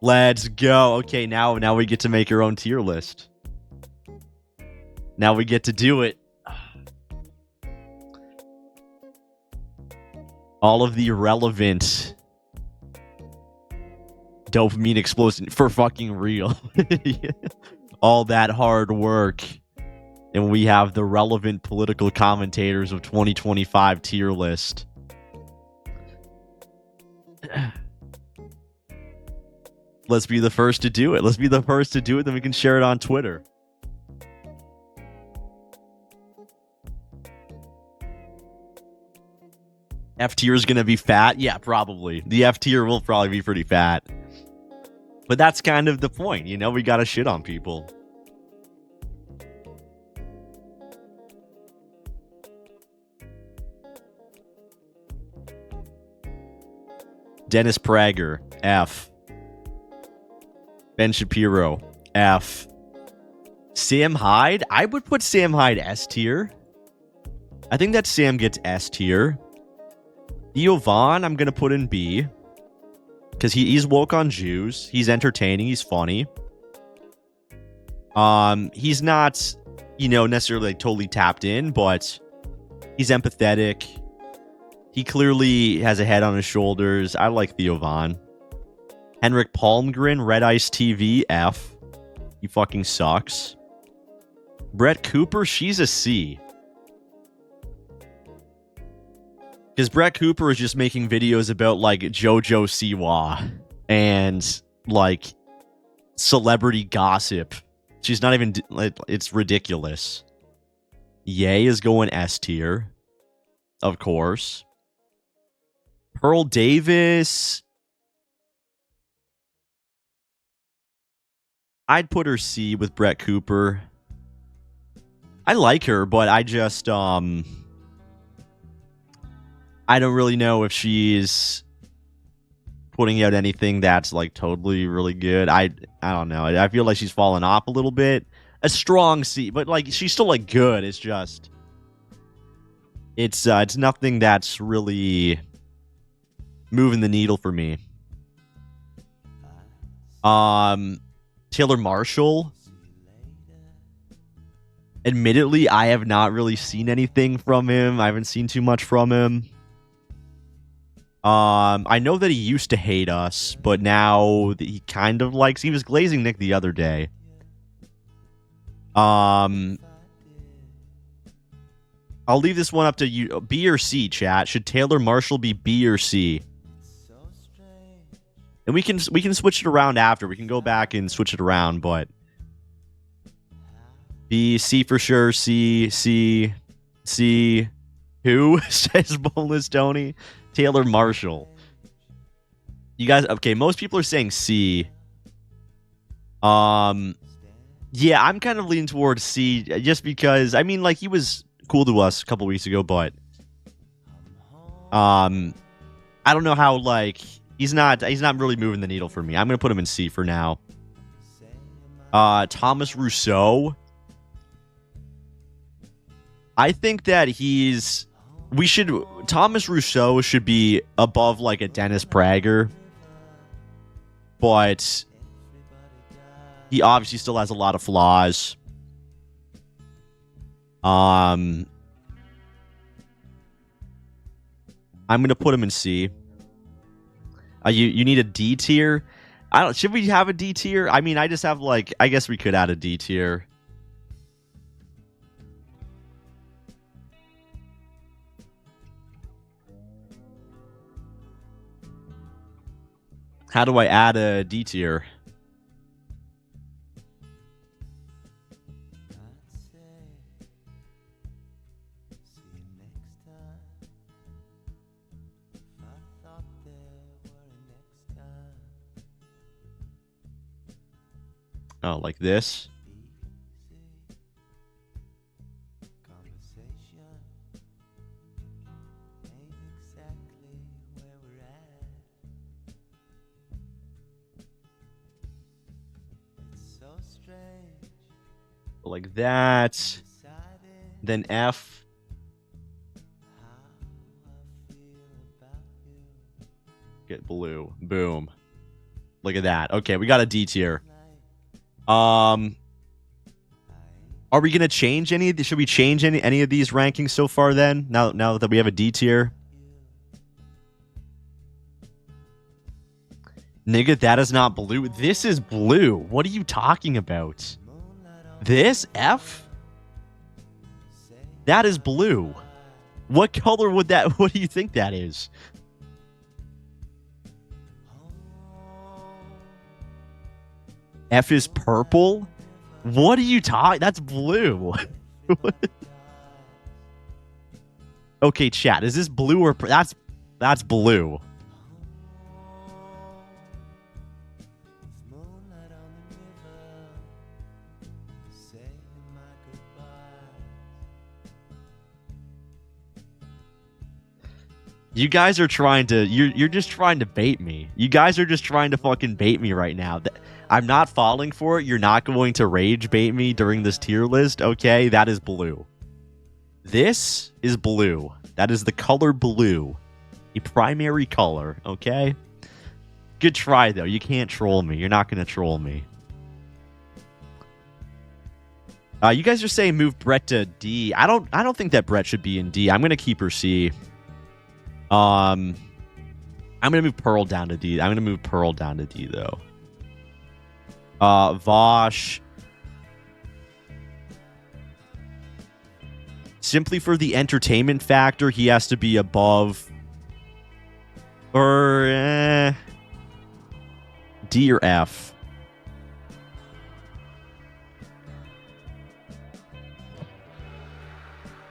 Let's go. Okay, now we get to make our own tier list. Now we get to do it. All of the relevant dopamine explosion for fucking real. All that hard work. And we have the relevant political commentators of 2025 tier list. Let's be the first to do it. Let's be the first to do it, then we can share it on Twitter. F tier is going to be fat? Yeah, probably. The F tier will probably be pretty fat. But that's kind of the point, you know? We got to shit on people. Dennis Prager, F. Ben Shapiro, F. Sam Hyde? I would put Sam Hyde S tier. I think that Sam gets S tier. Theo Vaughn, I'm going to put in B. Because he's woke on Jews. He's entertaining. He's funny. He's not, necessarily like totally tapped in, but he's empathetic. He clearly has a head on his shoulders. I like Theo Vaughn. Henrik Palmgren, Red Ice TV, F. He fucking sucks. Brett Cooper, she's a C. Because Brett Cooper is just making videos about, like, JoJo Siwa and, like, celebrity gossip. She's not even... It's ridiculous. Ye is going S tier. Of course. Pearl Davis... I'd put her C with Brett Cooper. I like her, but I just, I don't really know if she's putting out anything that's, like, totally really good. I don't know. I feel like she's fallen off a little bit. A strong C, but, like, she's still, like, good. It's just... It's nothing that's really moving the needle for me. Taylor Marshall. Admittedly, I have not really seen anything from him. I haven't seen too much from him. I know that he used to hate us, but now he kind of likes... He was glazing Nick the other day. I'll leave this one up to you. B or C, chat. Should Taylor Marshall be B or C? And we can switch it around after. We can go back and switch it around, but B, C for sure. C. Who? Says Boneless Tony. Taylor Marshall. You guys, okay, most people are saying C. Yeah, I'm kind of leaning towards C just because, I mean, like, he was cool to us a couple weeks ago, but I don't know how, like, he's not really moving the needle for me. I'm going to put him in C for now. Thomas Rousseau. I think that Thomas Rousseau should be above, like, a Dennis Prager. But he obviously still has a lot of flaws. I'm going to put him in C. You need a D tier? Should we have a D tier? I mean, I just have, like, I guess we could add a D tier. How do I add a D tier? Oh, like this? Like that. Then F. Get blue. Boom. Look at that. Okay, we got a D tier. Are we gonna change any of these? Should we change any of these rankings so far then? Now that we have a D tier? Nigga, that is not blue. This is blue. What are you talking about? This F? That is blue. What color would that... What do you think that is? F is purple? What are you talking... That's blue. Okay, chat. Is this blue or... That's blue. You guys are trying to... You're just trying to bait me. You guys are just trying to fucking bait me right now. I'm not falling for it. You're not going to rage bait me during this tier list. Okay, that is blue. This is blue. That is the color blue. A primary color, okay? Good try, though. You can't troll me. You're not going to troll me. You guys are saying move Brett to D. I don't think that Brett should be in D. I'm going to keep her C. I'm gonna move Pearl down to D. I'm gonna move Pearl down to D though. Vosh. Simply for the entertainment factor, he has to be above or D or F.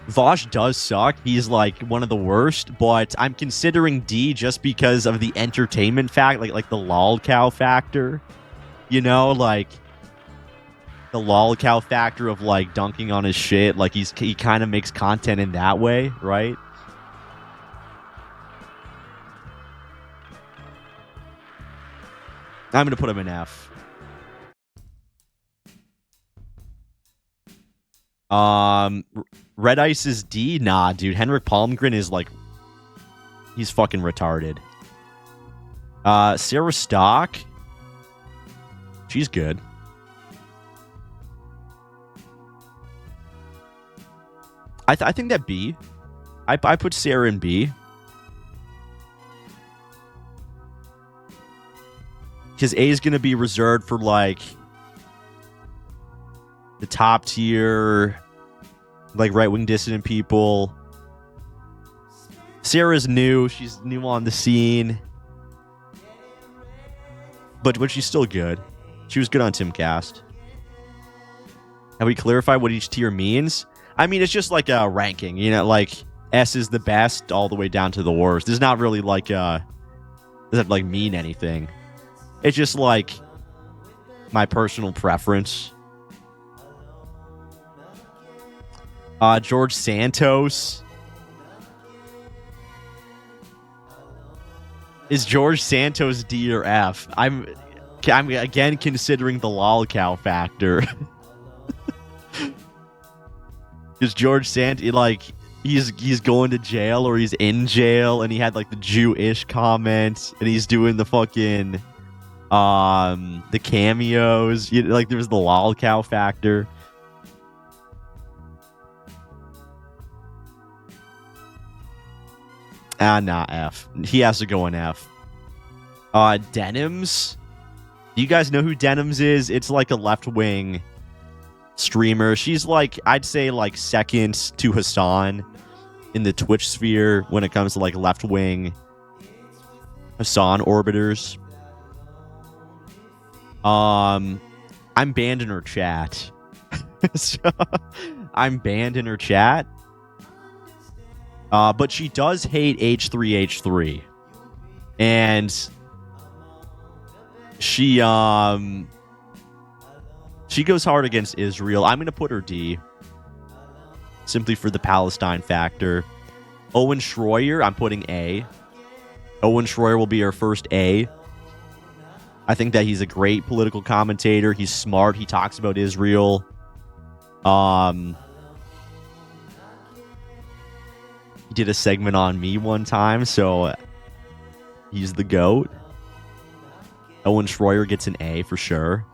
Vosh does suck. He's like one of the worst, but I'm considering D just because of the entertainment fact, like the lol cow factor. You know, like the lol cow factor of like dunking on his shit. Like he kind of makes content in that way, right? I'm gonna put him in F. Red Ice is D? Nah, dude. Henrik Palmgren is like... He's fucking retarded. Sarah Stock? She's good. I think that B. I put Sarah in B. Because A is going to be reserved for like... the top tier... like right-wing dissident people. Sarah's new. She's new on the scene. But she's still good. She was good on Timcast. Have we clarified what each tier means? I mean, it's just like a ranking. You know, like S is the best all the way down to the worst. There's not really like does that like mean anything. It's just like my personal preference. George Santos. Is George Santos D or F? I'm again considering the lolcow factor. Is George Santos like he's going to jail or he's in jail and he had like the Jewish comment and he's doing the fucking the cameos. Like there's the lolcow factor. Nah, F. He has to go in F. Denims. Do you guys know who Denims is? It's like a left-wing streamer. She's like, I'd say like second to Hassan in the Twitch sphere when it comes to like left-wing Hassan orbiters. I'm banned in her chat. So, I'm banned in her chat. But she does hate H3H3. And she goes hard against Israel. I'm going to put her D. Simply for the Palestine factor. Owen Schroyer, I'm putting A. Owen Schroyer will be our first A. I think that he's a great political commentator. He's smart. He talks about Israel. He did a segment on me one time, so he's the GOAT. Owen Schroyer gets an A for sure.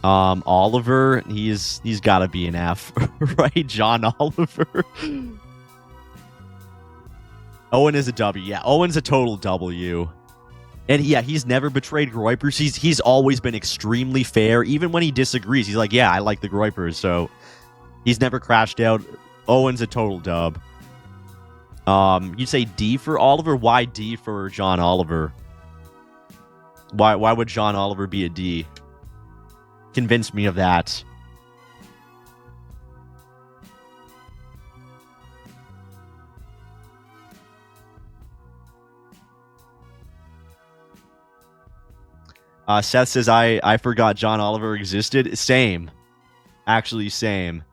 Oliver, he's got to be an F, right? John Oliver. Owen is a W. Yeah, Owen's a total W. And yeah, he's never betrayed Groypers. He's always been extremely fair. Even when he disagrees, he's like, yeah, I like the Groypers. So he's never crashed out. Owen's a total dub. You'd say D for Oliver? Why D for John Oliver? Why would John Oliver be a D? Convince me of that. Seth says, I forgot John Oliver existed. Same. Actually, same.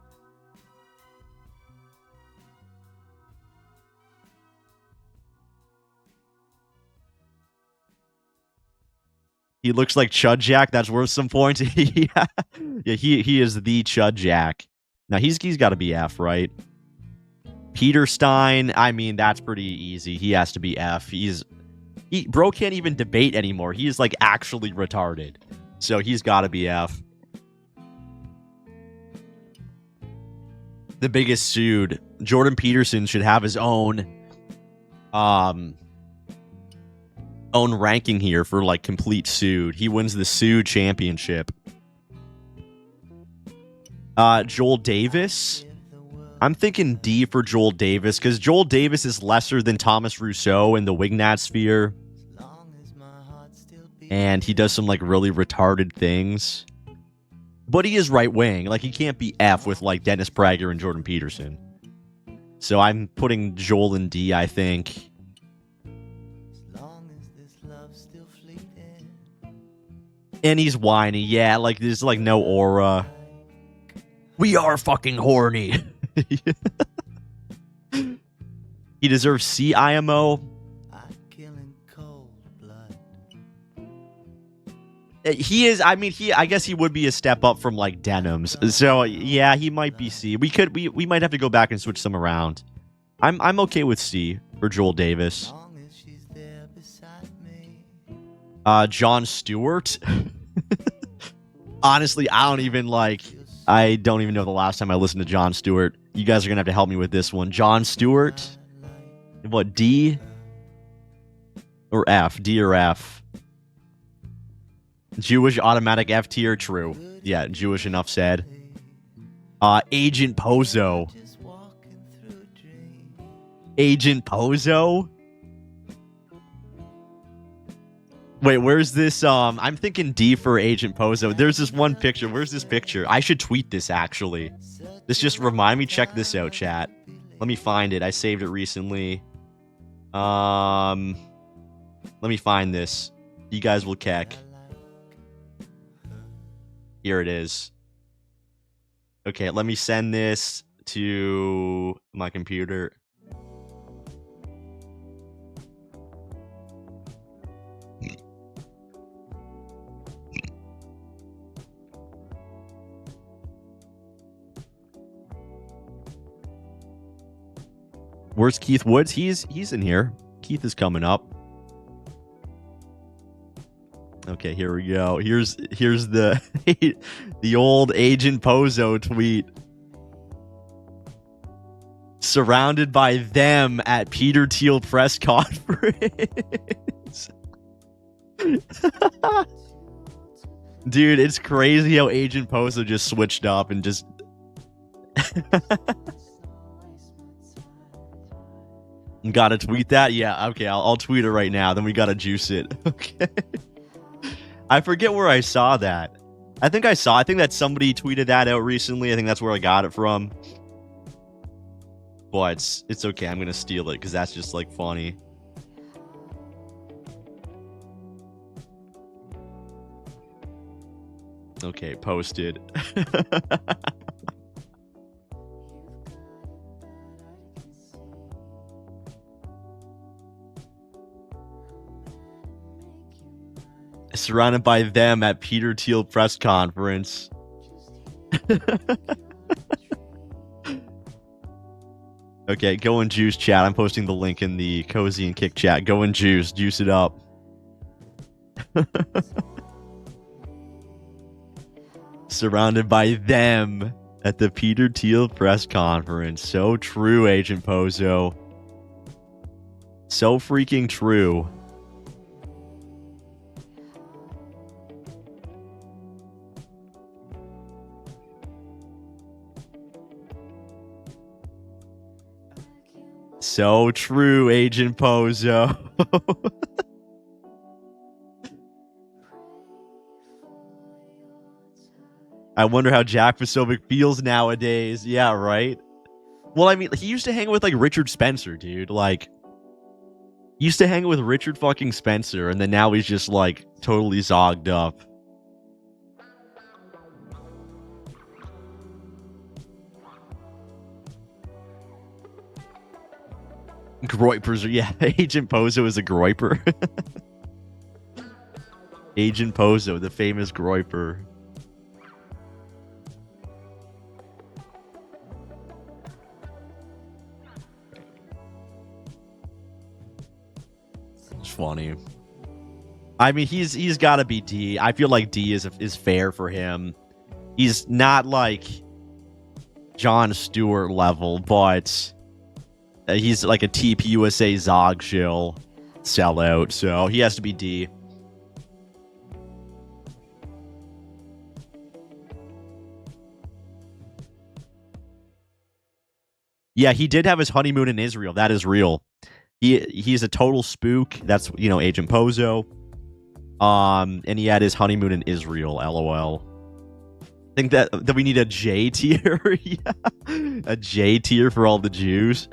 He looks like Chud Jack. That's worth some points. Yeah, he is the Chud Jack. Now, he's got to be F, right? Peter Stein, I mean, that's pretty easy. He has to be F. Bro can't even debate anymore. He is like actually retarded. So he's got to be F. The biggest sued. Jordan Peterson should have his own ranking here for like complete sued. He wins the sued championship. Joel Davis. I'm thinking D for Joel Davis because Joel Davis is lesser than Thomas Rousseau in the Wingnat sphere. And he does some like really retarded things. But he is right wing. Like he can't be F with like Dennis Prager and Jordan Peterson. So I'm putting Joel in D, I think. And he's whiny. Yeah, like there's like no aura. We are fucking horny. He deserves C IMO. He is. I mean, I guess he would be a step up from like Denims. So yeah, he might be C. We might have to go back and switch some around. I'm okay with C for Joel Davis. John Stewart. Honestly, I don't even know the last time I listened to John Stewart. You guys are gonna have to help me with this one. John Stewart. What, D or F? D or F? Jewish automatic F tier, true. Yeah, Jewish enough said. Agent Pozo. Agent Pozo? Wait, where's this? I'm thinking D for Agent Pozo. There's this one picture. Where's this picture? I should tweet this, actually. This just remind me. Check this out, chat. Let me find it. I saved it recently. Let me find this. You guys will keck. Here it is. Okay, let me send this to my computer. Where's Keith Woods? He's in here. Keith is coming up. Okay, here we go. Here's the the old Agent Pozo tweet. Surrounded by them at Peter Thiel press conference. Dude, it's crazy how Agent Pozo just switched up and just gotta tweet that? Yeah, okay, I'll tweet it right now. Then we gotta juice it. Okay. I forget where I saw that. I think that somebody tweeted that out recently. I think that's where I got it from. But it's okay. I'm gonna steal it because that's just like funny. Okay, posted. Surrounded by them at Peter Thiel press conference. Okay, go and juice chat. I'm posting the link in the Cozy and Kick chat. Go and juice it up. Surrounded by them at the Peter Thiel press conference. So true, Agent Pozo. So freaking true. So true, Agent Pozo. I wonder how Jack Posobiec feels nowadays. Yeah, right? Well, I mean, he used to hang with, like, Richard Spencer, dude. Like, he used to hang with Richard fucking Spencer, and then now he's just, like, totally zogged up. Groypers are, yeah, Agent Pozo is a groyper. Agent Pozo, the famous groyper. It's funny. I mean, he's got to be D. I feel like D is fair for him. He's not like Jon Stewart level, but he's like a TPUSA Zog shill sellout, so he has to be D. Yeah, he did have his honeymoon in Israel. That is real. He's a total spook. That's, you know, Agent Pozo. And he had his honeymoon in Israel. LOL. I think that we need a J tier. Yeah. A J tier for all the Jews.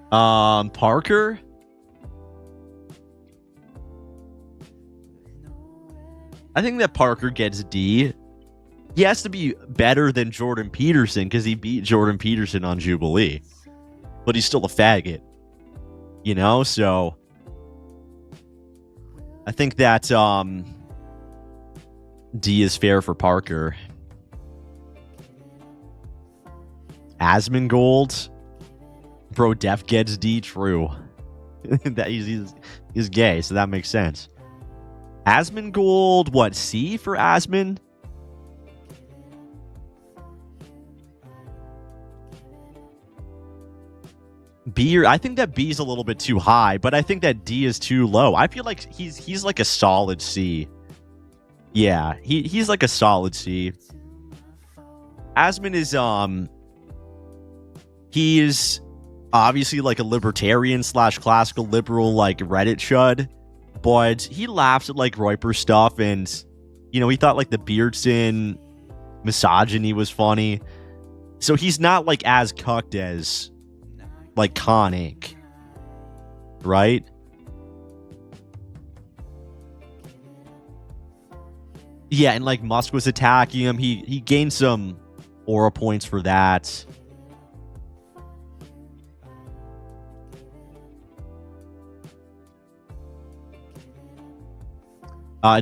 Parker. I think that Parker gets D. He has to be better than Jordan Peterson because he beat Jordan Peterson on Jubilee. But he's still a faggot. You know, so I think that D is fair for Parker. Asmongold. Bro, Def gets D, true. That he's gay, so that makes sense. Asmongold, what, C for Asmon? B, I think that B is a little bit too high, but I think that D is too low. I feel like he's like a solid C. Yeah, he's like a solid C. Asmon is he is obviously like a libertarian / classical liberal, like Reddit chud, but he laughs at like Royper stuff, and you know, he thought like the Beardson misogyny was funny. So he's not like as cucked as like Koenig, right? Yeah, and like Musk was attacking him. He gained some aura points for that.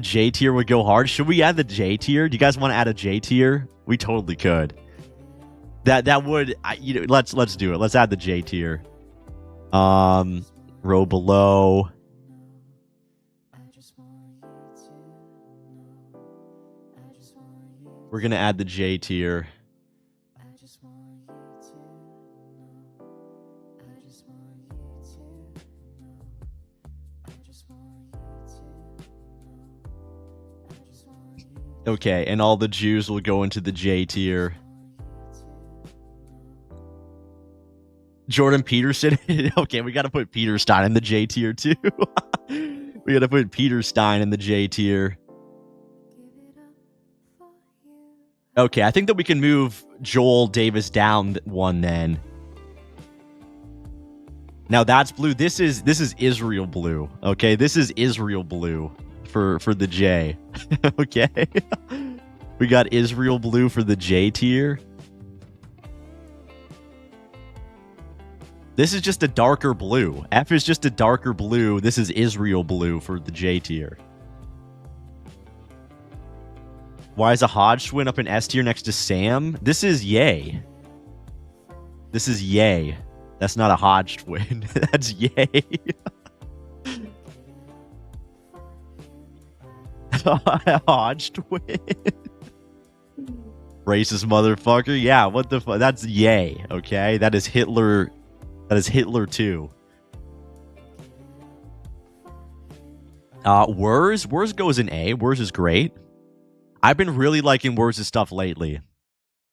J tier would go hard. Should we add the J tier? Do you guys want to add a J tier? We totally could. That would, you know, let's do it. Let's add the J tier. Row below. We're gonna add the J tier. Okay, and all the Jews will go into the J tier. Jordan Peterson. Okay, we got to put Peter Stein in the J tier too. We got to put Peter Stein in the J tier. Okay, I think that we can move Joel Davis down one then. Now that's blue. This is Israel blue. Okay, this is Israel blue for the J. Okay. We got Israel blue for the J tier. This is just a darker blue. F is just a darker blue. This is Israel blue for the J tier. Why is a Hodge twin up in S tier next to Sam? This is Yay. This is Yay. That's not a Hodge twin. That's Yay. Hodge twin. Racist motherfucker. Yeah, what the fuck? That's Yay, okay? That is Hitler. That is Hitler too. Wurs goes in A. Wurs is great. I've been really liking Wurs' stuff lately.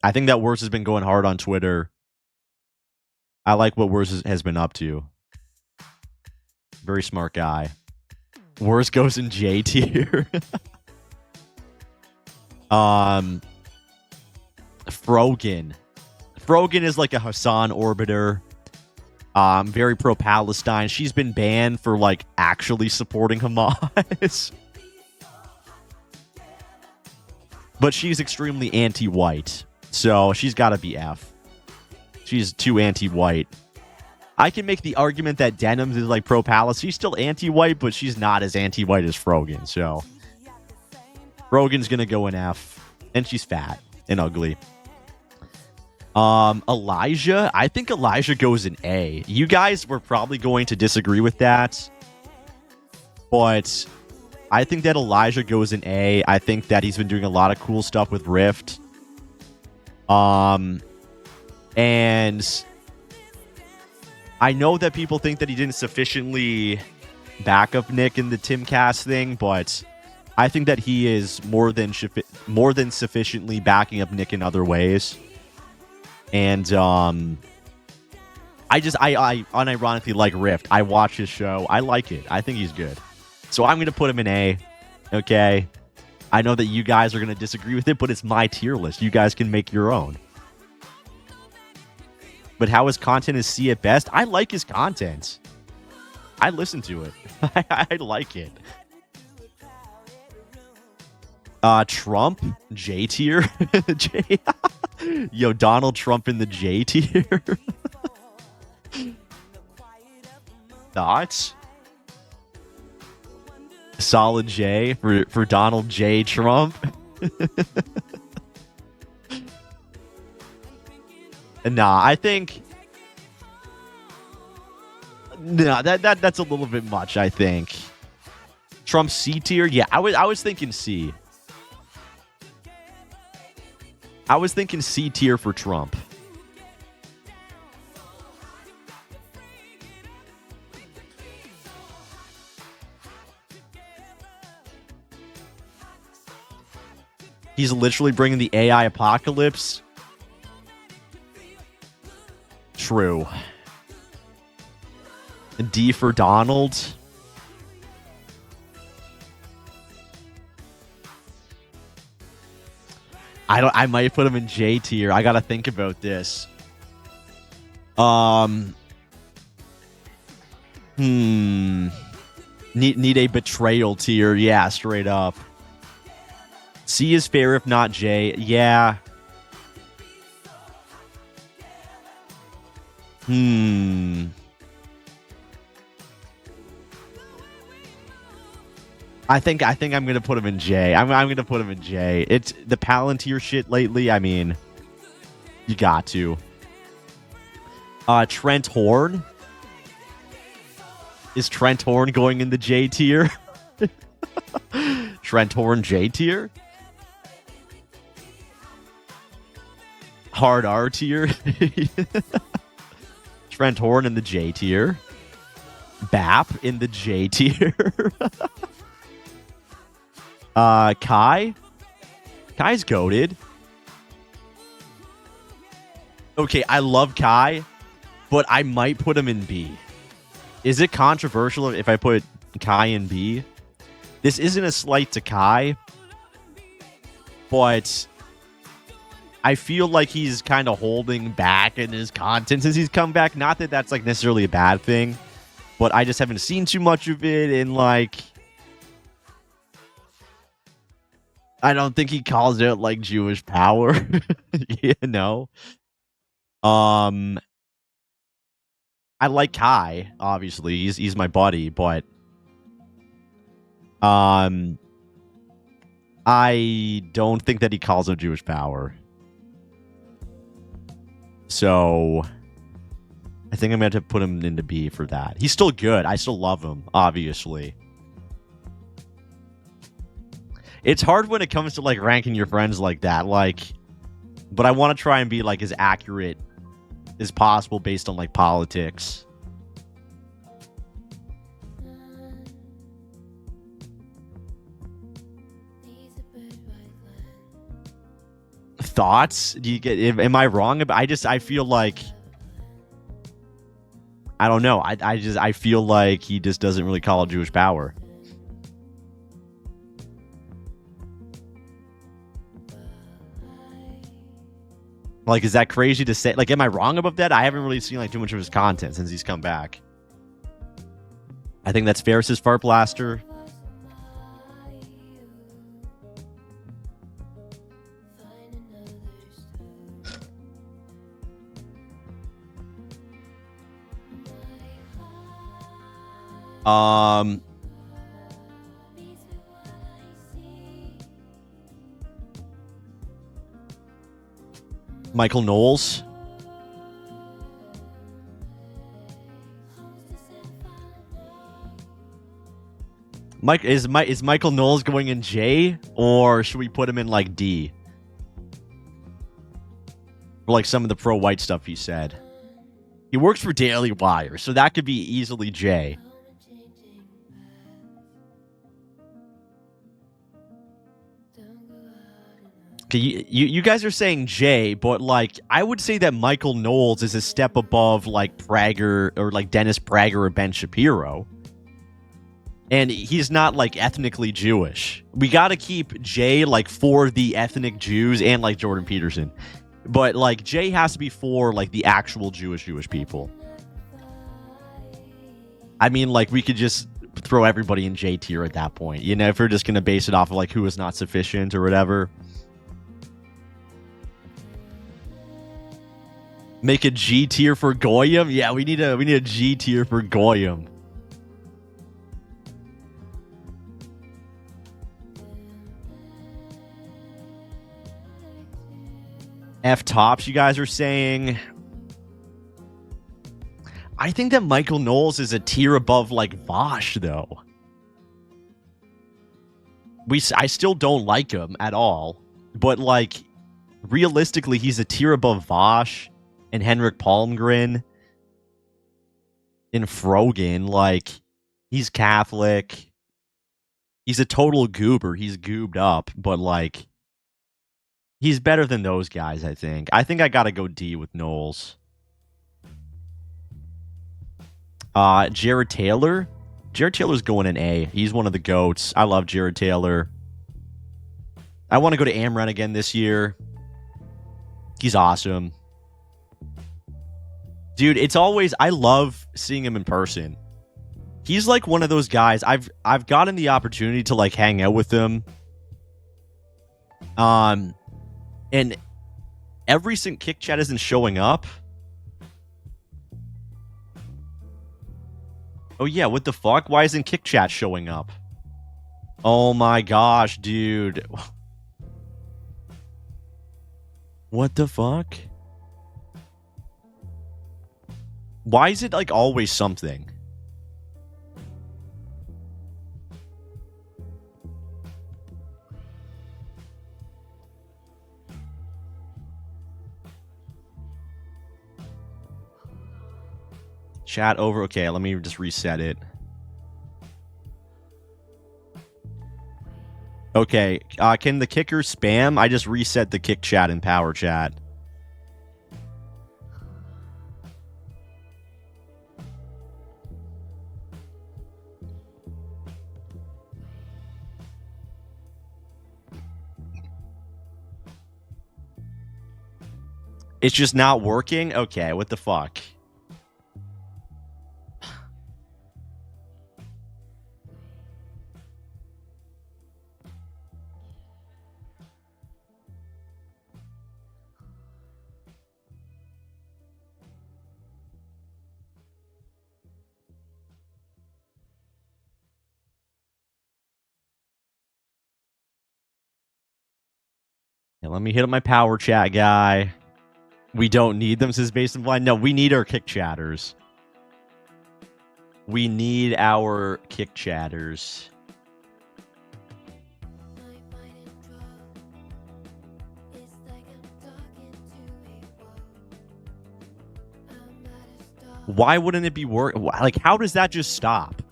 I think that Wurs has been going hard on Twitter. I like what Wurs has been up to. Very smart guy. Wurs goes in J tier. Frogan. Frogan is like a Hassan orbiter. Very pro-Palestine. She's been banned for like actually supporting Hamas. But she's extremely anti-white. So she's got to be F. She's too anti-white. I can make the argument that Denims is like pro-Palestine. She's still anti-white, but she's not as anti-white as Frogan. So Frogan's going to go in F. And she's fat and ugly. Elijah. I think Elijah goes in A. You guys were probably going to disagree with that. But I think that Elijah goes in A. I think that he's been doing a lot of cool stuff with Rift. And I know that people think that he didn't sufficiently back up Nick in the Timcast thing, but I think that he is more than sufficiently backing up Nick in other ways. And I unironically like Rift. I watch his show. I like it. I think he's good. So I'm going to put him in A. Okay. I know that you guys are going to disagree with it, but it's my tier list. You guys can make your own. But how his content is C at best? I like his content. I listen to it. I like it. Trump, J tier. Yo, Donald Trump in the J tier. Thoughts? Solid J for Donald J. Trump. Nah, I think. Nah, that's a little bit much. I think. Trump C tier. Yeah, I was thinking C. I was thinking C tier for Trump. He's literally bringing the AI apocalypse. True. D for Donald. I might put him in J tier. I gotta think about this. Need a betrayal tier. Yeah, straight up. C is fair if not J. Yeah. I think I'm gonna put him in J. I'm gonna put him in J. It's the Palantir shit lately. I mean, you got to. Trent Horn. Is Trent Horn going in the J tier? Trent Horn J tier. Hard R tier. Trent Horn in the J tier. BAP in the J tier. Kai? Kai's goated. Okay, I love Kai, but I might put him in B. Is it controversial if I put Kai in B? This isn't a slight to Kai, but I feel like he's kind of holding back in his content since he's come back. Not that that's like necessarily a bad thing, but I just haven't seen too much of it, and like I don't think he calls it like Jewish power, you know. I like Kai, obviously. He's my buddy, but I don't think that he calls out Jewish power. So I think I'm going to put him into B for that. He's still good. I still love him, obviously. It's hard when it comes to like ranking your friends like that. Like, but I want to try and be like as accurate as possible based on like politics. Thoughts? Do you get? Am I wrong? I feel like I don't know. I feel like he just doesn't really call it Jewish power. Like, is that crazy to say? Like, am I wrong about that? I haven't really seen like too much of his content since he's come back. I think that's Ferris's Fart Blaster. Michael Knowles. Is Michael Knowles going in J, or should we put him in like D? For like some of the pro-white stuff he said. He works for Daily Wire, so that could be easily J. Okay, you guys are saying J, but like I would say that Michael Knowles is a step above like Prager or like Dennis Prager or Ben Shapiro. And he's not like ethnically Jewish. We got to keep J like for the ethnic Jews and like Jordan Peterson. But like J has to be for like the actual Jewish people. I mean, like we could just throw everybody in J tier at that point. You know, if we're just going to base it off of like who is not sufficient or whatever. Make a G tier for Goyim? Yeah, we need a G tier for Goyim. F tops, you guys are saying. I think that Michael Knowles is a tier above like Vosh, though. I still don't like him at all, but like realistically, he's a tier above Vosh and Henrik Palmgren and Frogan. Like, he's Catholic. He's a total goober. He's goobed up, but like he's better than those guys, I think. I think I gotta go D with Knowles. Jared Taylor. Jared Taylor's going in A. He's one of the GOATs. I love Jared Taylor. I want to go to Amran again this year. He's awesome. Dude, it's always... I love seeing him in person. He's like one of those guys. I've gotten the opportunity to like hang out with him. And every recent Kick Chat isn't showing up. Oh yeah, what the fuck? Why isn't Kick Chat showing up? Oh my gosh, dude. What the fuck? Why is it like always something? Chat over. Okay, let me just reset it. Okay, can the kicker spam? I just reset the kick chat and power chat. It's just not working? Okay, what the fuck? Okay, let me hit up my power chat guy. We don't need them, says Basin Blind. No, we need our kick chatters. We need our kick chatters. Why wouldn't it be work? Like, how does that just stop?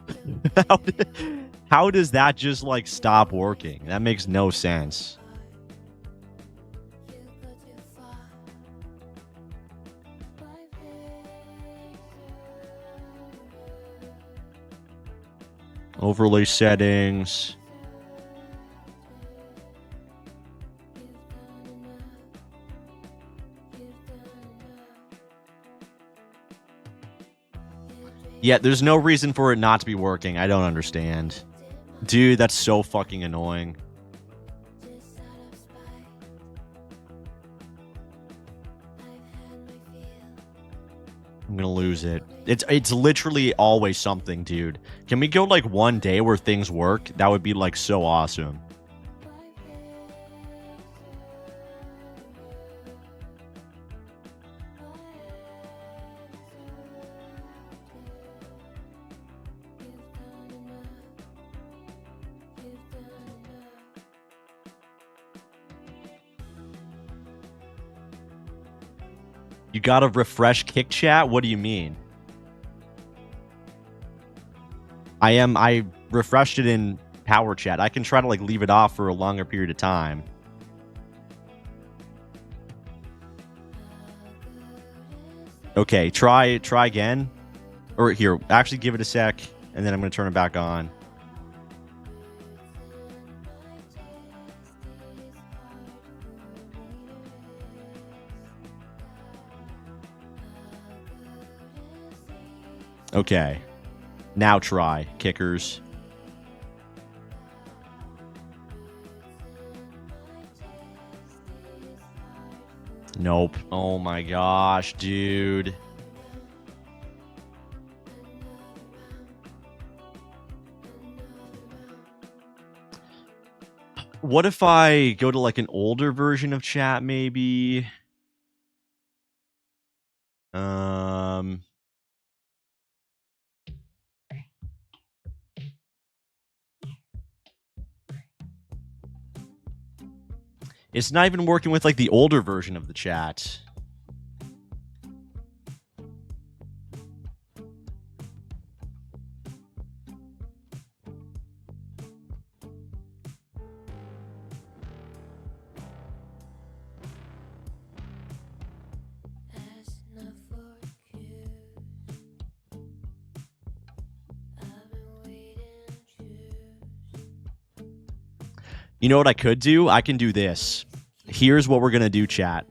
How does that just, like, stop working? That makes no sense. Overlay settings. Yeah, there's no reason for it not to be working. I don't understand. Dude, that's so fucking annoying. I'm gonna lose it. It's literally always something, dude. Can we go like one day where things work? That would be like so awesome. You gotta refresh kick chat? What do you mean? I refreshed it in power chat. I can try to like leave it off for a longer period of time. Okay, try again. Or here, actually give it a sec, and then I'm gonna turn it back on. Okay. Now try. Kickers. Nope. Oh my gosh, dude. What if I go to like an older version of chat, maybe? It's not even working with like the older version of the chat. You know what I could do? I can do this. Here's what we're going to do, chat.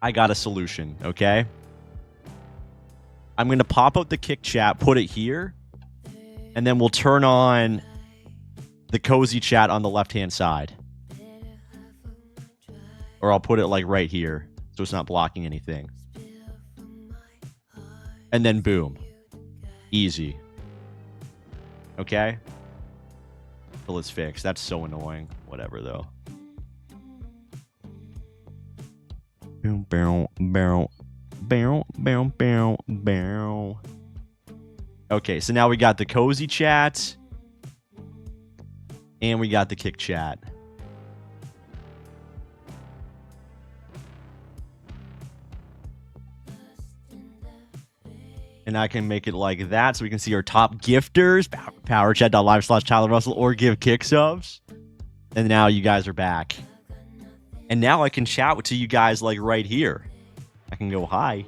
I got a solution, okay? I'm going to pop out the kick chat, put it here, and then we'll turn on the cozy chat on the left-hand side. Or I'll put it like right here, so it's not blocking anything. And then boom. Easy. Okay? Till it's fixed. That's so annoying. Whatever, though. Boom, boom, boom, boom, boom, boom, boom. Okay, so now we got the cozy chat. And we got the kick chat. And I can make it like that so we can see our top gifters. Powerchat.live/Tyler Russell or give kick subs. And now you guys are back. And now I can chat to you guys like right here. I can go hi.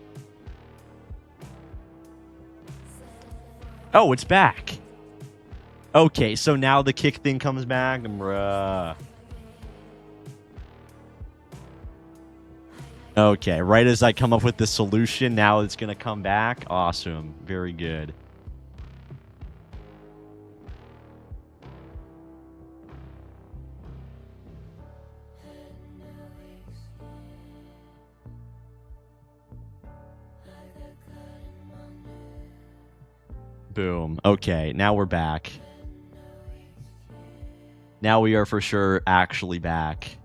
Oh, it's back. Okay, so now the kick thing comes back. Bruh. Okay, right as I come up with the solution, now it's going to come back. Awesome. Very good. Boom. Okay, now we're back. Now we are for sure actually back.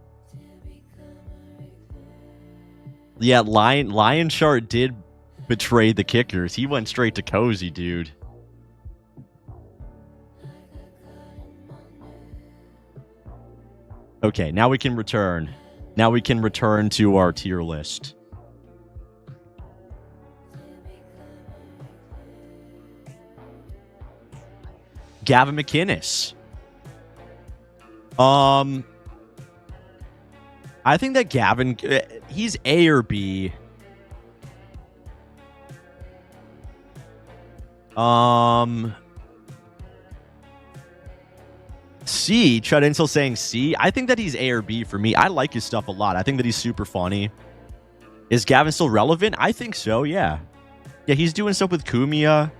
Yeah, Lion Chart did betray the kickers. He went straight to Cozy, dude. Okay, now we can return. Now we can return to our tier list. Gavin McInnes. I think that Gavin, he's A or B. C. Chud Insel saying C. I think that he's A or B for me. I like his stuff a lot. I think that he's super funny. Is Gavin still relevant? I think so, yeah. Yeah, he's doing stuff with Kumia.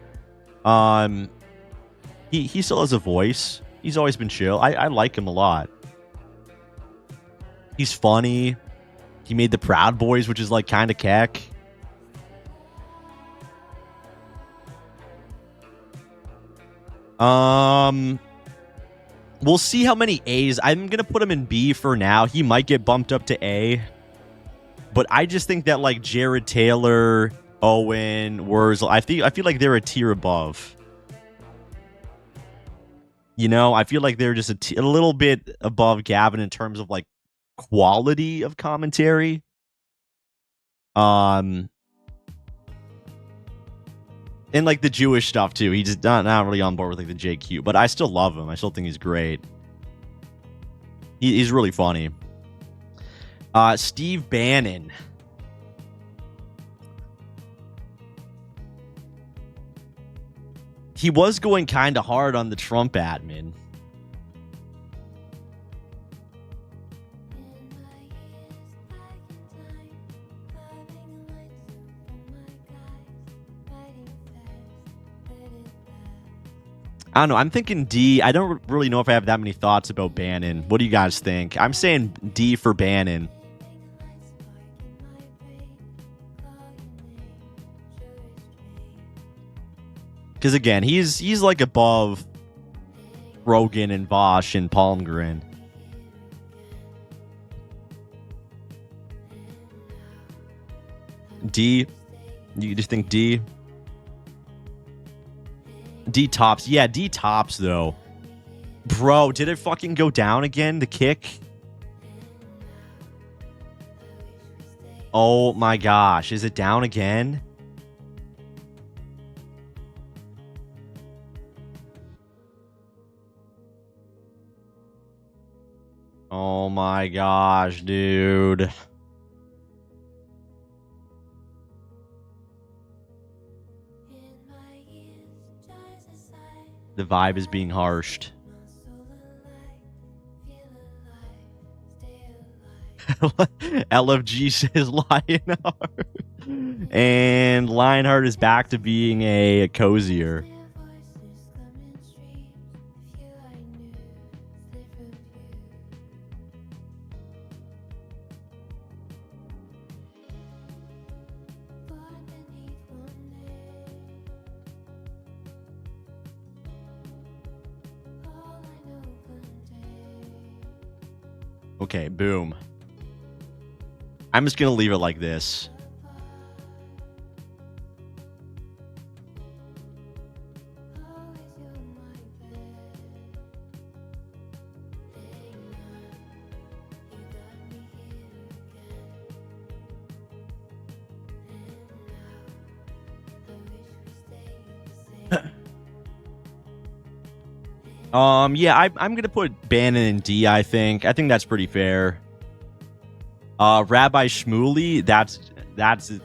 He still has a voice. He's always been chill. I like him a lot. He's funny. He made the Proud Boys, which is like kind of keck. We'll see how many A's. I'm gonna put him in B for now. He might get bumped up to A. But I just think that like Jared Taylor, Owen, Wurzel, I feel like they're a tier above. You know, I feel like they're just a little bit above Gavin in terms of like quality of commentary. And like the Jewish stuff too. He's just not really on board with like the JQ, but I still love him. I still think he's great. He's really funny. Steve Bannon. He was going kind of hard on the Trump admin. I don't know. I'm thinking D. I don't really know if I have that many thoughts about Bannon. What do you guys think? I'm saying D for Bannon. Because again, he's like above Rogan and Vosh and Palmgren. D. You just think D? D tops. Yeah, D tops, though. Bro, did it fucking go down again? The kick? Oh my gosh. Is it down again? Oh my gosh, dude. The vibe is being harshed. LFG says Lionheart. And Lionheart is back to being a cozier. Okay, boom. I'm just going to leave it like this. Yeah, I'm gonna put Bannon in D. I think that's pretty fair. Rabbi Shmuley, that's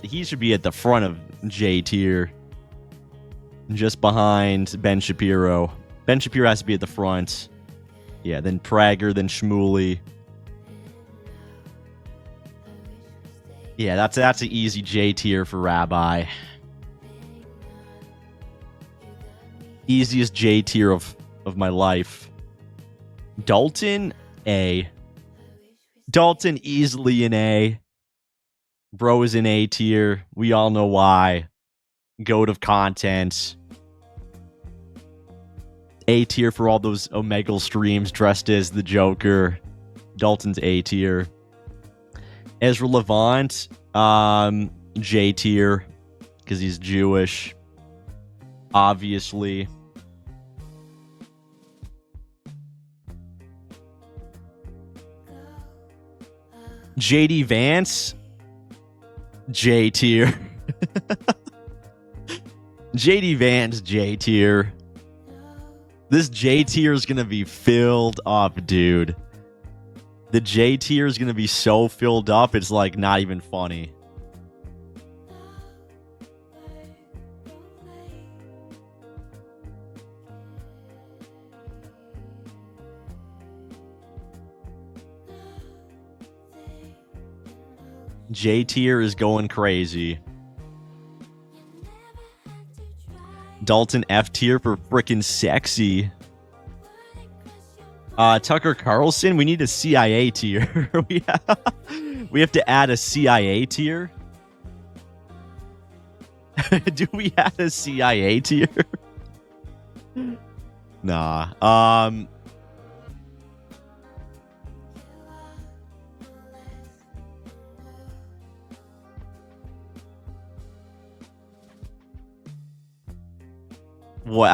he should be at the front of J tier, just behind Ben Shapiro. Ben Shapiro has to be at the front. Yeah, then Prager, then Shmuley. Yeah, that's an easy J tier for Rabbi. Easiest J tier of my life. Dalton, A. Dalton easily an A. Bro is in A tier. We all know why. Goat of content. A tier for all those Omegle streams dressed as the Joker. Dalton's A tier. Ezra Levant. J tier because he's Jewish. Obviously. JD Vance, J tier. JD Vance, J tier. This J tier is going to be filled up, dude. The J tier is going to be so filled up, it's like not even funny. J tier is going crazy. Dalton F tier for freaking sexy. Tucker Carlson, we need a CIA tier. we have to add a CIA tier. Do we have a CIA tier? Nah. What?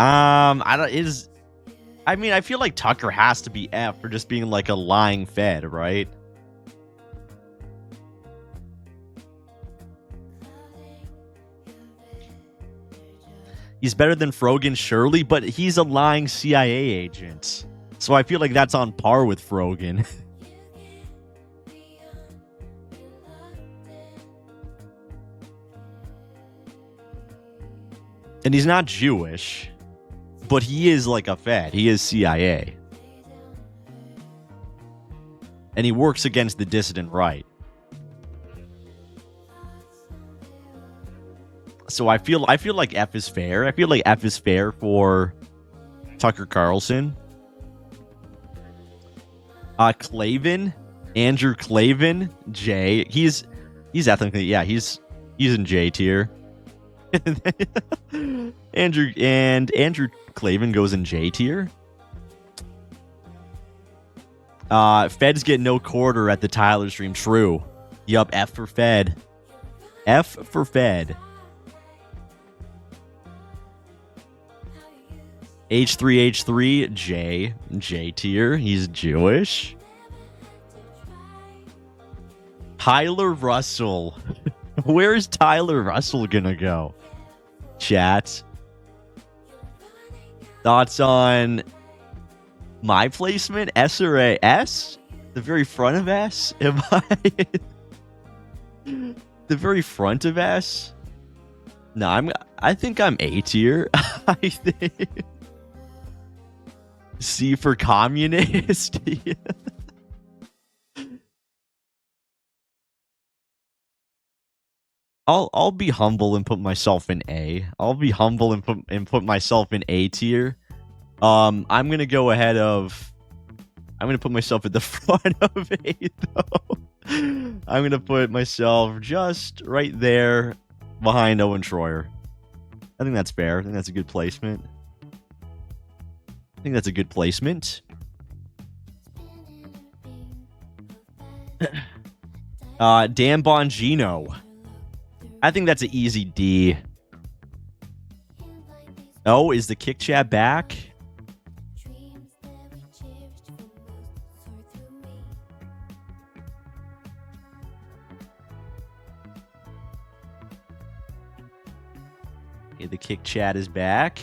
I mean, I feel like Tucker has to be F for just being like a lying Fed, right? He's better than Frogan, surely, but he's a lying CIA agent. So I feel like that's on par with Frogan. And he's not Jewish, but he is like a Fed. He is CIA. And he works against the dissident right. So I feel like F is fair. I feel like F is fair for Tucker Carlson. Clavin, Andrew Clavin, J. He's ethnically, yeah, he's in J tier. Andrew Clavin goes in J tier. Feds get no quarter at the Tyler stream. True. Yup, F for Fed. F for Fed. H3H3, J tier. He's Jewish. Tyler Russell. Where's Tyler Russell gonna go? Chat. Thoughts on my placement? S or A? S? The very front of S? Am I? The very front of S? No, I think I'm A tier. I think. C for communist. I'll be humble and put myself in A. I'll be humble and put myself in A tier. I'm gonna go ahead of. I'm gonna put myself at the front of A though. I'm gonna put myself just right there behind Owen Schroyer. I think that's fair. I think that's a good placement. Dan Bongino. I think that's an easy D. Oh, is the kick chat back? Okay, the kick chat is back.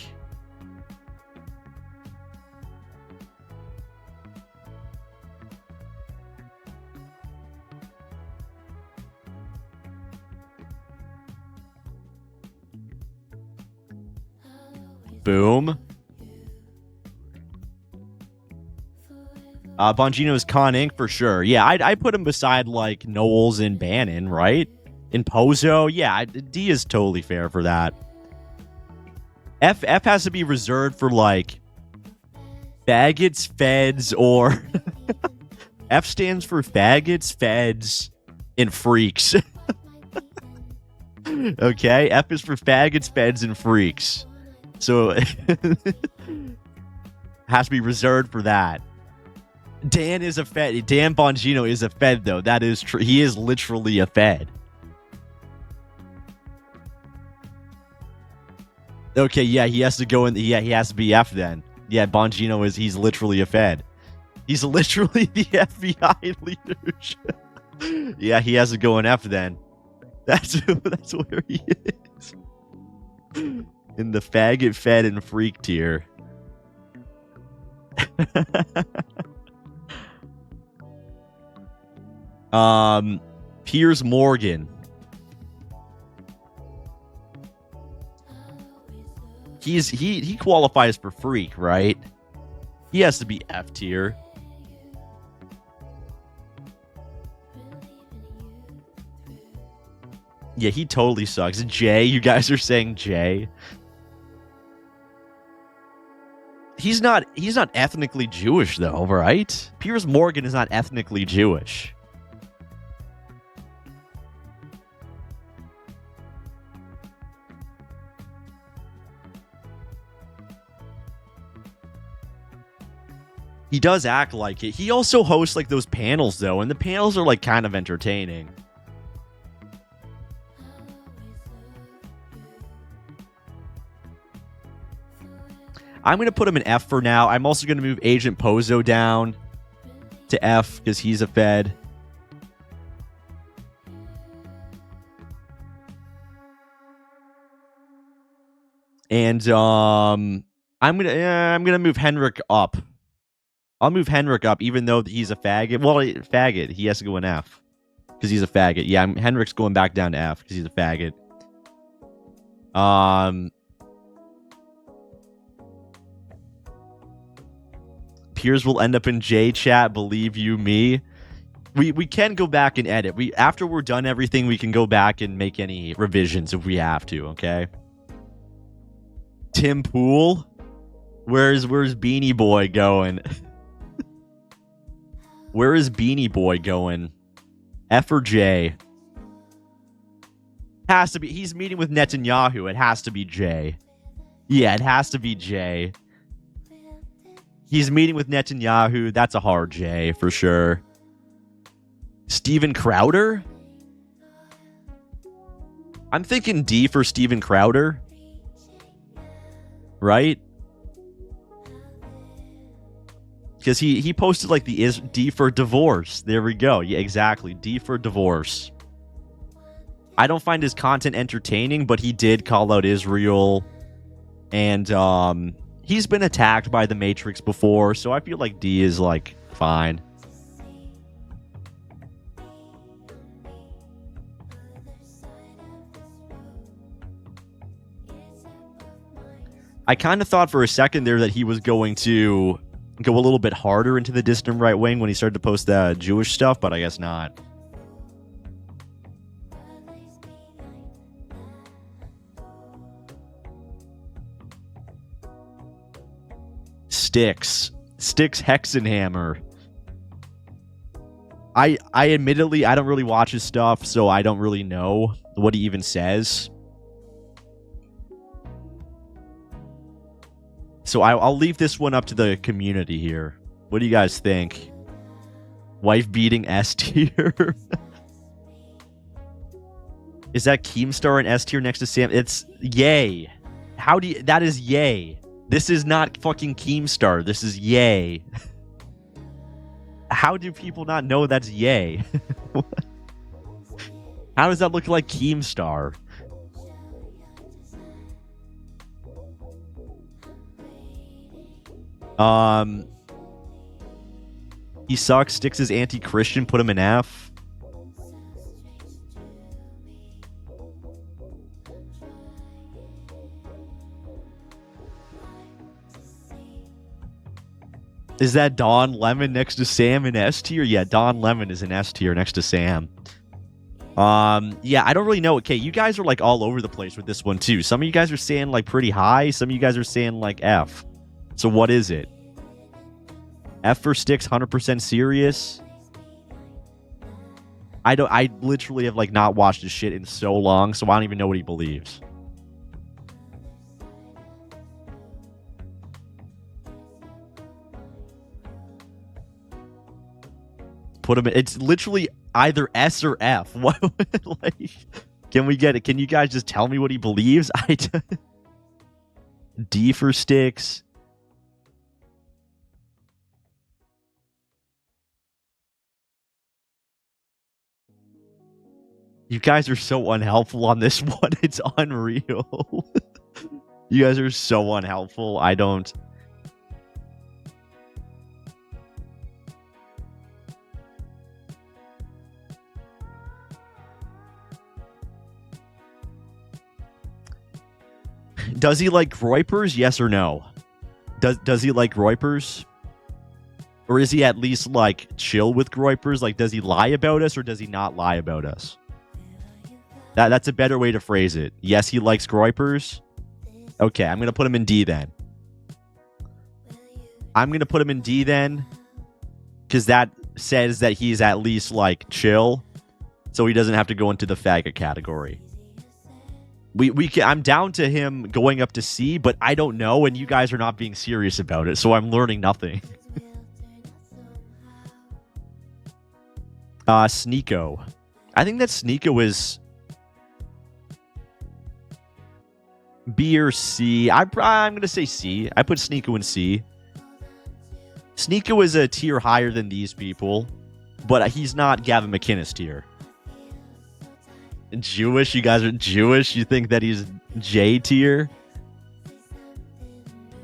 Boom. Bongino's Con Inc. for sure. Yeah, I put him beside like Knowles and Bannon, right? In Pozo, yeah, D is totally fair for that. F has to be reserved for like faggots, feds, or F stands for faggots, feds, and freaks. Okay, F is for faggots, feds, and freaks. So has to be reserved for that. Dan is a Fed. Dan Bongino is a Fed, though. That is true. He is literally a Fed. Okay, yeah, he has to go in. Yeah, he has to be F then. Yeah, Bongino he's literally a Fed. He's literally the FBI leader. Yeah, he has to go in F then. That's where he is. In the faggot, Fed, and freak tier. Piers Morgan. He qualifies for freak, right? He has to be F tier. Yeah, he totally sucks. J, you guys are saying J. He's not ethnically Jewish though, right? Piers Morgan is not ethnically Jewish. He does act like it. He also hosts like those panels though, and the panels are like kind of entertaining. I'm going to put him in F for now. I'm also going to move Agent Pozo down to F because he's a Fed. And I'm gonna move Henrik up. I'll move Henrik up, even though he's a faggot. Well, faggot. He has to go in F because he's a faggot. Yeah, Henrik's going back down to F because he's a faggot. Piers will end up in J chat. Believe you me. We can go back and edit. After we're done everything, we can go back and make any revisions if we have to. Okay. Tim Pool, where's Beanie Boy going? Where is Beanie Boy going? F or J? Has to be. He's meeting with Netanyahu. It has to be J. Yeah, it has to be J. He's meeting with Netanyahu. That's a hard J for sure. Steven Crowder? I'm thinking D for Steven Crowder. Right? Because he posted like the D for divorce. There we go. Yeah, exactly. D for divorce. I don't find his content entertaining, but he did call out Israel. And he's been attacked by the Matrix before, so I feel like D is like fine. I kind of thought for a second there that he was going to go a little bit harder into the distant right wing when he started to post the Jewish stuff, but I guess not. Sticks Hexenhammer. I admittedly, I don't really watch his stuff, so I don't really know what he even says. So I'll leave this one up to the community here. What do you guys think? Wife beating S tier? Is that Keemstar and S tier next to Sam? It's yay. How do you... That is yay. This is not fucking Keemstar. This is yay. How do people not know that's yay? How does that look like Keemstar? He sucks. Sticks is anti-Christian. Put him in F. Is that Don Lemon next to Sam in S tier? Yeah, Don Lemon is in S tier next to Sam. Yeah, I don't really know. Okay, you guys are like all over the place with this one too. Some of you guys are saying like pretty high. Some of you guys are saying like F. So what is it? F for Sticks, 100% serious. I literally have like not watched his shit in so long, so I don't even know what he believes. Put him in. It's literally either S or F. What? Like, can we get it? Can you guys just tell me what he believes? D for Sticks. You guys are so unhelpful on this one. It's unreal. You guys are so unhelpful. I don't... Does he like Groypers? Yes or no? Does he like Groypers? Or is he at least like chill with Groypers? Like, does he lie about us or does he not lie about us? That's a better way to phrase it. Yes, he likes Groypers. Okay, I'm gonna put him in D then. Because that says that he's at least like chill, so he doesn't have to go into the faggot category. I'm down to him going up to C, but I don't know, and you guys are not being serious about it, so I'm learning nothing. Sneeko. I think that Sneeko is B or C. I'm going to say C. I put Sneeko in C. Sneeko is a tier higher than these people, but he's not Gavin McInnes tier. Jewish? You guys are Jewish? You think that he's J tier?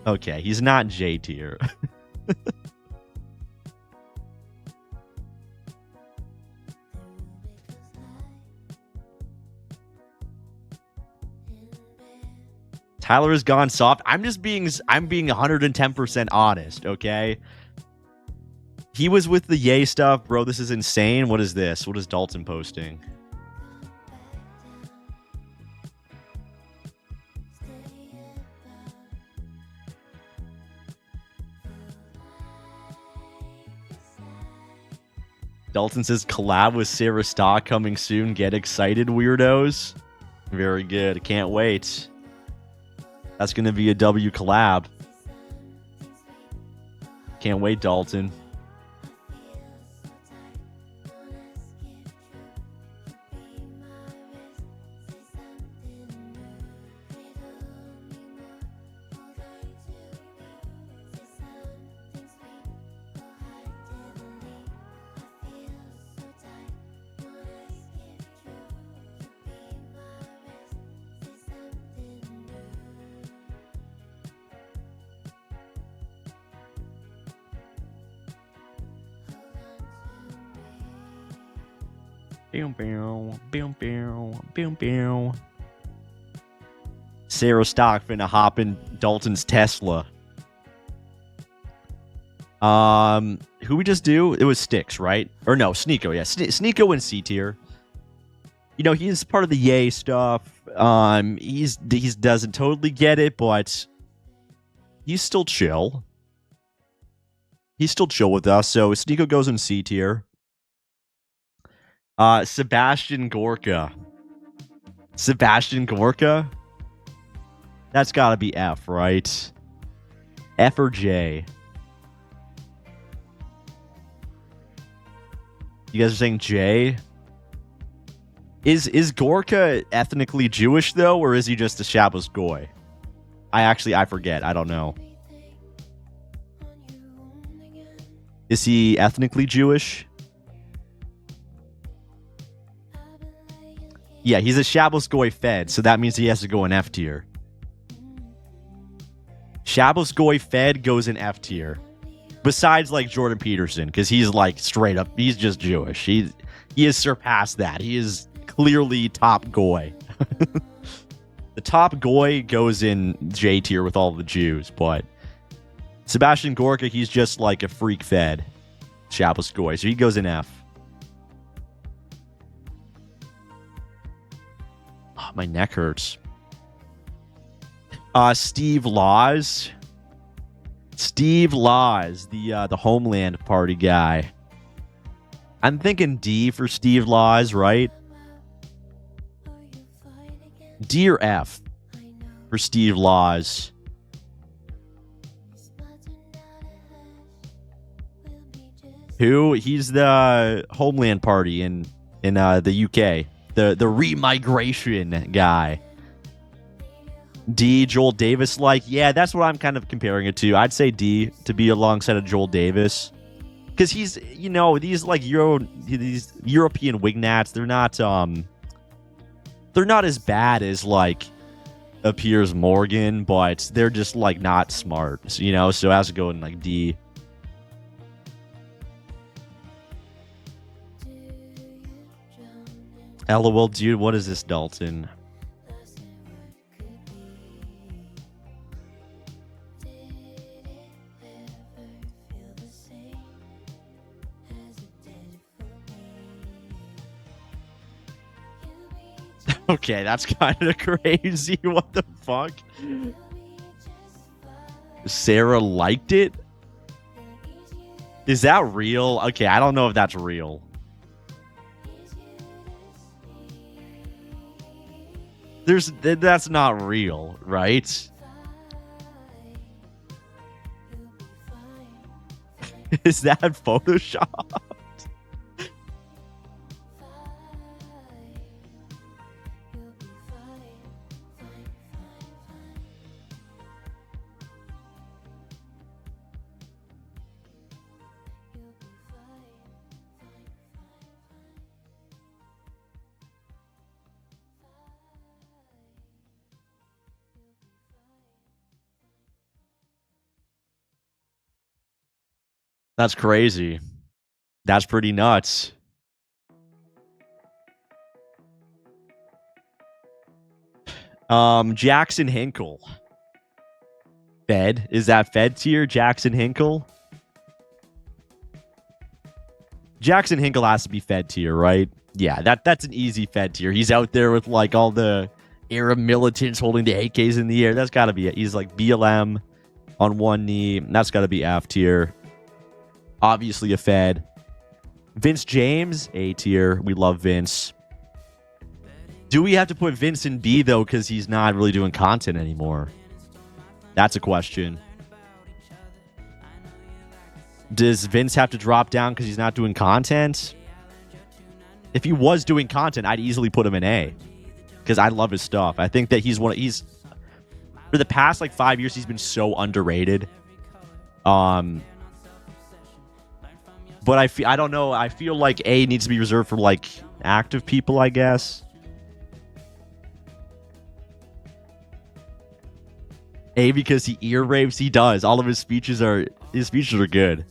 Okay, he's not J tier. Tyler has gone soft. I'm being 110% honest, okay? He was with the yay stuff. Bro, this is insane. What is this? What is Dalton posting? Dalton says collab with Sarah Stock coming soon. Get excited, weirdos. Very good. Can't wait. That's going to be a W collab. Can't wait, Dalton. Sarah Stock finna hop in Dalton's Tesla. Who we just do? It was Sticks, right? Or no, Sneeko. Yeah, Sneeko in C tier. You know, he's part of the yay stuff. He doesn't totally get it, but he's still chill. He's still chill with us. So Sneeko goes in C tier. Sebastian Gorka. That's gotta be F, right? F or J? You guys are saying J? Is Gorka ethnically Jewish, though, or is he just a Shabbos Goy? I forget. I don't know. Is he ethnically Jewish? Yeah, he's a Shabbos Goy Fed, so that means he has to go in F tier. Shabbos Goy Fed goes in F tier. Besides, like, Jordan Peterson, because he's, like, straight up, he's just Jewish. He has surpassed that. He is clearly top Goy. The top Goy goes in J tier with all the Jews, but Sebastian Gorka, he's just, like, a freak Fed. Shabbos Goy, so he goes in F. Oh, my neck hurts. Steve Laws. Steve Laws, the Homeland Party guy. I'm thinking D for Steve Laws, right? D or F for Steve Laws. Who? He's the Homeland Party in the UK. The remigration guy. D, Joel Davis like. Yeah, that's what I'm kind of comparing it to. I'd say D to be alongside of Joel Davis. Because he's, these like these European wingnats, they're not as bad as like a Piers Morgan, but they're just like not smart, so it has to go in like D. LOL, dude, what is this, Dalton? Okay, that's kind of crazy. What the fuck? Sarah liked it? Is that real? Okay, I don't know if that's real. That's not real, right? Is that Photoshop? That's crazy. That's pretty nuts. Jackson Hinkle. Fed? Is that Fed tier? Jackson Hinkle? Jackson Hinkle has to be Fed tier, right? Yeah, that's an easy Fed tier. He's out there with like all the Arab militants holding the AKs in the air. That's got to be it. He's like BLM on one knee. That's got to be F tier. Obviously a Fed. Vince James, A tier. We love Vince. Do we have to put Vince in B, though, because he's not really doing content anymore? That's a question. Does Vince have to drop down because he's not doing content? If he was doing content, I'd easily put him in A, because I love his stuff. I think that he's for the past like 5 years, he's been so underrated. But I don't know. I feel like A needs to be reserved for like active people, I guess. A because he ear rapes. He does. All of his speeches are good.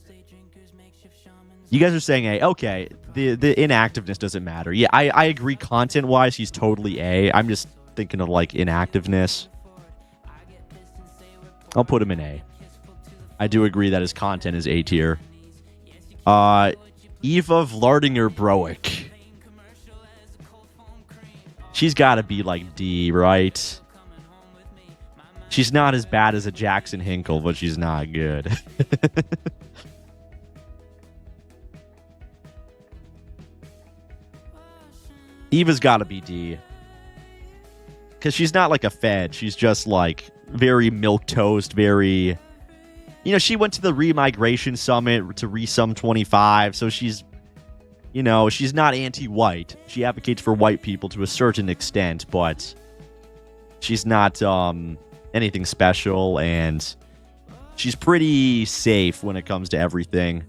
You guys are saying A. Okay. The inactiveness doesn't matter. Yeah, I agree. Content wise, he's totally A. I'm just thinking of like inactiveness. I'll put him in A. I do agree that his content is A tier. Eva Vlardinger Broek. She's got to be like D, right? She's not as bad as a Jackson Hinkle, but she's not good. Eva's got to be D. Because she's not like a Fed. She's just like very milquetoast, very... she went to the Remigration Summit to Resum 25, so she's not anti-white. She advocates for white people to a certain extent, but she's not anything special, and she's pretty safe when it comes to everything.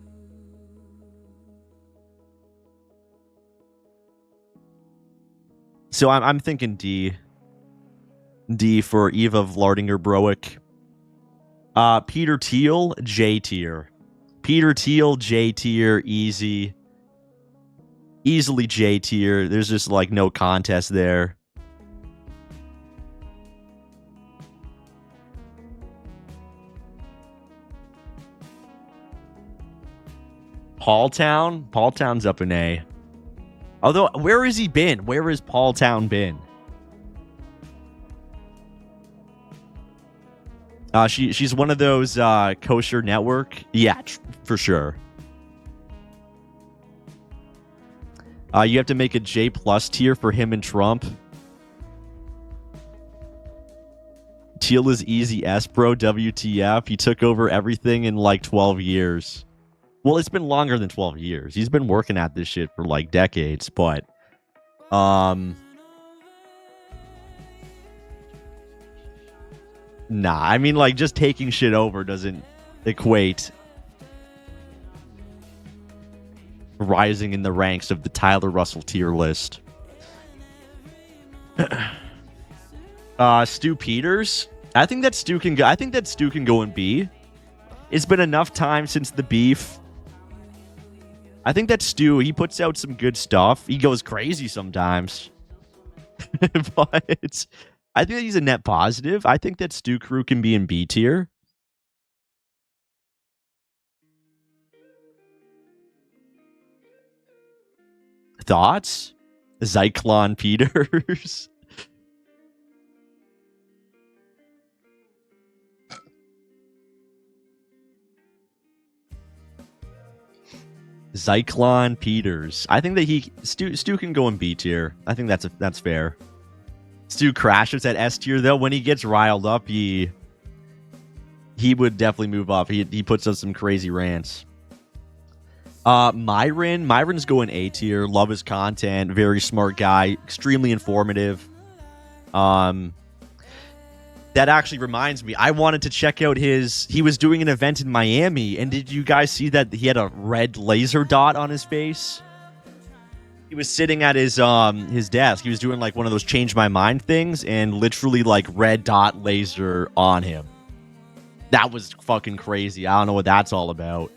So I'm thinking D. D for Eva Vlardinger Broek. Peter Thiel, J tier. Peter Thiel, J tier, easily J tier. There's just like no contest there. Paul Town's up in A. Although, where has he been? Where has Paul Town been? She's one of those kosher network. Yeah, for sure. You have to make a J+ tier for him and Trump. Teal is easy S, bro. WTF. He took over everything in like 12 years. Well, it's been longer than 12 years. He's been working at this shit for like decades, but Nah, I mean, like, just taking shit over doesn't equate rising in the ranks of the Tyler Russell tier list. Stu Peters. I think that Stu can go. I think that Stu can go in B. It's been enough time since the beef. I think that Stu, he puts out some good stuff. He goes crazy sometimes. But I think that he's a net positive. I think that Stu Crew can be in B tier. Thoughts? Zyklon Peters. Zyklon Peters. I think that Stu can go in B tier. I think that's fair. Stu crashes at S tier though. When he gets riled up, he would definitely move up. He puts up some crazy rants. Myron's going A tier. Love his content. Very smart guy. Extremely informative. That actually reminds me. I wanted to check out he was doing an event in Miami, and did you guys see that he had a red laser dot on his face? He was sitting at his desk. He was doing like one of those change my mind things, and literally like red dot laser on him. That was fucking crazy. I don't know what that's all about.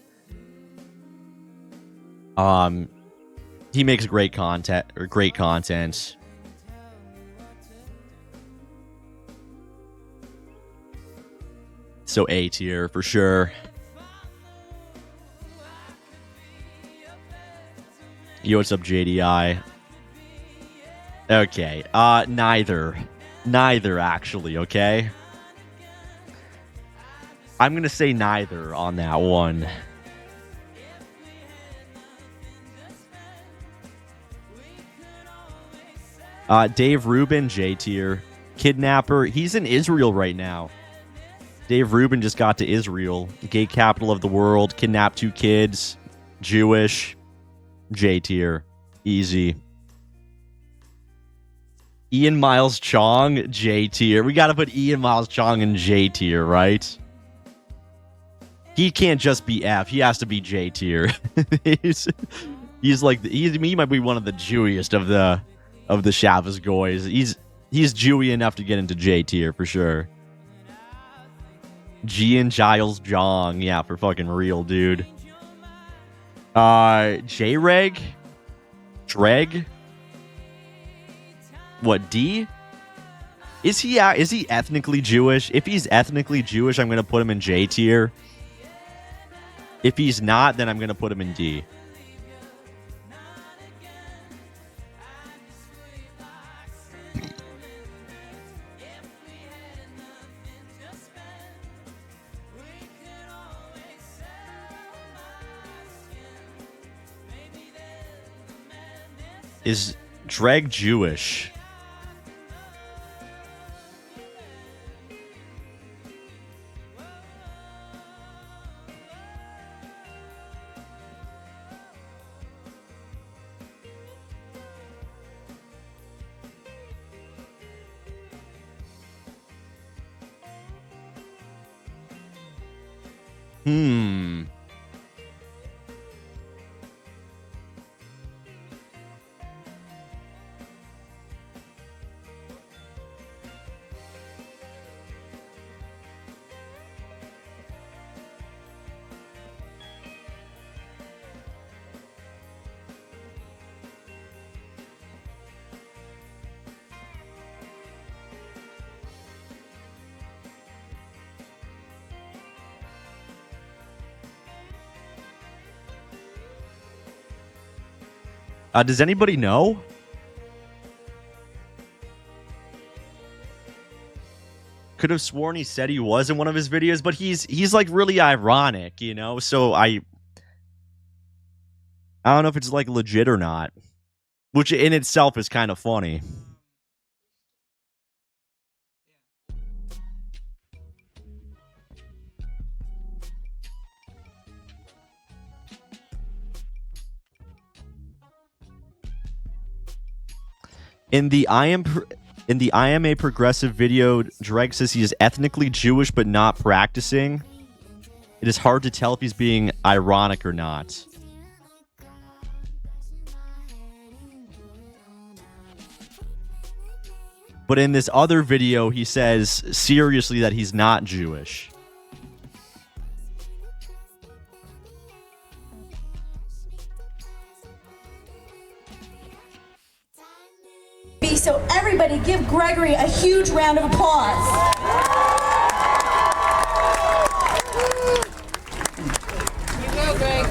He makes great content. So A tier for sure. Yo, what's up, JDI? Okay. Neither actually, okay? I'm going to say neither on that one. Dave Rubin, J tier. Kidnapper, he's in Israel right now. Dave Rubin just got to Israel, gay capital of the world, kidnapped 2 kids, Jewish, J tier, easy. Ian Miles Chong, J tier. We got to put Ian Miles Chong in J tier, right? He can't just be F. He has to be J tier. He's like he might be one of the Jewiest of the Shavas goys. He's Jewy enough to get into J tier for sure. Gian Giles Jong, yeah, for fucking real, dude. J-Reg? Dreg? What, D? Is he ethnically Jewish? If he's ethnically Jewish, I'm gonna put him in J tier. If he's not, then I'm gonna put him in D. Is Dreg Jewish? Does anybody know? Could have sworn he said he was in one of his videos, but he's like really ironic, you know? So I don't know if it's like legit or not, which in itself is kind of funny. In the In the I am a progressive video, Dreg says he is ethnically Jewish but not practicing. It is hard to tell if he's being ironic or not. But in this other video, he says seriously that he's not Jewish. So everybody give Gregory a huge round of applause. You go, Greg.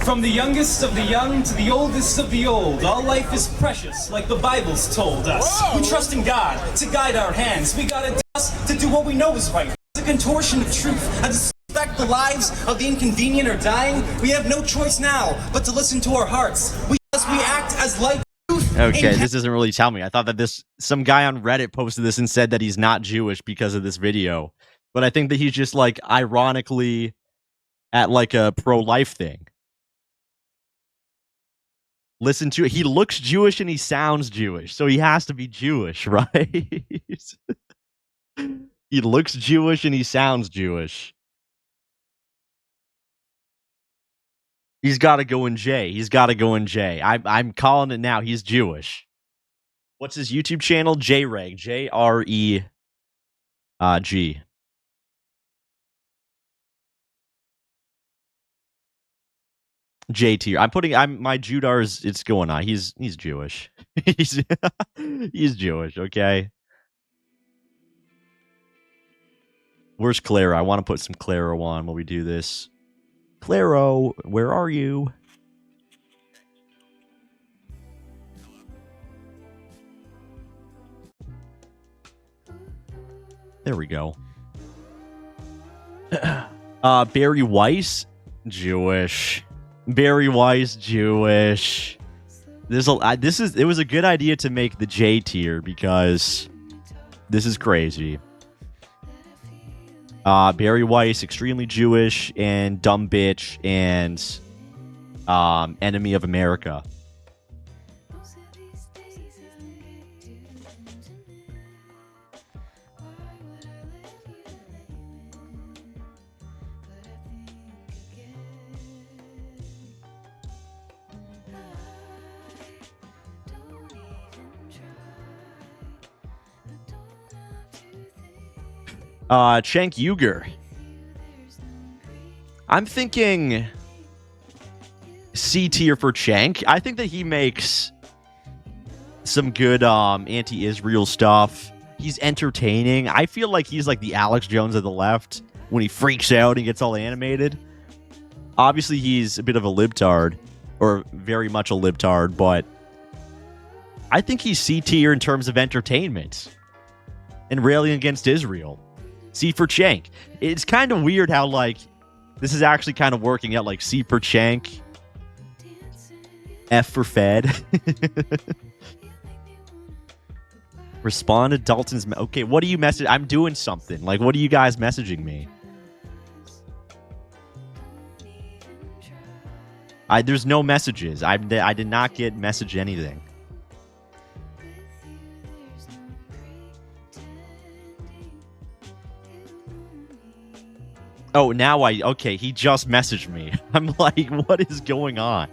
From the youngest of the young to the oldest of the old, all life is precious, like the Bible's told us. Whoa. We trust in God to guide our hands. We got a dust to do what we know is right. It's a contortion of truth, and to respect the lives of the inconvenient or dying. We have no choice now but to listen to our hearts. We act as light. Okay, this doesn't really tell me. I thought that some guy on Reddit posted this and said that he's not Jewish because of this video. But I think that he's just like ironically at like a pro-life thing. Listen to it. He looks Jewish and he sounds Jewish. So he has to be Jewish, right? He looks Jewish and he sounds Jewish. He's got to go in J. He's got to go in J. I'm calling it now. He's Jewish. What's his YouTube channel? JREG. J-R-E-G. J tier. My Judar's. It's going on. He's Jewish. he's Jewish. Okay. Where's Claro? I want to put some Claro on while we do this. Claro, where are you? There we go. Barry Weiss, Jewish. Barry Weiss, Jewish. It was a good idea to make the J tier because this is crazy. Barry Weiss, extremely Jewish and dumb bitch and enemy of America. Cenk Uygur. I'm thinking C tier for Cenk. I think that he makes some good anti-Israel stuff. He's entertaining. I feel like he's like the Alex Jones of the left when he freaks out and gets all animated. Obviously, he's a bit of a libtard, or very much a libtard, but I think he's C tier in terms of entertainment and railing against Israel. C for Cenk. It's kind of weird how, like, this is actually kind of working out, like, C for Cenk, F for Fed. Respond to Dalton's... Okay, what do you message? I'm doing something. Like, what are you guys messaging me? There's no messages. I did not get message anything. Oh, now okay, he just messaged me. I'm like, what is going on?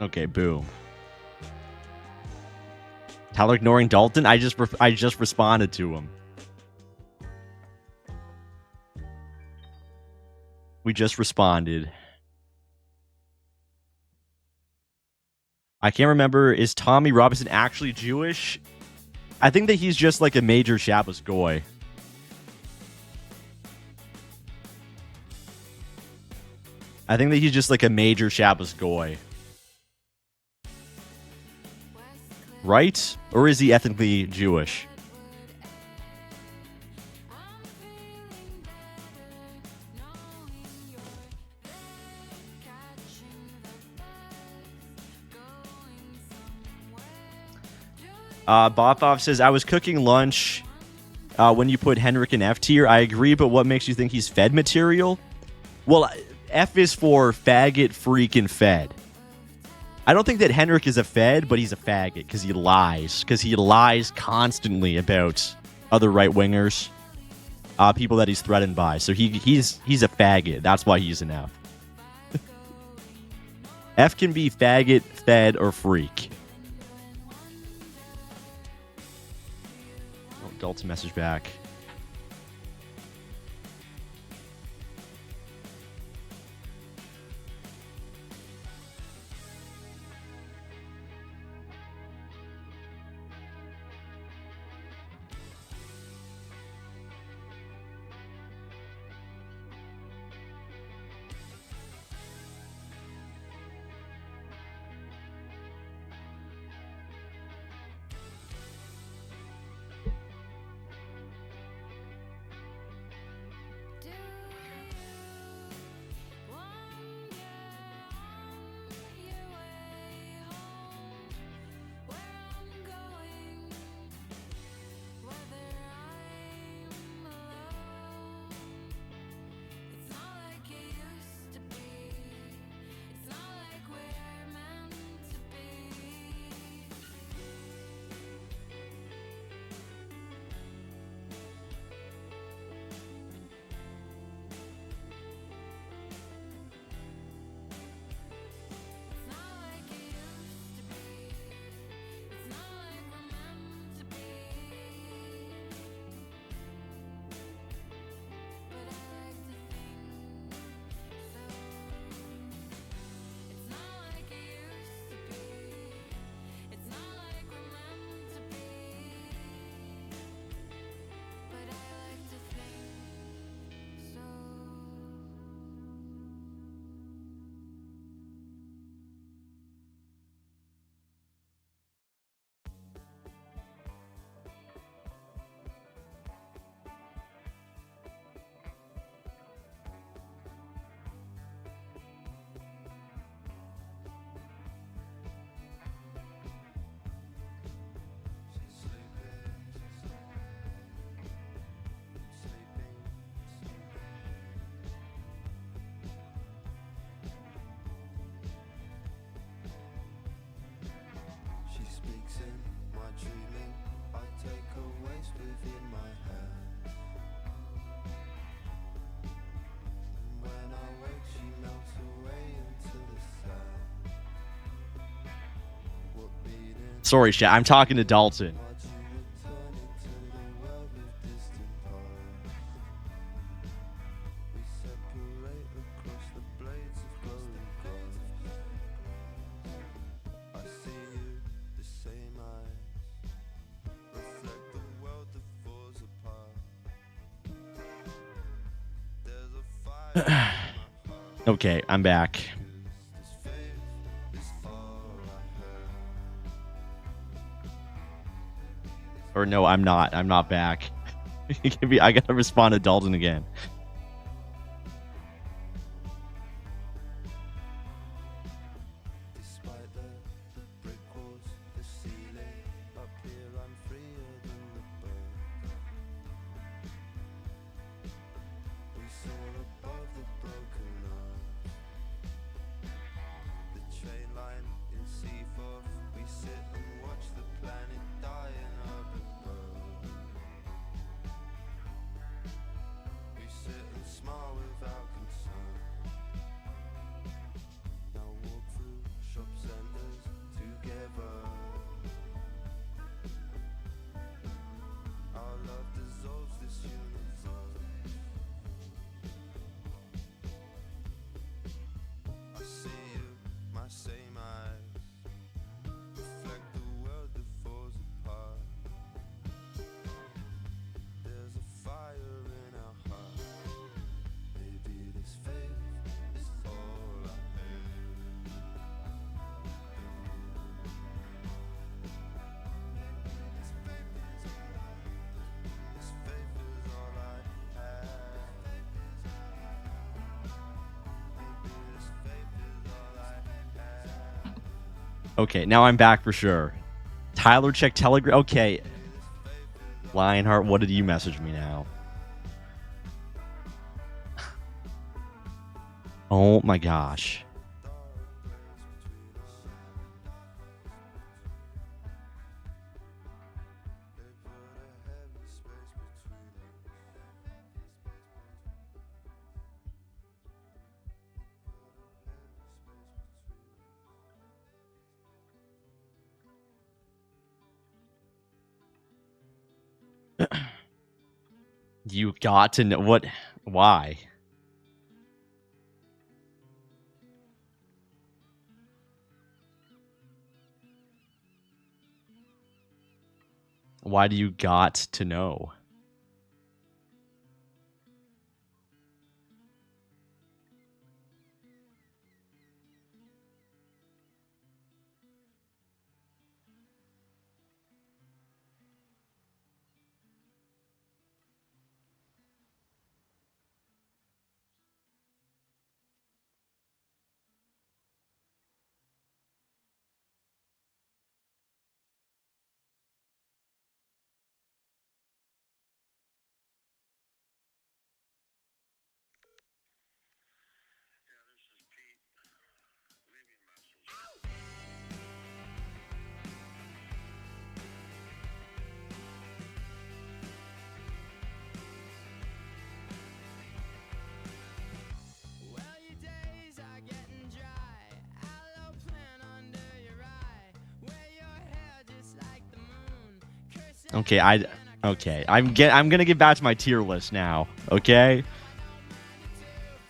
Okay, boom. Tyler ignoring Dalton? I just responded to him. We just responded. I can't remember. Is Tommy Robinson actually Jewish? I think that he's just like a major Shabbos goy. I think that he's just like a major Shabbos goy. Right? Or is he ethnically Jewish? Bothoff says, I was cooking lunch when you put Henrik in F tier. I agree, but what makes you think he's fed material? Well, F is for faggot, freak, and fed. I don't think that Henrik is a fed, but he's a faggot because he lies. Because he lies constantly about other right-wingers, people that he's threatened by. So he's a faggot. That's why he's an F. F can be faggot, fed, or freak. Oh, Dalton message back. Sorry, chat. I'm talking to Dalton. Okay, I'm back. Or no, I'm not. I'm not back. I gotta respond to Dalton again. Okay, now I'm back for sure. Tyler, check Telegram. Okay. Lionheart, what did you message me now? Oh my gosh. You got to know what? Why? Why do you got to know? Okay, I'm gonna get back to my tier list now. Okay.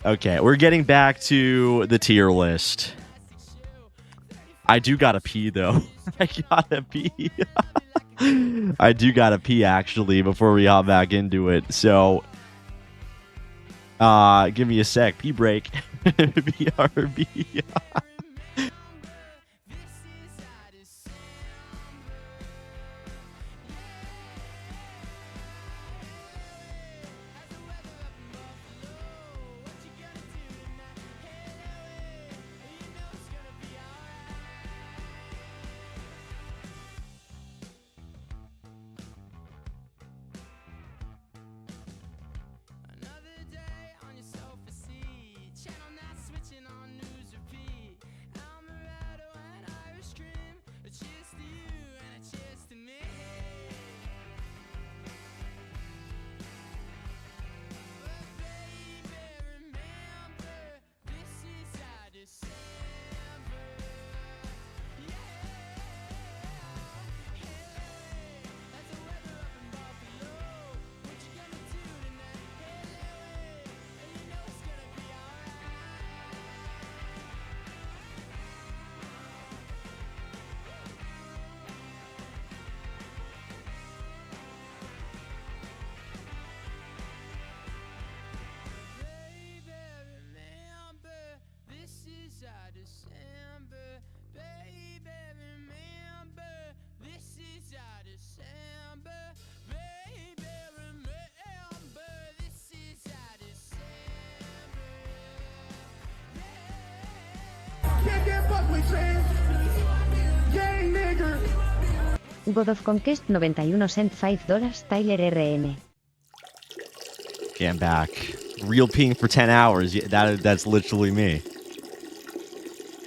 Okay, we're getting back to the tier list. I do gotta pee though. I gotta pee. I do gotta pee actually before we hop back into it. So, give me a sec. Pee break. BRB. God of Conquest 91 cent $5 Tyler RN. Okay, I'm back. Real peeing for 10 hours. Yeah, that's literally me.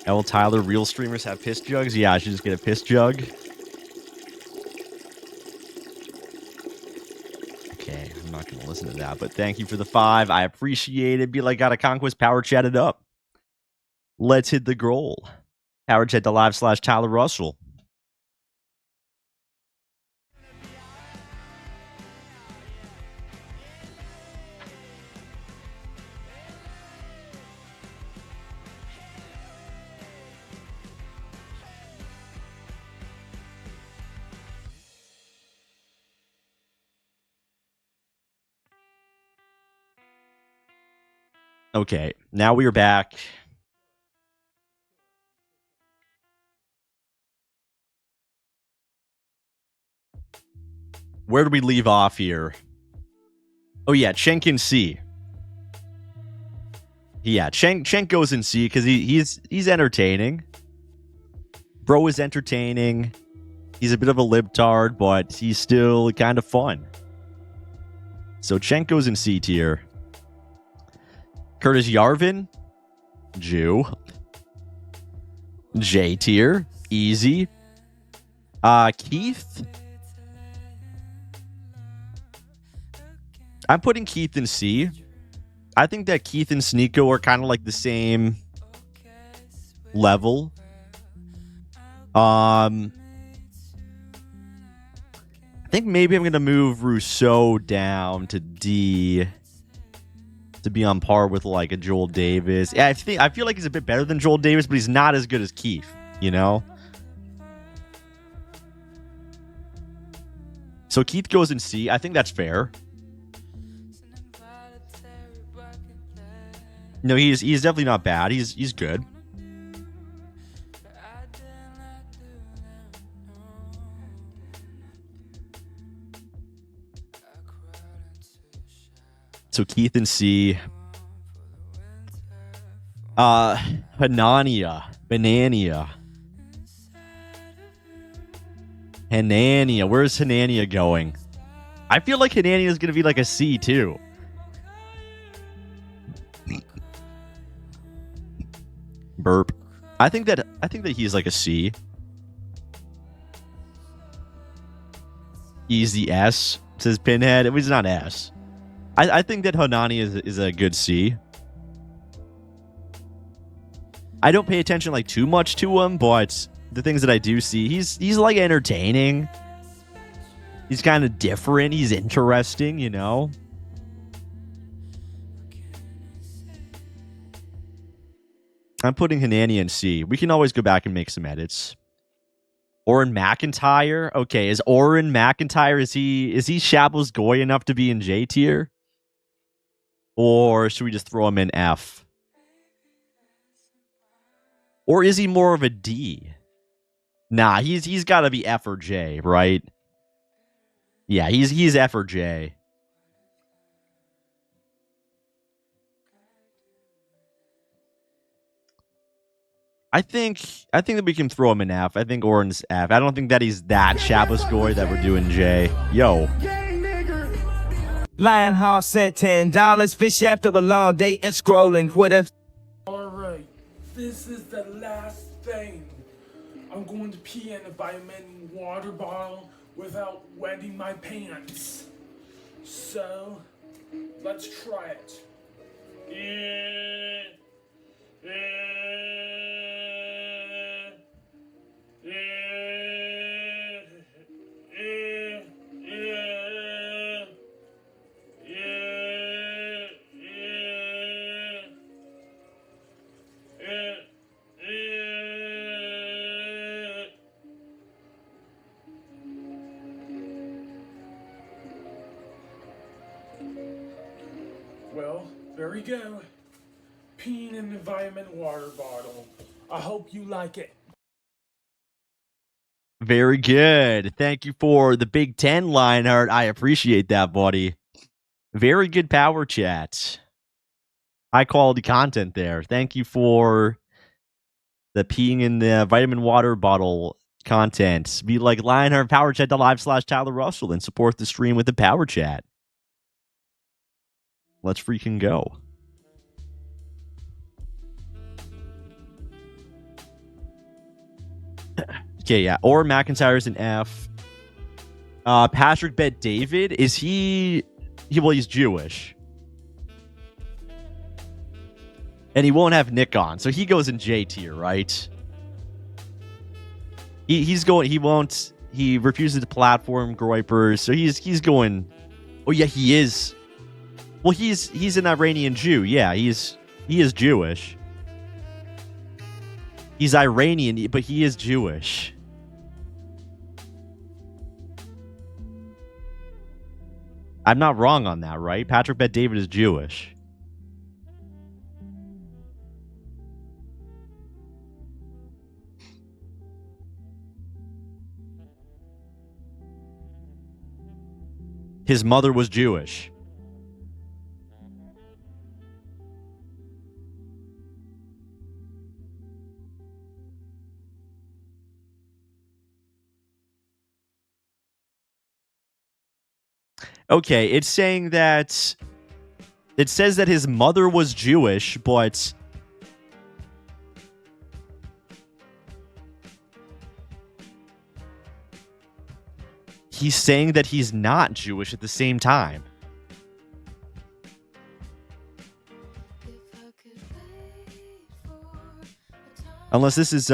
L. Tyler, real streamers have piss jugs? Yeah, I should just get a piss jug. Okay, I'm not going to listen to that, but thank you for the 5. I appreciate it. Be like, got a conquest, power chatted up. Let's hit the goal. Power chat the live / Tyler Russell. Okay, now we are back. Where do we leave off here? Oh yeah, Chen can C. Yeah, Chen goes in C because he's entertaining. Bro is entertaining. He's a bit of a libtard, but he's still kind of fun. So Chenko's in C tier. Curtis Yarvin, Jew. J tier, easy. Keith. I'm putting Keith in C. I think that Keith and Sneeko are kind of like the same level. I think maybe I'm going to move Rousseau down to D to be on par with like a Joel Davis. Yeah, I feel like he's a bit better than Joel Davis, but he's not as good as Keith, you know? So Keith goes in C. I think that's fair. No, he's definitely not bad. He's good. So Keith and C. Hanania. Hanania. Where's Hanania going? I feel like Hanania is going to be like a C too. Burp. I think that he's like a C. Easy S, says Pinhead. It was not S. I think that Hanani is a good C. I don't pay attention like too much to him, but the things that I do see, he's like entertaining. He's kind of different. He's interesting, you know. I'm putting Hanani in C. We can always go back and make some edits. Oren McIntyre. Okay, is Oren McIntyre, is he Shabbos Goy enough to be in J tier? Or should we just throw him in F? Or is he more of a D? Nah, he's got to be F or J, right? Yeah, he's F or J. I think that we can throw him in F. I think Oren's F. I don't think that he's that Shabbos Goy that we're doing J. Yo. Lionheart sent $10. Fish after the long day and scrolling with a. Alright, this is the last thing. I'm going to pee in a vitamin water bottle without wetting my pants. So, let's try it. Well, there we go. Peeing in the vitamin water bottle. I hope you like it. Very good. Thank you for the Big Ten, Lionheart. I appreciate that, buddy. Very good power chat. High quality content there. Thank you for the peeing in the vitamin water bottle content. Be like Lionheart PowerChat.live/Tyler Russell and support the stream with the power chat. Let's freaking go. Okay, yeah. Or McIntyre's an F. Patrick Bet David, is he well, he's Jewish. And he won't have Nick on, so he goes in J tier, right? He refuses to platform Groypers, so he's going. Oh yeah, he is. Well, he's an Iranian Jew. Yeah, he is Jewish. He's Iranian, but he is Jewish. I'm not wrong on that, right? Patrick Bet David is Jewish. His mother was Jewish. Okay, it's saying that it says that his mother was Jewish, but he's saying that he's not Jewish at the same time. Unless this is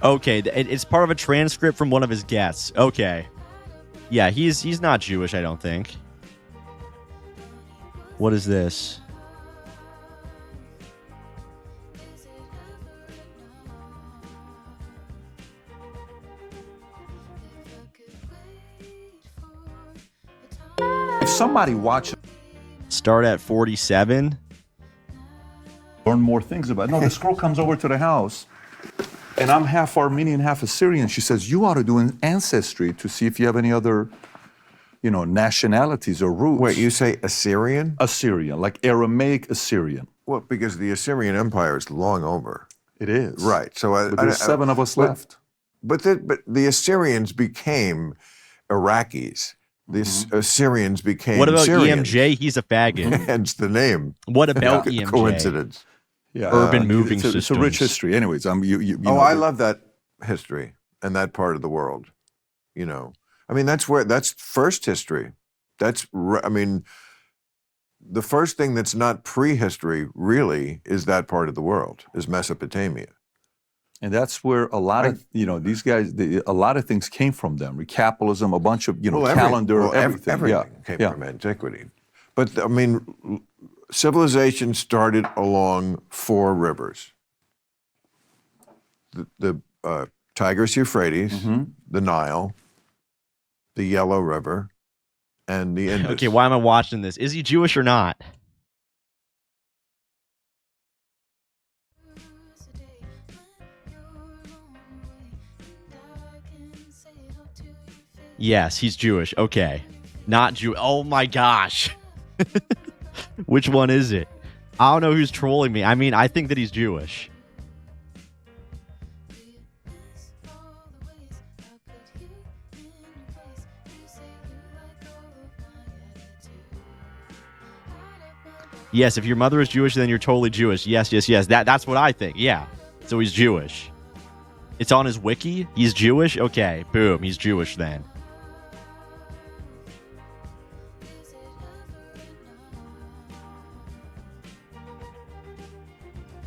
okay, it's part of a transcript from one of his guests. Okay. Yeah, he's not Jewish, I don't think. What is this? If somebody watches, Start at 47. learn more things about it. No, this girl comes over to the house, and I'm half Armenian, half Assyrian. She says, you ought to do an ancestry to see if you have any other, nationalities or roots. Wait, you say Assyrian? Assyrian, like Aramaic Assyrian. Well, because the Assyrian Empire is long over. It is. Right. So But there's 7 of us left. But the Assyrians became Iraqis. The Assyrians became What about Syrians. EMJ? He's a faggot. Hence the name. What about EMJ? Coincidence. Yeah, Urban moving it's a systems. rich history. Anyways, I love that history and that part of the world. I mean, that's first history. The first thing that's not prehistory really is that part of the world, is Mesopotamia. And that's where a lot of, these guys, a lot of things came from them. Recapitalism, a bunch of, calendar, everything. Everything came from antiquity. But, civilization started along 4 rivers. The Tigris, Euphrates, the Nile, the Yellow River, and the Indus. Okay, why am I watching this? Is he Jewish or not? Yes, he's Jewish. Okay. Not Jew. Oh my gosh. Which one is it? I don't know who's trolling me. I mean, I think that he's Jewish. Yes, if your mother is Jewish, then you're totally Jewish. Yes. That's what I think. Yeah. So he's Jewish. It's on his wiki. He's Jewish? Okay. Boom. He's Jewish then.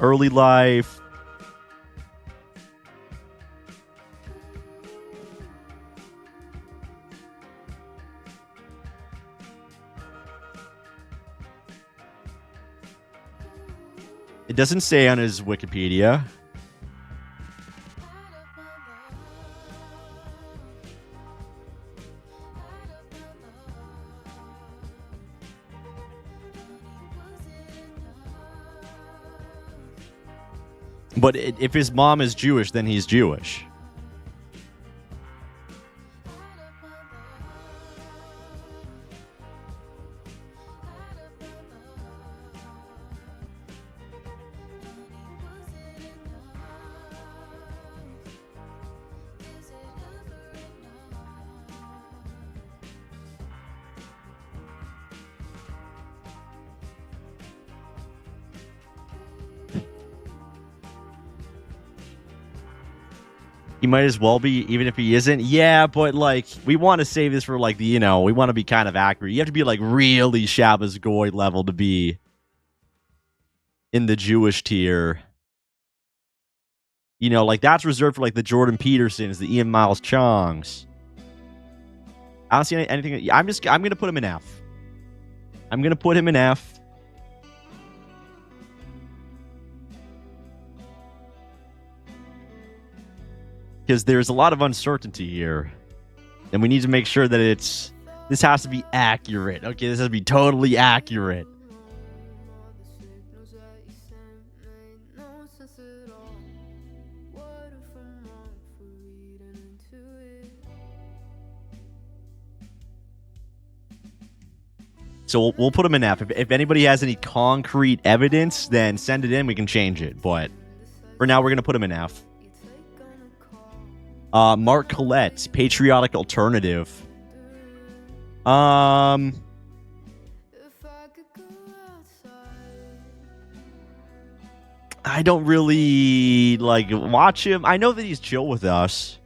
Early life. It doesn't say on his Wikipedia. But if his mom is Jewish, then he's Jewish. He might as well be, even if he isn't. Yeah, but like, we want to save this for like the, we want to be kind of accurate. You have to be like really Shabbos Goy level to be in the Jewish tier. Like that's reserved for like the Jordan Petersons, the Ian Miles Chongs. I don't see anything. I'm going to put him in F. I'm going to put him in F. Because there's a lot of uncertainty here. And we need to make sure that this has to be accurate. Okay, this has to be totally accurate. So we'll put him in F. If anybody has any concrete evidence, then send it in. We can change it. But for now, we're going to put him in F. Mark Collette, Patriotic Alternative. I don't really watch him. I know that he's chill with us.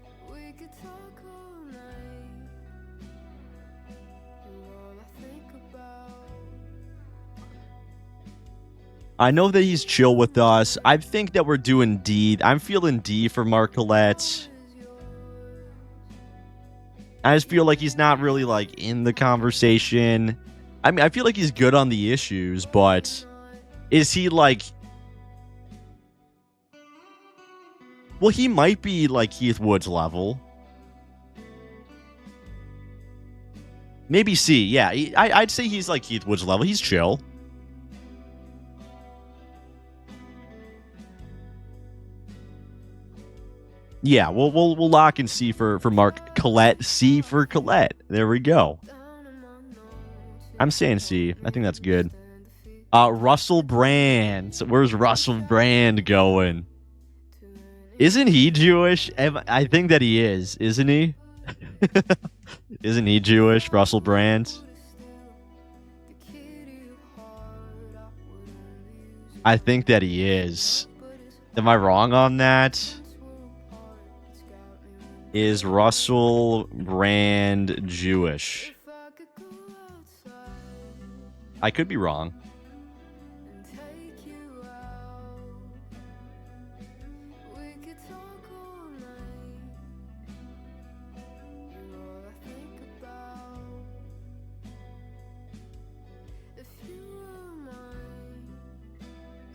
I know that he's chill with us. I think that we're doing D. I'm feeling D for Mark Collette. I just feel like he's not really in the conversation. I mean, I feel like he's good on the issues, but is he well, he might be Keith Woods level. Maybe C. Yeah, I'd say he's Keith Woods level. He's chill. Yeah, we'll lock in C for Mark Collette. C for Collette. There we go. I'm saying C. I think that's good. Russell Brand. So where's Russell Brand going? Isn't he Jewish? I think that he is. Isn't he? Isn't he Jewish, Russell Brand? I think that he is. Am I wrong on that? Is Russell Brand Jewish? I could be wrong.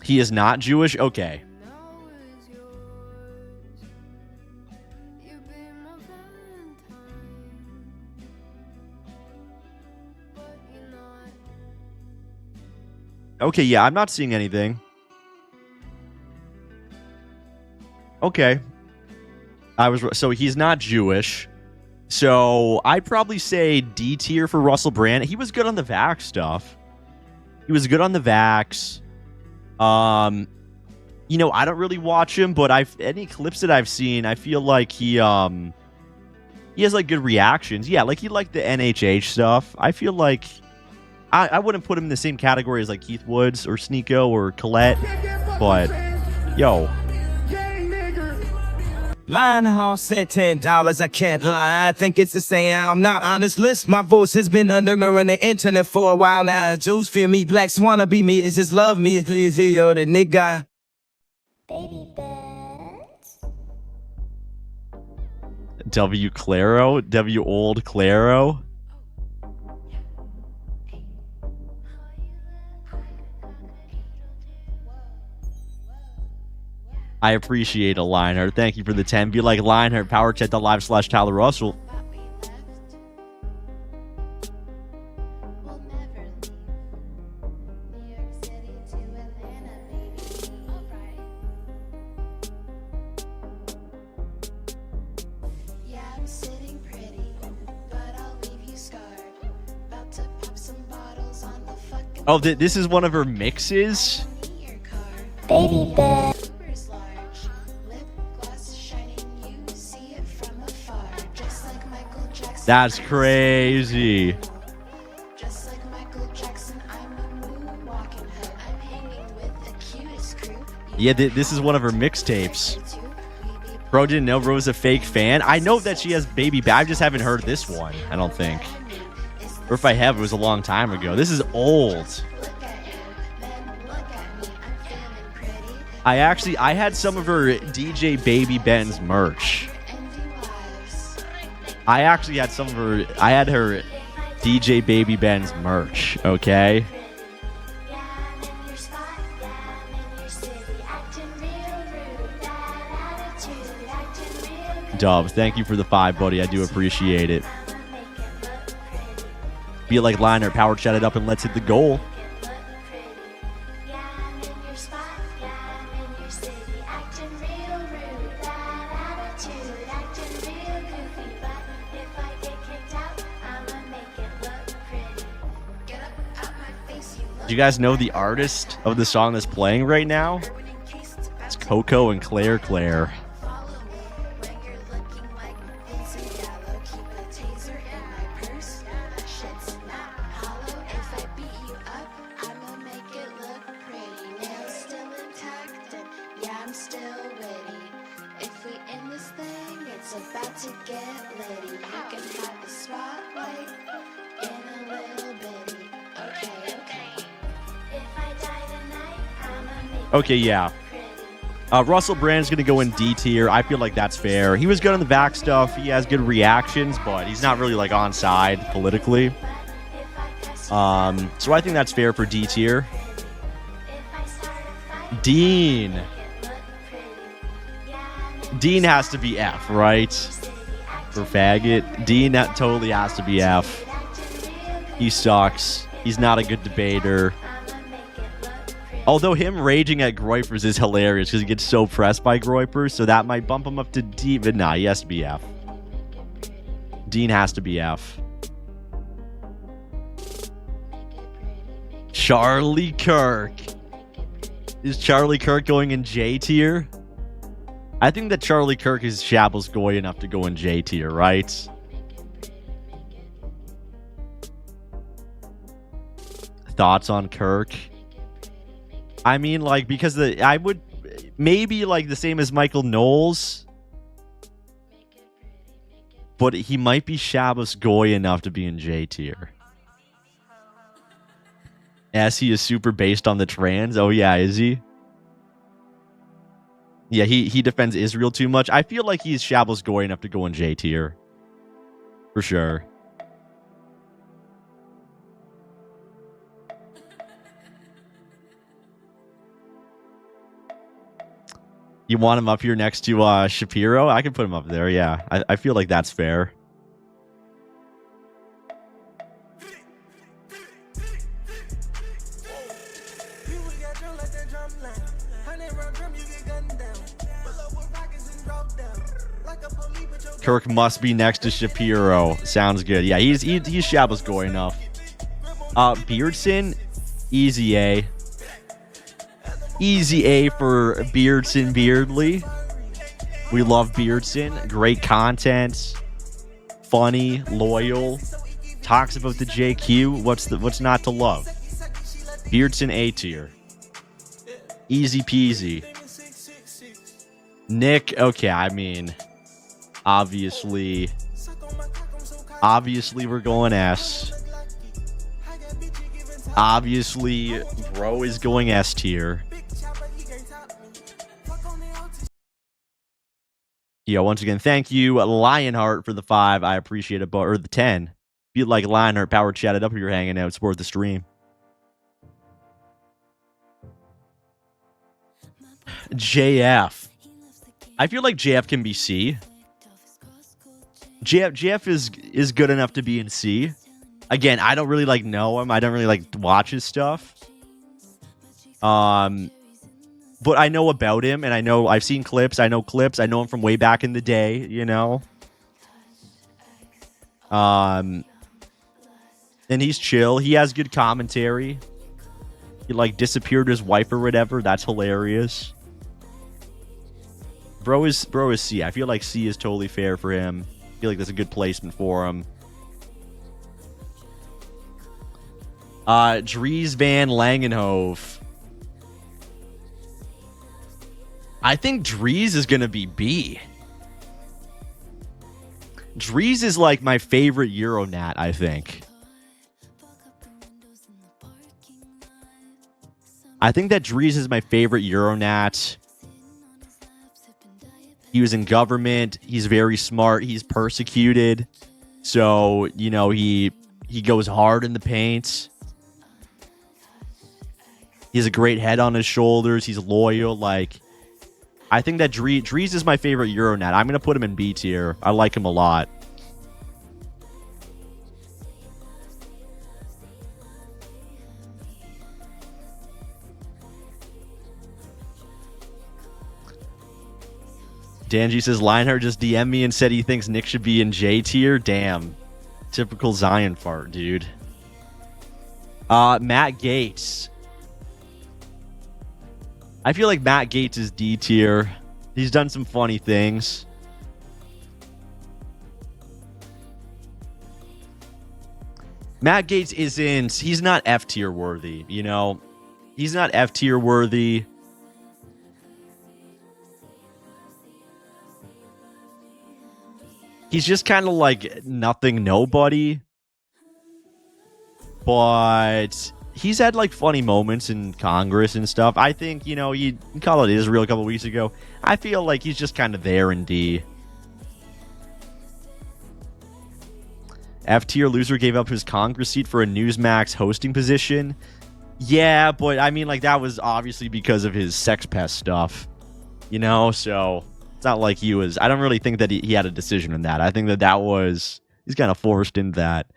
He is not Jewish? Okay. Okay, yeah, I'm not seeing anything. Okay. So he's not Jewish. So I'd probably say D tier for Russell Brand. He was good on the Vax stuff. He was good on the Vax. I don't really watch him, but any clips that I've seen, I feel like he has good reactions. Yeah, he liked the NHH stuff. I feel like I wouldn't put him in the same category as Keith Woods or Sneeko or Collette, but yo. Linehouse said $10. I can't lie. I think it's the same. I'm not honest. List. My voice has been underground the internet for a while now. Jews fear me. Blacks wanna be me. It's just love me. Please hear the nigga. Baby birds. W. Claro? W. Old Claro? I appreciate a Lionheart. Thank you for the 10. Be like Lionheart, powerchat.live/Tyler Russell. Oh, this is one of her mixes? Baby bird. That's crazy. Yeah, this is one of her mixtapes. Bro didn't know Bro was a fake fan. I know that she has Baby Bad. I just haven't heard this one, I don't think. Or if I have, it was a long time ago. This is old. I had some of her DJ Baby Ben's merch. I had her DJ Baby Ben's merch, okay? Dubs, thank you for the 5, buddy. I do appreciate it. Be like Liner, power chat it up and let's hit the goal. Do you guys know the artist of the song that's playing right now? It's Coco and Claire Claire. Okay, yeah. Russell Brand's going to go in D tier. I feel like that's fair. He was good on the back stuff. He has good reactions, but he's not really like on side politically. So I think that's fair for D tier. Dean has to be F, right? For faggot. Dean totally has to be F. He sucks. He's not a good debater. Although him raging at Groypers is hilarious because he gets so pressed by Groypers, so that might bump him up to D, but nah, he has to be F. Dean has to be F. Charlie Kirk. Is Charlie Kirk going in J tier? I think that Charlie Kirk is Shabbles Goy enough to go in J tier, right? Thoughts on Kirk? I mean, like, because I would maybe like the same as Michael Knowles, but he might be Shabbos Goy enough to be in J tier. As he is super based on the trans. Oh yeah, is he? Yeah, he defends Israel too much. I feel like he's Shabbos Goy enough to go in J tier. For sure. You want him up here next to Shapiro? I can put him up there, yeah. I feel like that's fair. Kirk must be next to Shapiro. Sounds good. Yeah, he's Shabbos Goy enough. Beardson, easy A. Easy A for Beardson Beardley. We love Beardson. Great content. Funny, loyal. Talks about the JQ. What's not to love? Beardson A tier. Easy peasy. Nick, okay, I mean, obviously we're going S. Obviously, bro is going S tier. Yo, once again, thank you, Lionheart, for the 5. I appreciate it, or the 10. If you'd like Lionheart, power chat it up if you're hanging out. Support the stream. JF. I feel like JF can be C. JF is good enough to be in C. Again, I don't really like know him. I don't really like watch his stuff. But I know about him, and I've seen clips. I know clips. I know him from way back in the day, you know. And he's chill. He has good commentary. He like disappeared his wife or whatever. That's hilarious. Bro is C. I feel like C is totally fair for him. I feel like that's a good placement for him. Dries Van Langenhove. I think Dries is going to be B. Dries is like my favorite Euronat, I think. I think that Dries is my favorite Euronat. He was in government. He's very smart. He's persecuted. So, you know, he goes hard in the paint. He has a great head on his shoulders. He's loyal. Like, I think that Dries is my favorite Euronat. I'm going to put him in B tier. I like him a lot. Danji says Lionheart just DM me and said he thinks Nick should be in J tier. Damn. Typical Zion fart, dude. Matt Gates. I feel like Matt Gates is D tier. He's done some funny things. Matt Gates isn't... He's not F tier worthy, you know? He's not F tier worthy. He's just kind of like nothing nobody. But he's had like funny moments in Congress and stuff. I think, you know, you call it Israel a couple weeks ago. I feel like he's just kind of there in D. F tier loser gave up his Congress seat for a Newsmax hosting position. Yeah, but I mean, like, that was obviously because of his sex pest stuff. You know, so it's not like he was... I don't really think that he had a decision in that. I think that that was... He's kind of forced into that.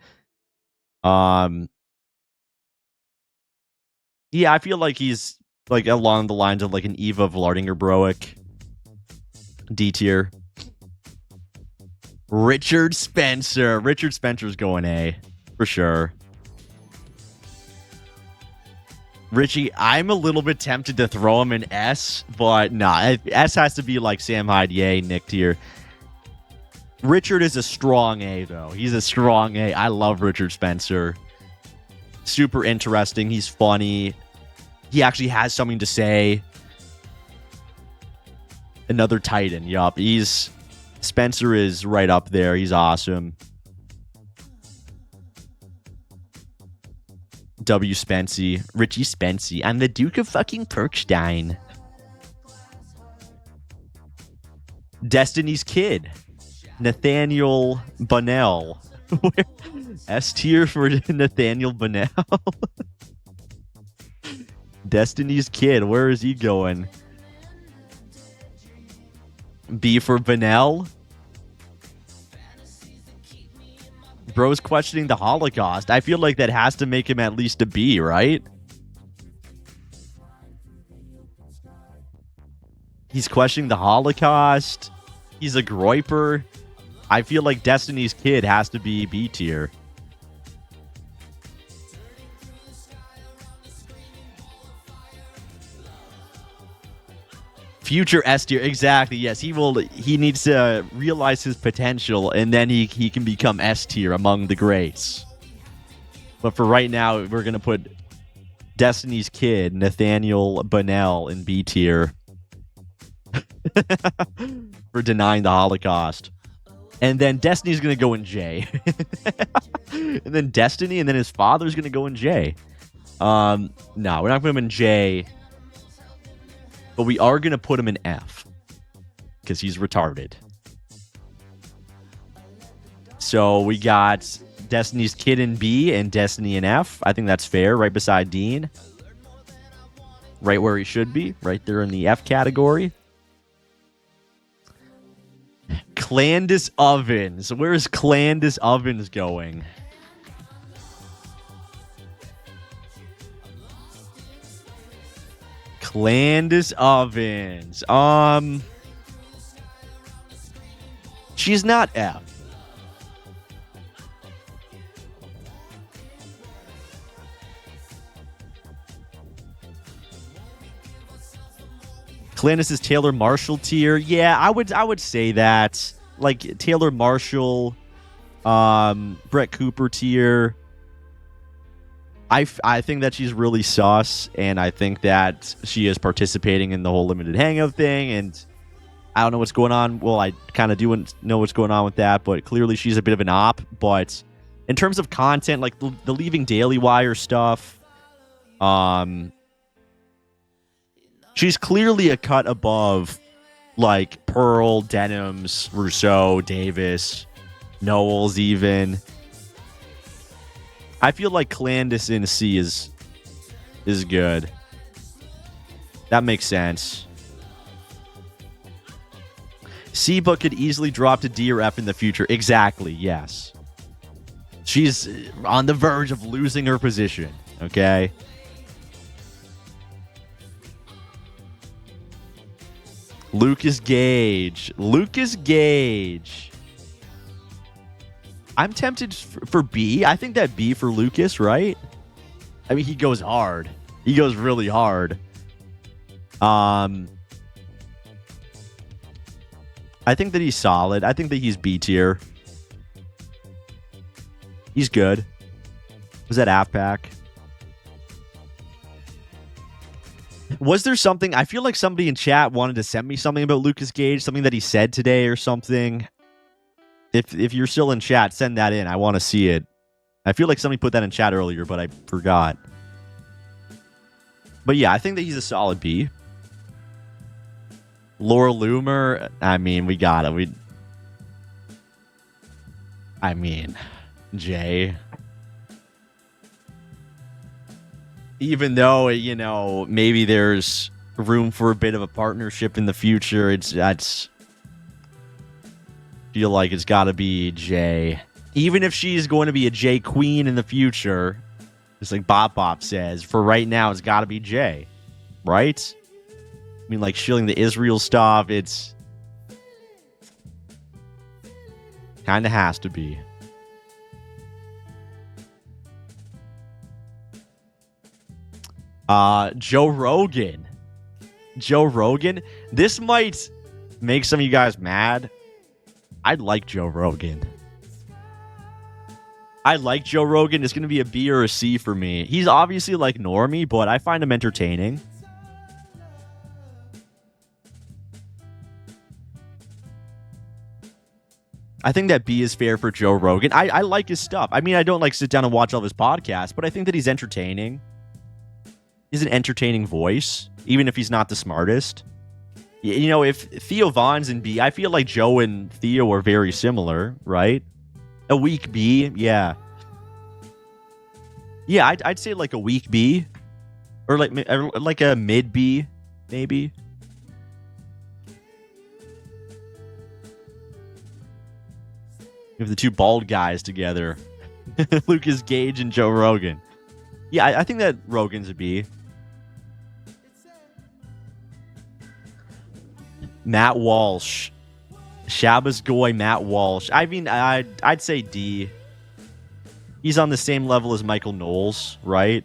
Yeah, I feel like he's like along the lines of like an Eva Vlardinger-Broek. D tier. Richard Spencer. Richard Spencer's going A. For sure. Richie, I'm a little bit tempted to throw him in S, but nah, S has to be like Sam Hyde, yay, Nick tier. Richard is a strong A, though. He's a strong A. I love Richard Spencer. Super interesting. He's funny. He actually has something to say. Another Titan. Yup. Spencer is right up there. He's awesome. W. Spency. Richie Spency. I'm the Duke of fucking Perkstein. Destiny's Kid. Nathaniel Bunnell. S tier for Nathaniel Bunnell. Destiny's Kid. Where is he going? B for Bunnell. Bro's questioning the Holocaust. I feel like that has to make him at least a B, right? He's questioning the Holocaust. He's a groiper. I feel like Destiny's Kid has to be B tier. Future S tier, exactly. Yes, he needs to realize his potential, and then he can become S tier among the greats. But for right now, we're gonna put Destiny's Kid, Nathaniel Bunnell, in B tier for denying the Holocaust. And then Destiny's gonna go in J. And then Destiny, and then his father's gonna go in J. No, we're not gonna put him in J. But we are going to put him in F. Because he's retarded. So we got Destiny's Kid in B and Destiny in F. I think that's fair. Right beside Dean. Right where he should be. Right there in the F category. Clandis Ovens. Where is Clandis Ovens going? Clandis Ovens. She's not F. Clandis is Taylor Marshall tier. Yeah, I would say that. Like Taylor Marshall, Brett Cooper tier. I think that she's really sus, and I think that she is participating in the whole limited hangout thing, and I don't know what's going on. Well, I kind of do know what's going on with that, but clearly she's a bit of an op. But in terms of content, like the Leaving Daily Wire stuff, she's clearly a cut above like Pearl, Denims, Rousseau, Davis, Knowles even. I feel like Clandis in C is good. That makes sense. C but could easily drop to D or F in the future. Exactly, yes. She's on the verge of losing her position, okay? Lucas Gage. Lucas Gage. I'm tempted for B. I think that B for Lucas, right? I mean, he goes hard. He goes really hard. I think that he's solid. I think that he's B tier. He's good. Was that app pack? Was there something? I feel like somebody in chat wanted to send me something about Lucas Gage, something that he said today or something. If you're still in chat, send that in. I want to see it. I feel like somebody put that in chat earlier, but I forgot. But yeah, I think that he's a solid B. Laura Loomer, I mean, we got it. I mean, Jay. Even though, you know, maybe there's room for a bit of a partnership in the future, that's feel like it's got to be Jay. Even if she's going to be a Jay queen in the future, just like Bop says, for right now, it's got to be Jay. Right? I mean, like, shilling the Israel stuff, it's kind of has to be. Joe Rogan. Joe Rogan. This might make some of you guys mad. I'd like Joe Rogan. I like Joe Rogan. It's going to be a B or a C for me. He's obviously like normie, but I find him entertaining. I think that B is fair for Joe Rogan. I like his stuff. I mean, I don't like sit down and watch all of his podcasts, but I think that he's entertaining. He's an entertaining voice, even if he's not the smartest. You know, if Theo Vaughn's in B, I feel like Joe and Theo are very similar, right? A weak B, yeah. Yeah, I'd say like a weak B. Or like a mid B, maybe. You have the two bald guys together. Lucas Gage and Joe Rogan. Yeah, I think that Rogan's a B. Matt Walsh. Shabbos Goy, Matt Walsh. I mean, I'd say D. He's on the same level as Michael Knowles, right?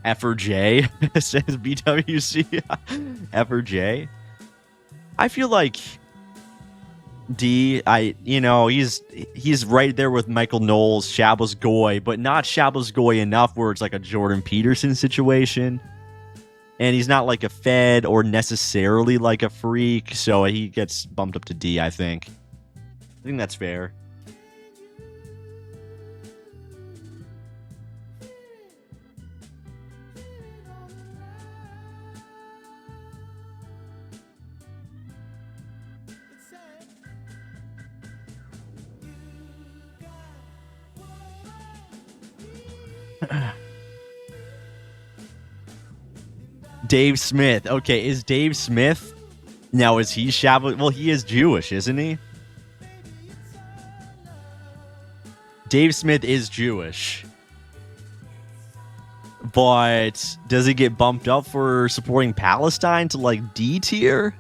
F or J, says BWC. F or J. I feel like D, he's right there with Michael Knowles, Shabbos Goy, but not Shabbos Goy enough where it's like a Jordan Peterson situation. And he's not like a Fed or necessarily like a freak, so he gets bumped up to D, I think. I think that's fair. Dave Smith. Okay, is Dave Smith... Now, is he Shabbos... Well, he is Jewish, isn't he? Dave Smith is Jewish. But does he get bumped up for supporting Palestine to, like, D tier?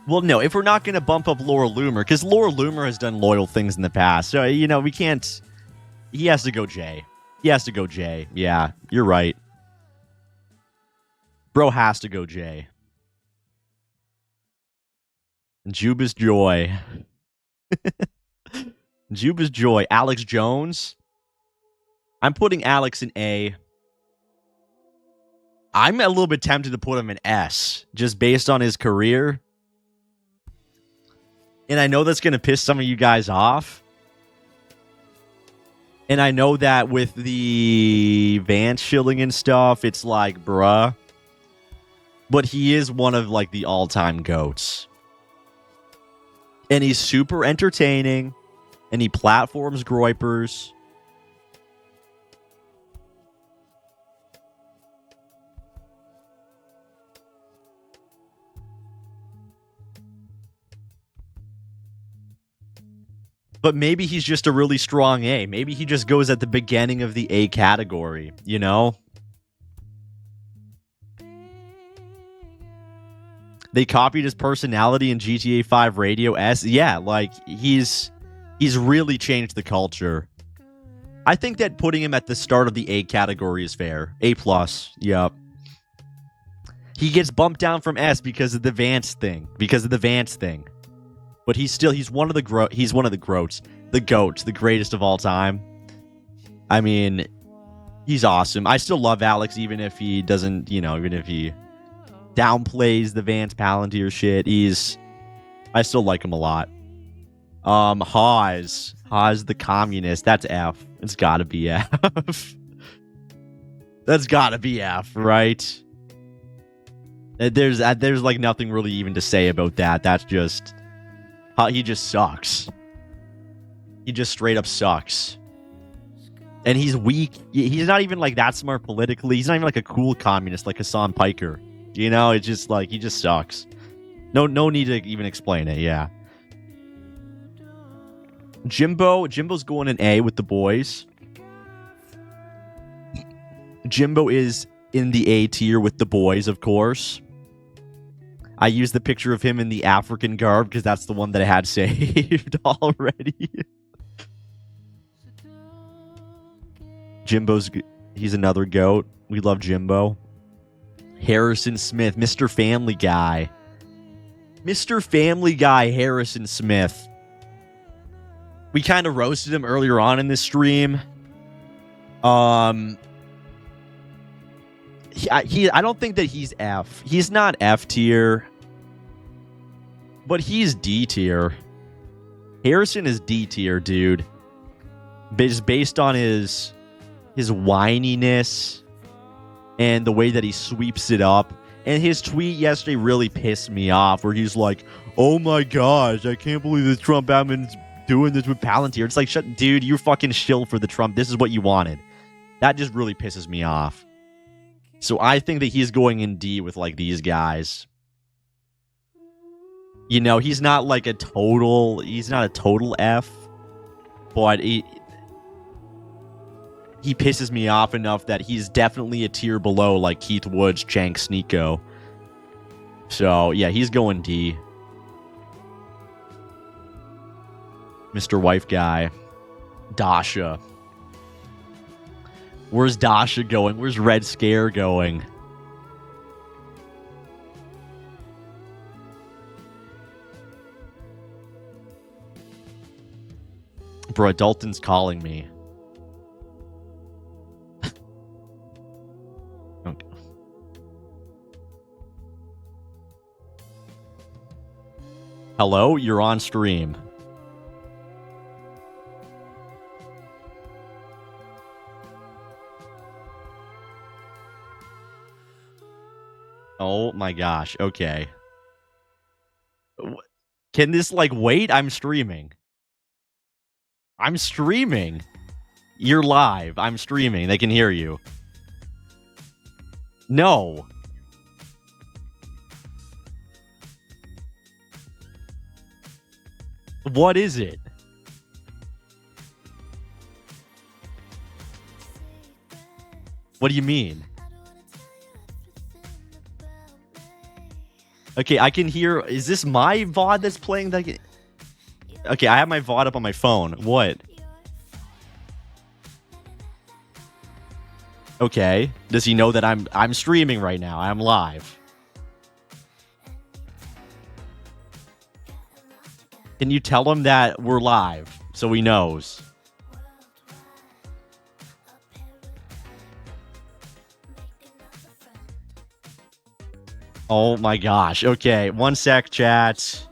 Well, no, if we're not going to bump up Laura Loomer, because Laura Loomer has done loyal things in the past, so, you know, we can't... He has to go J. He has to go J. Yeah, you're right. Bro has to go J. Juba's Joy. Juba's Joy. Alex Jones. I'm putting Alex in A. I'm a little bit tempted to put him in S, just based on his career. And I know that's going to piss some of you guys off. And I know that with the Vance shilling and stuff, it's like, bruh. But he is one of, like, the all-time GOATs. And he's super entertaining. And he platforms groypers. But maybe he's just a really strong A. Maybe he just goes at the beginning of the A category, you know? They copied his personality in GTA 5 Radio S. Yeah, like, he's really changed the culture. I think that putting him at the start of the A category is fair. A+, yep. He gets bumped down from S because of the Vance thing. But he's one of the GOATs, the greatest of all time. I mean, he's awesome. I still love Alex, even if he doesn't, even if he downplays the Vance Palantir shit. I still like him a lot. Haas the communist. That's F. It's gotta be F. That's gotta be F, right? There's like nothing really even to say about that. That's just. He just sucks. He just straight up sucks. And he's weak. He's not even like that smart politically. He's not even like a cool communist like Hassan Piker. It's just like he just sucks. No need to even explain it, yeah. Jimbo's going in A with the boys. Jimbo is in the A tier with the boys, of course. I used the picture of him in the African garb because that's the one that I had saved already. He's another GOAT. We love Jimbo. Harrison Smith, Mr. Family Guy. Mr. Family Guy, Harrison Smith. We kind of roasted him earlier on in this stream. I don't think that he's F. He's not F tier, but he's D tier. Harrison is D tier, dude. Just based on his whininess and the way that he sweeps it up. And his tweet yesterday really pissed me off, where he's like, "Oh my gosh, I can't believe this Trump admin's doing this with Palantir." It's like, dude, you're fucking shill for the Trump. This is what you wanted. That just really pisses me off. So I think that he's going in D with like these guys. He's not like a total F, but he pisses me off enough that he's definitely a tier below like Keith Woods, Chank Sneeko. So yeah, he's going D. Mr. Wife Guy. Dasha. Where's Dasha going? Where's Red Scare going? Bro, Dalton's calling me. Okay. Hello? You're on stream. Oh my gosh. Okay. Can this wait? I'm streaming. You're live. I'm streaming. They can hear you. No. What is it? What do you mean? Okay, I can hear. Is this my VOD that's playing? Okay, I have my VOD up on my phone. What? Okay. Does he know that I'm streaming right now? I'm live. Can you tell him that we're live so he knows? Oh my gosh. Okay, one sec, chat.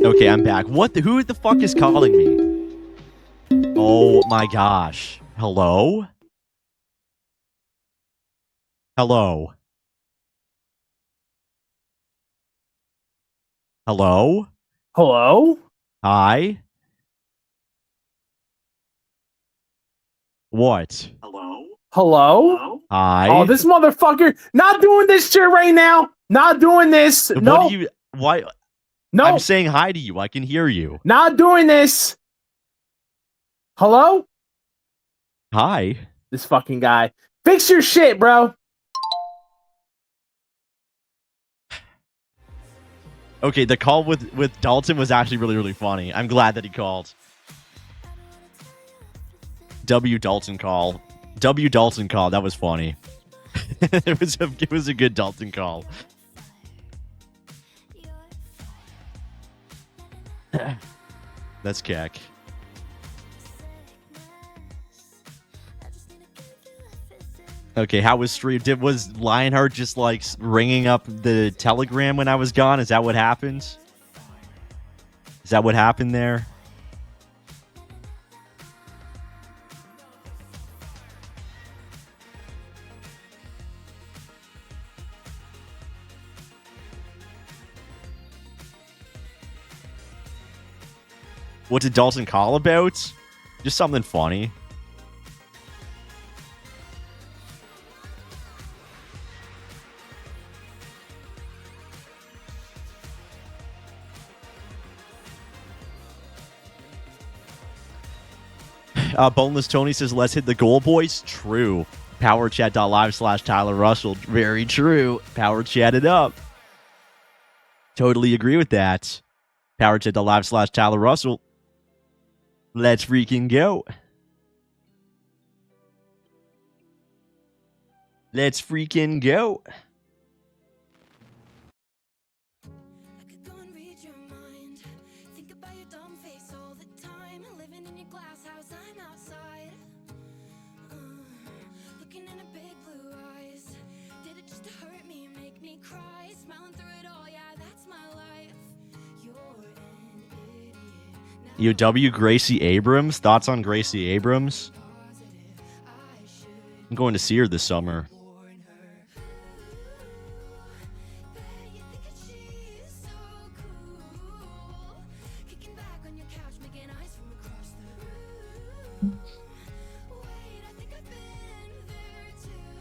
Okay, I'm back. Who the fuck is calling me? Oh my gosh. Hello? Hello? Hello? Hello? Hi? What? Hello? Hi? Oh, this motherfucker. Not doing this shit right now. Not doing this. What No. do you... Why... No. I'm saying hi to you. I can hear you. Not doing this. Hello? Hi? This fucking guy. Fix your shit, bro. Okay, the call with Dalton was actually really, really funny. I'm glad that he called. W. Dalton call. W. Dalton call. That was funny. it was a good Dalton call. That's Keck. Okay, how was stream? Was Lionheart just like ringing up the Telegram when I was gone? Is that what happened? Is that what happened there? What did Dalton call about? Just something funny. Boneless Tony says, let's hit the goal, boys. True. Powerchat.live/Tyler Russell. Very true. Power chat it up. Totally agree with that. Powerchat.live/Tyler Russell. Let's freaking go. Let's freaking go. UW Gracie Abrams. Thoughts on Gracie Abrams? I'm going to see her this summer.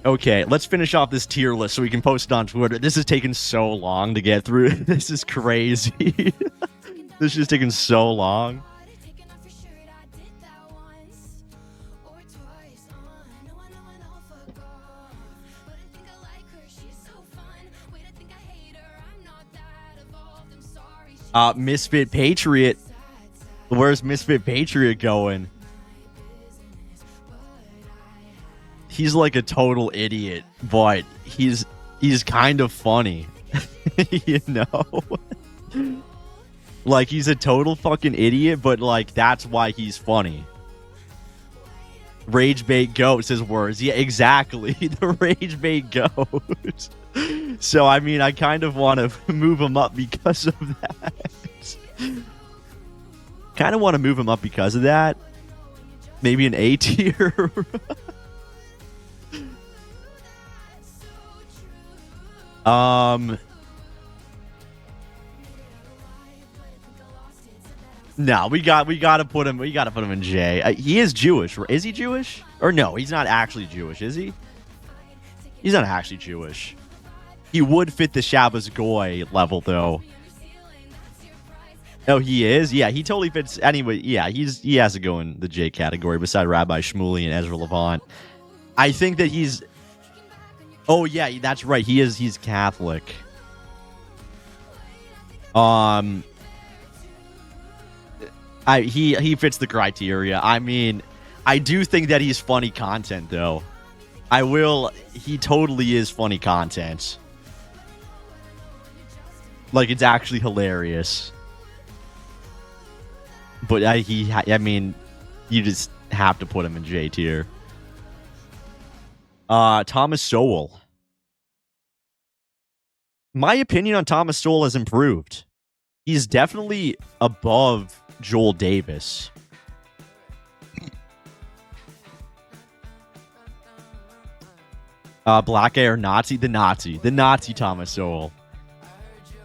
Okay, let's finish off this tier list so we can post it on Twitter. This is taking so long to get through. This is crazy. This is taking so long. Misfit Patriot. Where's Misfit Patriot going? He's like a total idiot, but he's kind of funny. You know? Like, he's a total fucking idiot, but, like, that's why he's funny. Rage bait goat says words. Yeah, exactly. The rage bait goat. So, I mean, I kind of want to move him up because of that. Kind of want to move him up because of that. Maybe an A tier. No, we gotta put him in J. He is Jewish. Is he Jewish? Or no, he's not actually Jewish, is he? He's not actually Jewish. He would fit the Shabbos Goy level, though. Oh, he is? Yeah, he totally fits. Anyway, yeah, he has to go in the J category beside Rabbi Shmuley and Ezra Levant. I think that he's... Oh, yeah, that's right. He's Catholic. He fits the criteria. I mean, I do think that he's funny content, though. He totally is funny content. Like, it's actually hilarious. But I mean, you just have to put him in J tier. Thomas Sowell. My opinion on Thomas Sowell has improved. He's definitely above Joel Davis. Black Air Nazi, the Nazi Thomas Sowell.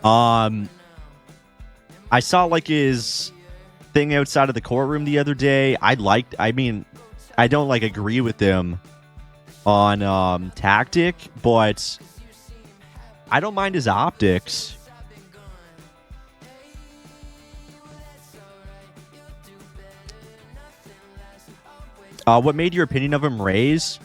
I saw like his thing outside of the courtroom the other day. I don't like agree with him on tactic, but I don't mind his optics. What made your opinion of him raise?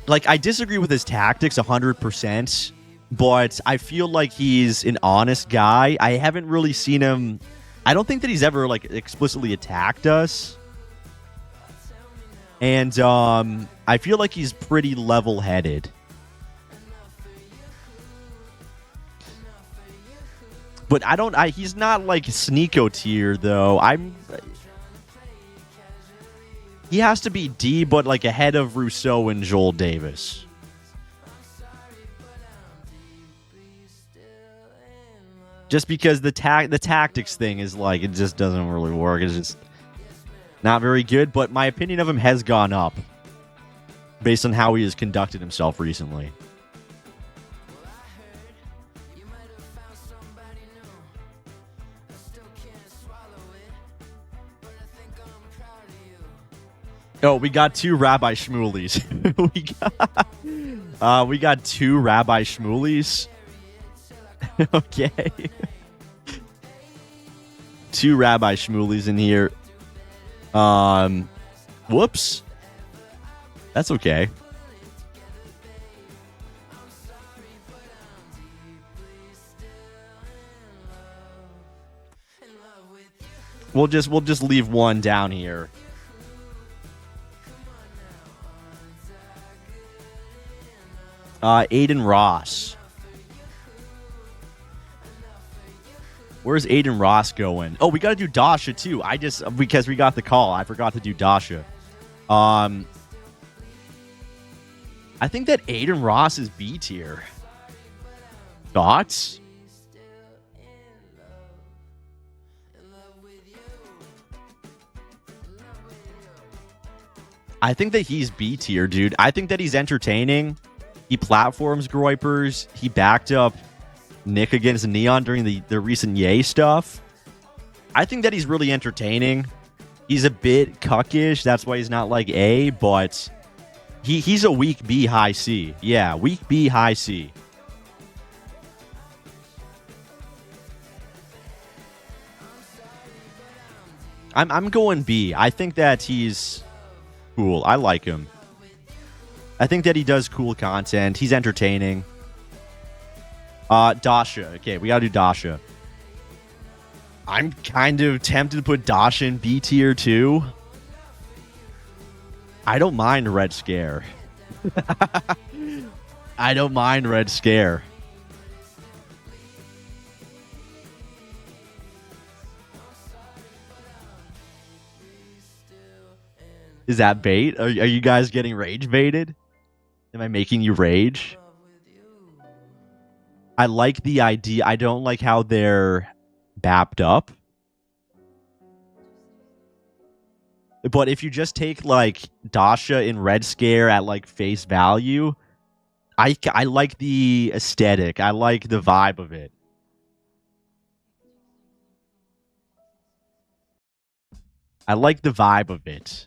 I disagree with his tactics 100%, but I feel like he's an honest guy. I haven't really seen him. I don't think that he's ever like explicitly attacked us. And I feel like he's pretty level-headed. But he's not like Sneeko tier though. He has to be D, but like ahead of Rousseau and Joel Davis. Just because the tactics thing is like, it just doesn't really work. It's just not very good. But my opinion of him has gone up based on how he has conducted himself recently. Oh, we got two Rabbi Shmuleys. we got two Rabbi Shmuleys. Okay. Two Rabbi Shmuleys in here. Whoops. That's okay. We'll just leave one down here. Aiden Ross. Where's Aiden Ross going? Oh, we got to do Dasha too. Because we got the call, I forgot to do Dasha. I think that Aiden Ross is B tier. Thoughts? I think that he's B tier, dude. I think that he's entertaining. He platforms Groypers. He backed up Nick against Neon during the recent Yay stuff. I think that he's really entertaining. He's a bit cuckish. That's why he's not like A, but he's a weak B, high C. Yeah, weak B, high C. I'm going B. I think that he's cool. I like him. I think that he does cool content. He's entertaining. Dasha. Okay, we gotta do Dasha. I'm kind of tempted to put Dasha in B tier too. I don't mind Red Scare. I don't mind Red Scare. Is that bait? Are you guys getting rage baited? Am I making you rage? I like the idea. I don't like how they're bapped up. But if you just take like Dasha in Red Scare at like face value, I like the aesthetic. I like the vibe of it. I like the vibe of it.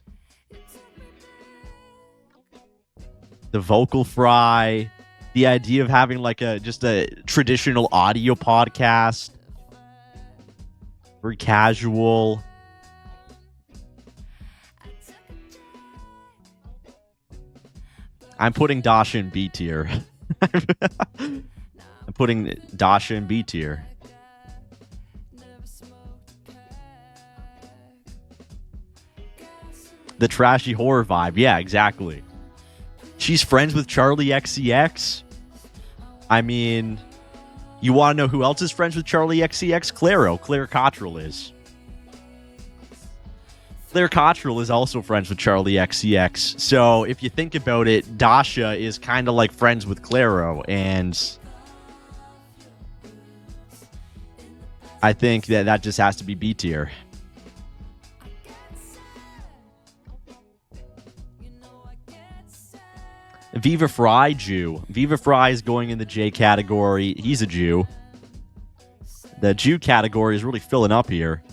The vocal fry, the idea of having like just a traditional audio podcast. Very casual. I'm putting Dasha in B tier. I'm putting Dasha in B tier. The trashy horror vibe. Yeah, exactly. She's friends with Charlie XCX. I mean, you want to know who else is friends with Charlie XCX? Claire Cottrell is. Claire Cottrell is also friends with Charlie XCX. So if you think about it, Dasha is kind of like friends with Claro, and I think that just has to be B tier. Viva Fry, Jew. Viva Fry is going in the J category. He's a Jew. The Jew category is really filling up here.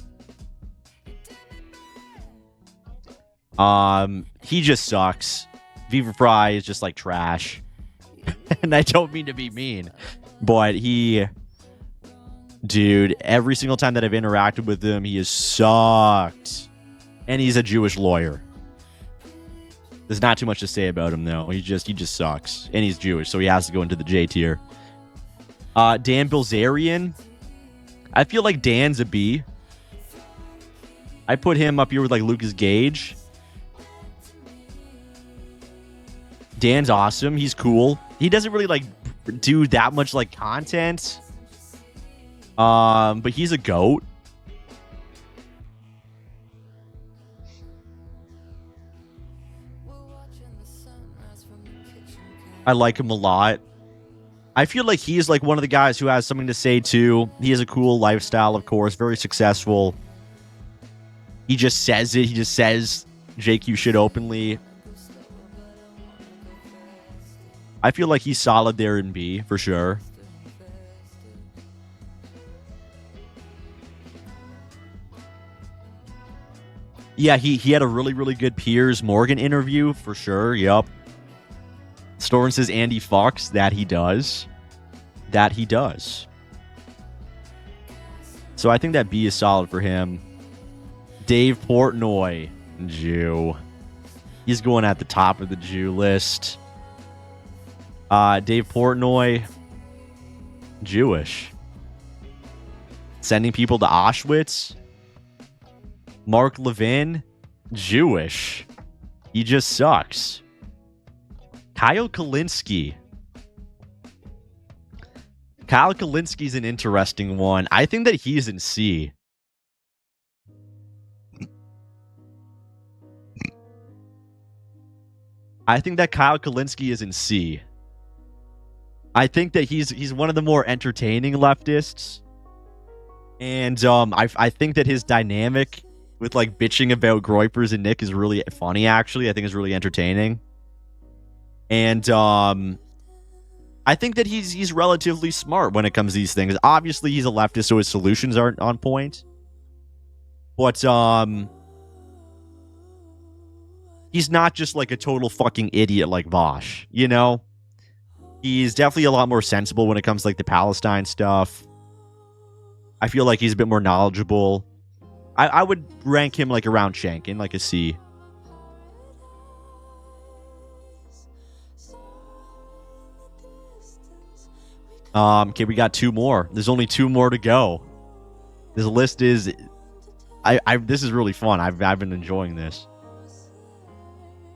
He just sucks. Viva Fry is just like trash. And I don't mean to be mean, but dude, every single time that I've interacted with him, he has sucked. And he's a Jewish lawyer. There's not too much to say about him, though. He just sucks. And he's Jewish, so he has to go into the J tier. Dan Bilzerian. I feel like Dan's a B. I put him up here with like Lucas Gage. Dan's awesome. He's cool. He doesn't really like do that much like content. But he's a goat. I like him a lot. I feel like he's like one of the guys who has something to say too. He has a cool lifestyle, of course, very successful. He just says it. He just says JQ shit openly. I feel like he's solid there in B for sure. Yeah, he had a really, really good Piers Morgan interview for sure. Yup. Storin says Andy Fox. That he does. That he does. So I think that B is solid for him. Dave Portnoy, Jew. He's going at the top of the Jew list. Dave Portnoy, Jewish. Sending people to Auschwitz. Mark Levin, Jewish. He just sucks. Kyle Kalinske. Kyle Kalinski's an interesting one. I think that he's in C. I think that Kyle Kalinske is in C. I think that he's one of the more entertaining leftists. And I think that his dynamic with like bitching about Groypers and Nick is really funny, actually. I think it's really entertaining. And I think that he's relatively smart when it comes to these things. Obviously, he's a leftist, so his solutions aren't on point. But he's not just like a total fucking idiot like Vosh, you know? He's definitely a lot more sensible when it comes to like the Palestine stuff. I feel like he's a bit more knowledgeable. I would rank him like around Shankin, like a C. Okay, we got two more. There's only two more to go. This list is... this is really fun. I've been enjoying this.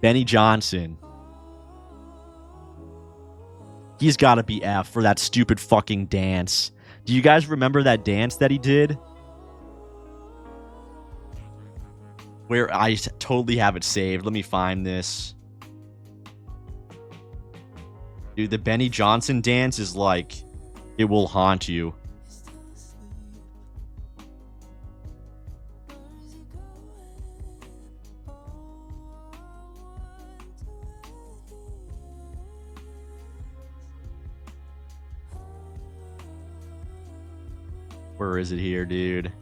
Benny Johnson. He's got to be F for that stupid fucking dance. Do you guys remember that dance that he did? Where I totally have it saved. Let me find this. Dude, the Benny Johnson dance is like, it will haunt you. Where is it here, dude?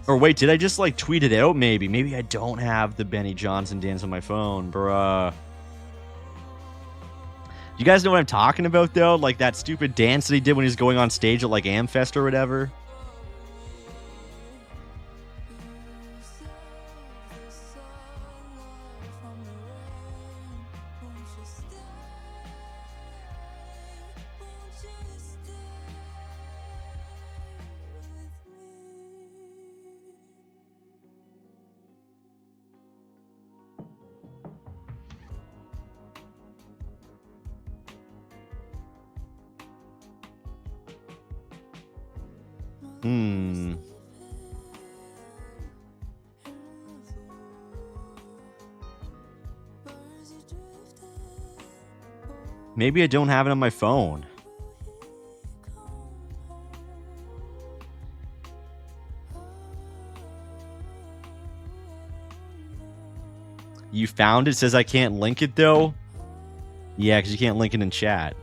Or wait, did I just like tweet it out? Maybe I don't have the Benny Johnson dance on my phone, bruh. You guys know what I'm talking about though? Like that stupid dance that he did when he was going on stage at like Amfest or whatever. Maybe I don't have it on my phone. You found it? Says I can't link it though? Yeah, because you can't link it in chat.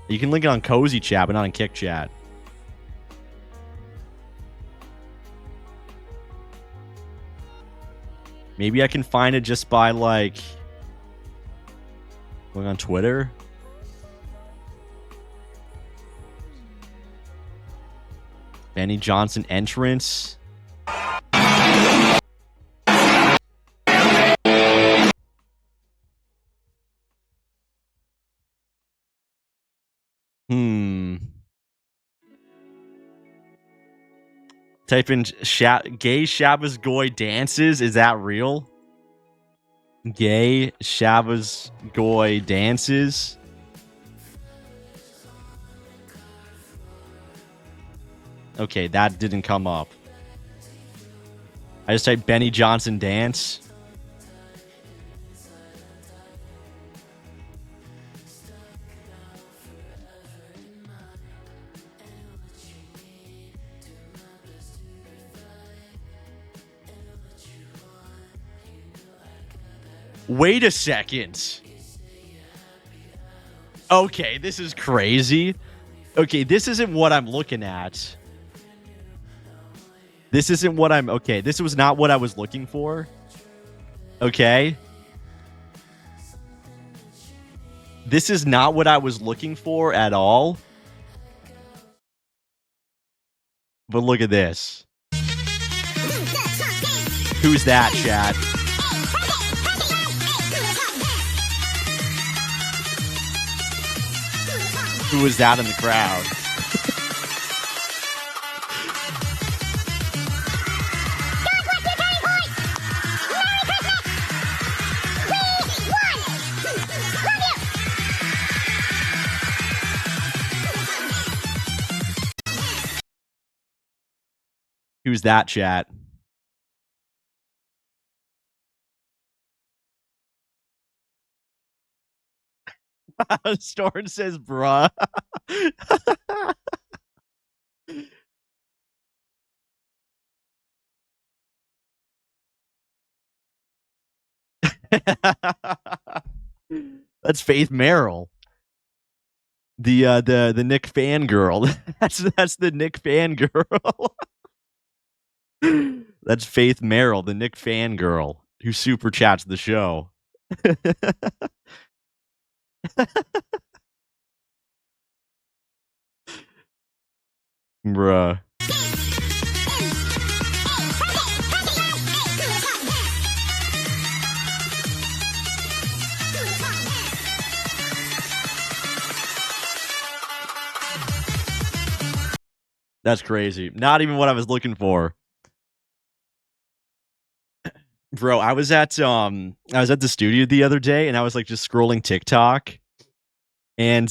You can link it on Cozy Chat, but not in Kick Chat. Maybe I can find it just by like going on Twitter. Benny Johnson entrance. Type in gay Shabbos Goy dances. Is that real? Gay Shabbos Goy dances. Okay, that didn't come up. I just typed Benny Johnson dance. Wait a second. Okay, this is crazy. Okay, this isn't what I'm looking at. This isn't what I'm... Okay, this was not what I was looking for. Okay. This is not what I was looking for at all. But look at this. Who's that, chat? Who was that in the crowd? Who's that, chat? Storm says, bruh. That's Faith Merrill. The Nick fangirl. That's the Nick fangirl. That's Faith Merrill, the Nick fangirl, who super chats the show. Bruh. That's crazy. Not even what I was looking for. Bro, I was at the studio the other day and I was like just scrolling TikTok and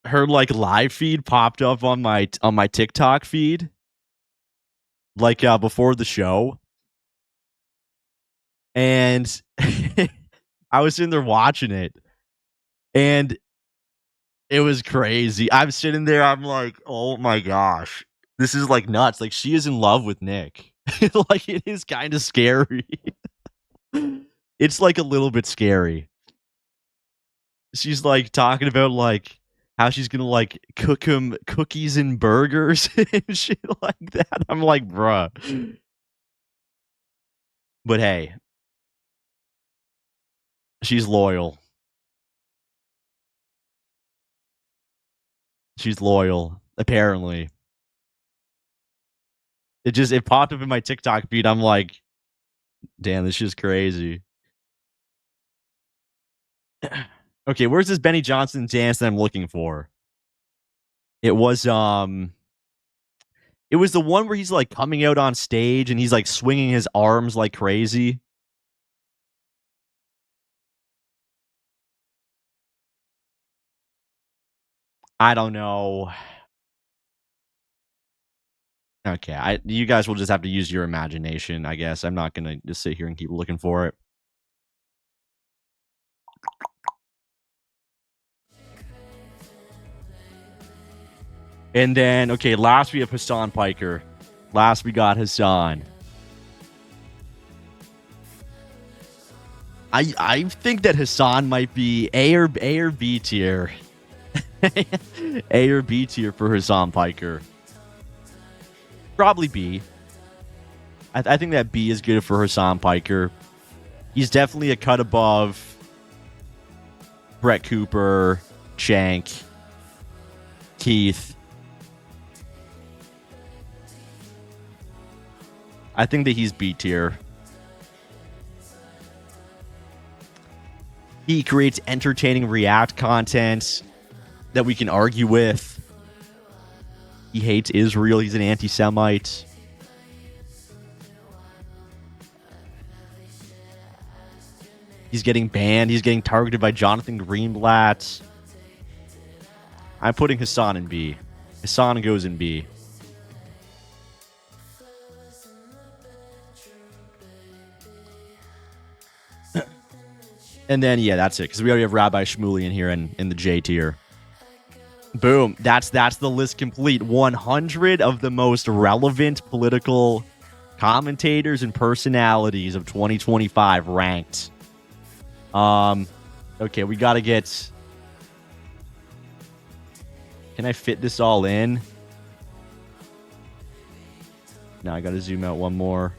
her like live feed popped up on my TikTok feed like before the show. And I was sitting there watching it and it was crazy. I'm sitting there, I'm like, "Oh my gosh. This is like nuts. Like she is in love with Nick." Like it is kind of scary. It's like a little bit scary. She's like talking about like how she's gonna like cook him cookies and burgers and shit like that. I'm like, bruh. But hey, she's loyal. She's loyal, apparently. It popped up in my TikTok feed. I'm like, damn, this shit's crazy. Okay, where's this Benny Johnson dance that I'm looking for? It was the one where he's like coming out on stage and he's like swinging his arms like crazy. I don't know. Okay, you guys will just have to use your imagination, I guess. I'm not gonna just sit here and keep looking for it. And then, okay, last we have Hassan Piker. Last we got Hassan. I think that Hassan might be A or B tier. A or B tier for Hassan Piker. Probably B. I think that B is good for Hassan Piker. He's definitely a cut above Brett Cooper, Shank, Keith. I think that he's B tier. He creates entertaining React content that we can argue with. He hates Israel. He's an anti-Semite. He's getting banned. He's getting targeted by Jonathan Greenblatt. I'm putting Hassan in B. Hassan goes in B. And then, yeah, that's it. Because we already have Rabbi Shmuley in here in the J tier. Boom. That's the list complete. 100 of the most relevant political commentators and personalities of 2025 ranked. Okay, we got to get... Can I fit this all in? No, I got to zoom out one more.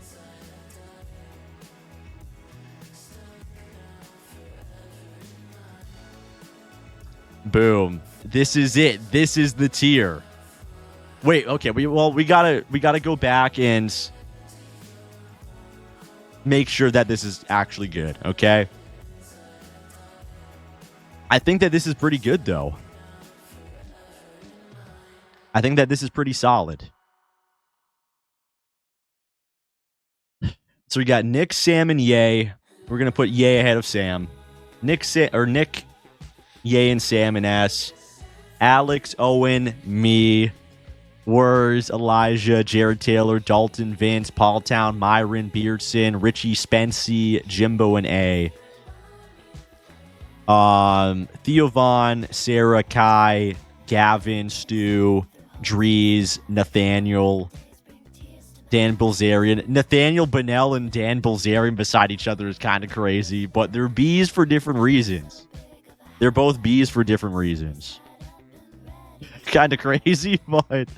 Boom. This is it. This is the tier. Wait, okay. We gotta go back and make sure that this is actually good, okay? I think that this is pretty good, though. I think that this is pretty solid. So we got Nick, Sam, and Ye. We're gonna put Ye ahead of Sam. Nick, Ye and Sam and S. Alex, Owen, me, Wurs, Elijah, Jared Taylor, Dalton, Vince, Paul Town, Myron, Beardson, Richie, Spency, Jimbo, and A. Theo Vaughn, Sarah, Kai, Gavin, Stu, Drees, Nathaniel, Dan Bilzerian. Nathaniel Bonnell and Dan Bilzerian beside each other is kind of crazy, but they're B's for different reasons. They're both B's for different reasons. Kind of crazy, but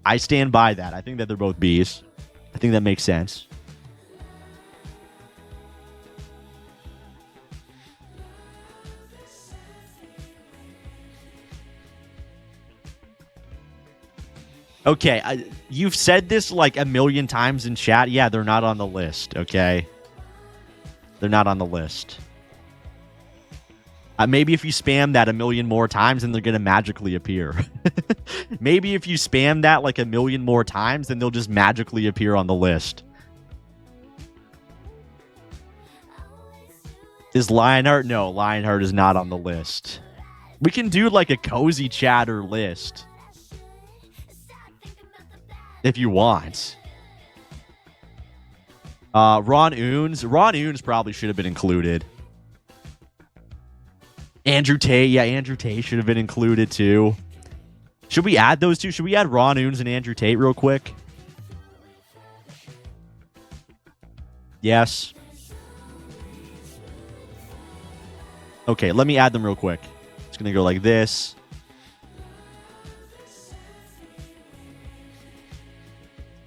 I stand by that. I think that they're both B's. I think that makes sense. Okay, you've said this like a million times in chat. Yeah, they're not on the list, okay? They're not on the list. Maybe if you spam that a million more times, then they're going to magically appear. Maybe if you spam that like a million more times, then they'll just magically appear on the list. Is Lionheart? No, Lionheart is not on the list. We can do like a cozy chatter list. If you want. Ron Oons probably should have been included. Andrew Tate. Yeah, Andrew Tate should have been included too. Should we add those two? Should we add Ron Oons and Andrew Tate real quick? Yes. Okay, let me add them real quick. It's going to go like this.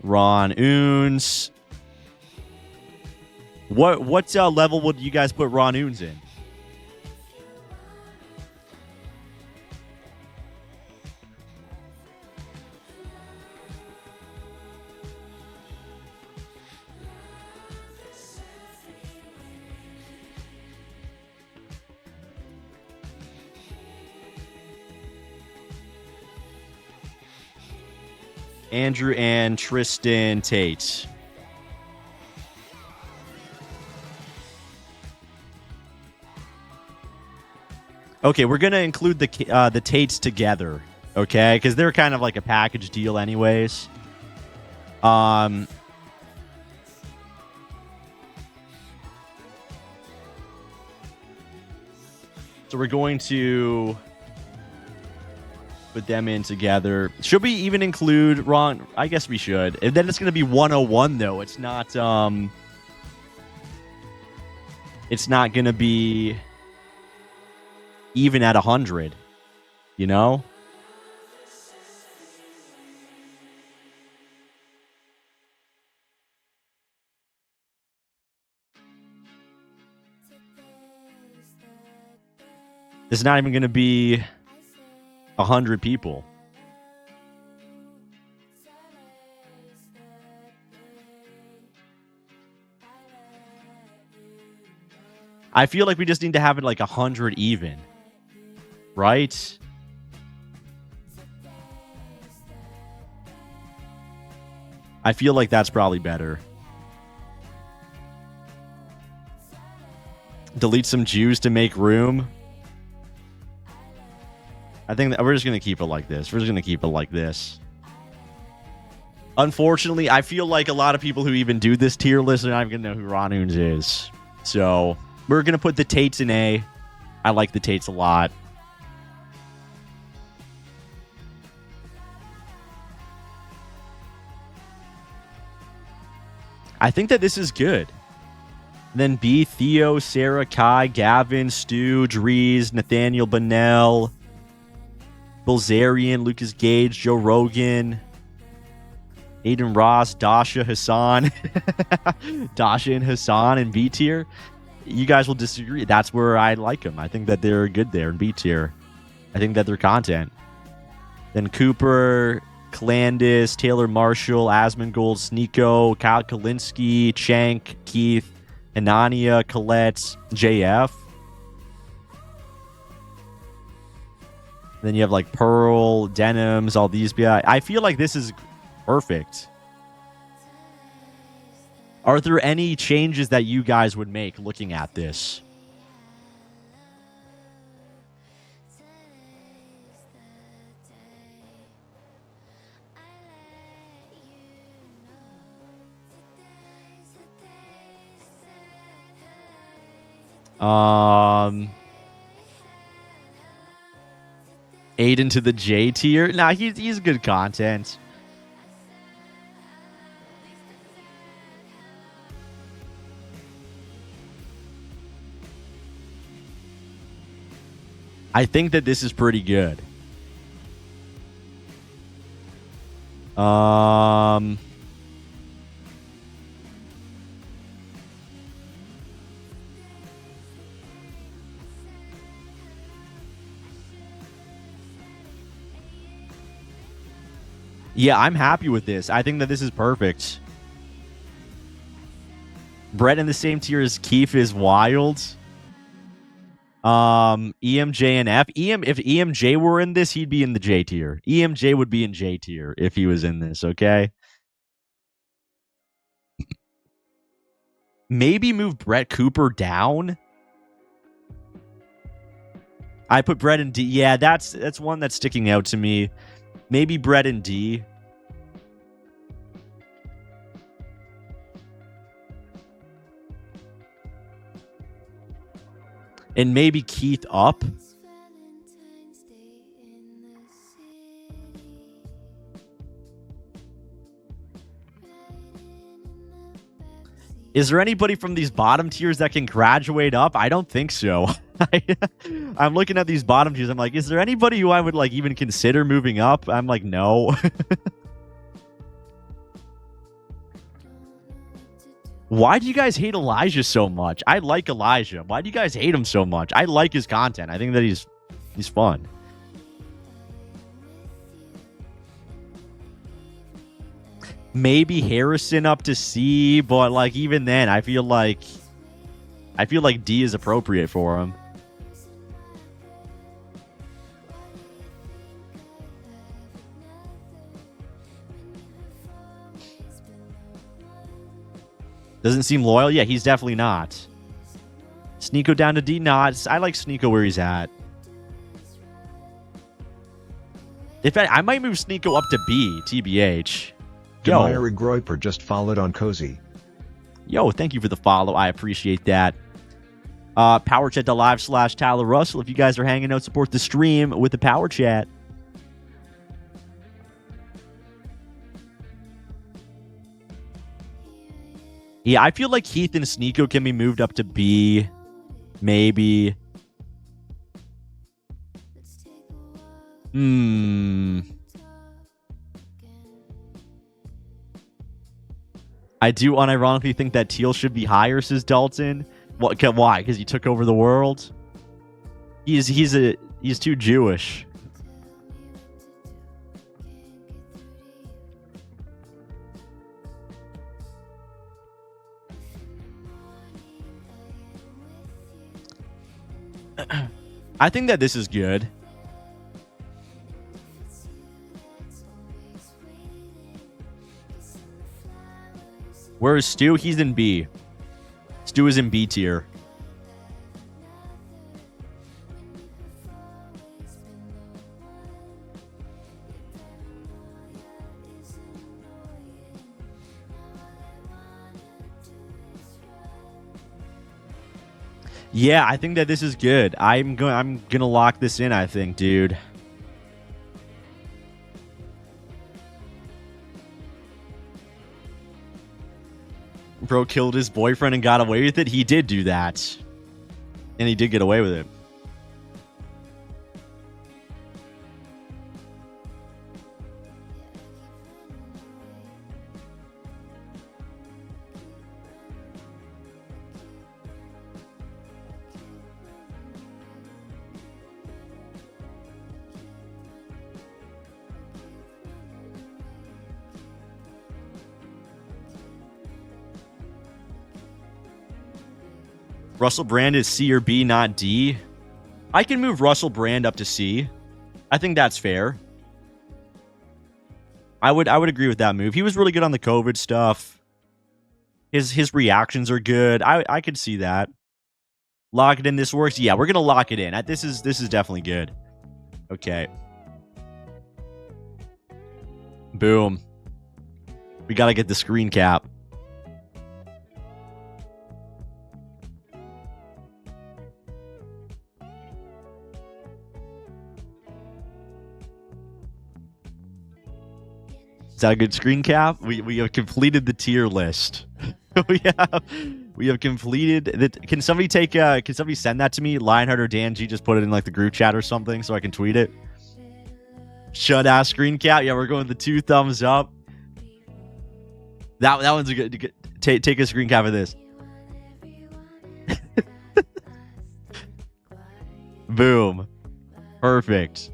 Ron Oons. What level would you guys put Ron Oons in? Andrew and Tristan Tate. Okay, we're gonna include the Tates together, okay? Because they're kind of like a package deal, anyways. So we're going to put them in together. Should we even include Ron? I guess we should. And then it's going to be 101, though. It's not going to be even at 100, you know? It's not even going to be 100 people. I feel like we just need to have it like 100 even. Right? I feel like that's probably better. Delete some Jews to make room. I think that we're just going to keep it like this. We're just going to keep it like this. Unfortunately, I feel like a lot of people who even do this tier list are not even going to know who Ron Oons is. So we're going to put the Tates in A. I like the Tates a lot. I think that this is good. Then B, Theo, Sarah, Kai, Gavin, Stu, Dries, Nathaniel Bonnell, Bilzerian, Lucas Gage, Joe Rogan, Aiden Ross, Dasha, Hassan. Dasha and Hassan in B tier. You guys will disagree. That's where I like them. I think that they're good there in B tier. I think that they're content. Then Cooper, Calandis, Taylor Marshall, Asmongold, Sneeko, Kyle Kalinske, Chank, Keith, Anania, Colette, JF. Then you have like Pearl, Denims, all these. I feel like this is perfect. Are there any changes that you guys would make looking at this? Aiden to the J tier. Nah, he's good content. I think that this is pretty good. Yeah, I'm happy with this. I think that this is perfect. Brett in the same tier as Keith is wild. EMJ and F. If EMJ were in this, he'd be in the J tier. EMJ would be in J tier if he was in this, okay? Maybe move Brett Cooper down. I put Brett in D. Yeah, that's one that's sticking out to me. Maybe Brett in D. And maybe Keith up. Is there anybody from these bottom tiers that can graduate up? I don't think so. I'm looking at these bottom tiers. I'm like, is there anybody who I would like even consider moving up? I'm like, no. Why do you guys hate Elijah so much? I like Elijah. Why do you guys hate him so much? I like his content. I think that he's fun. Maybe Harrison up to C, but like even then, I feel like D is appropriate for him. Doesn't seem loyal? Yeah, he's definitely not. Sneeko down to D? Nah, I like Sneeko where he's at. In fact, I might move Sneeko up to B, TBH. Yo. Demire Groiper just followed on Cozy. Yo, thank you for the follow. I appreciate that. PowerChat.live/Tyler Russell. If you guys are hanging out, support the stream with the Power Chat. Yeah, I feel like Heath and Sneeko can be moved up to B. Maybe. I do unironically think that Teal should be higher, says Dalton. Why? Because he took over the world? He's too Jewish. I think that this is good. Where is Stu? He's in B. Stu is in B tier. Yeah, I think that this is good. I'm gonna lock this in, I think, dude. Bro killed his boyfriend and got away with it. He did do that. And he did get away with it. Russell Brand is C or B, not D. I can move Russell Brand up to C. I think that's fair. I would agree with that move. He was really good on the COVID stuff. His reactions are good. I could see that. Lock it in. This works. Yeah, we're gonna lock it in. This is definitely good. Okay. Boom. We gotta get the screen cap. Is that a good screen cap? We have completed the tier list. we have completed that. Can somebody send that to me? Lionheart or Dan G, just put it in like the group chat or something so I can tweet it. Shut ass screen cap. Yeah, we're going the 2 thumbs up. That one's a good. Take a screen cap of this. Boom. Perfect.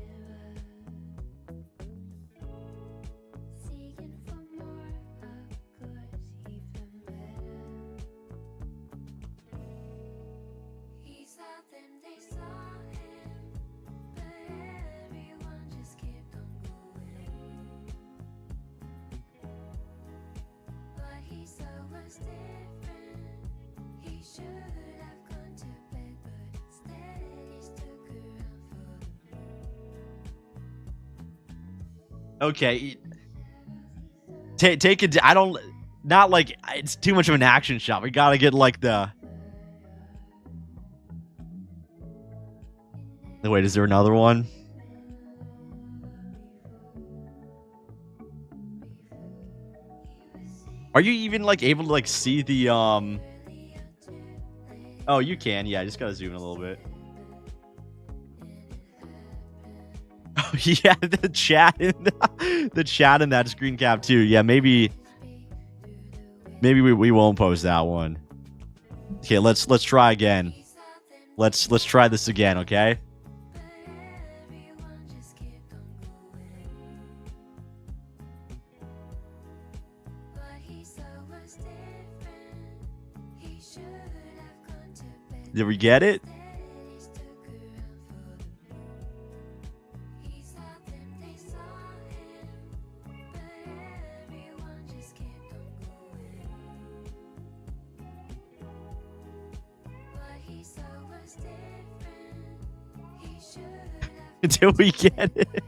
Okay. Take it. I don't. Not like it's too much of an action shot. We gotta get like the. Wait, is there another one? Are you even like able to like see the Oh, you can. Yeah, I just gotta zoom in a little bit. Oh yeah, the chat in that screen cap too. Yeah, maybe Maybe we won't post that one. Okay, let's try again. Let's try this again, okay? Did we get it? Did we get it?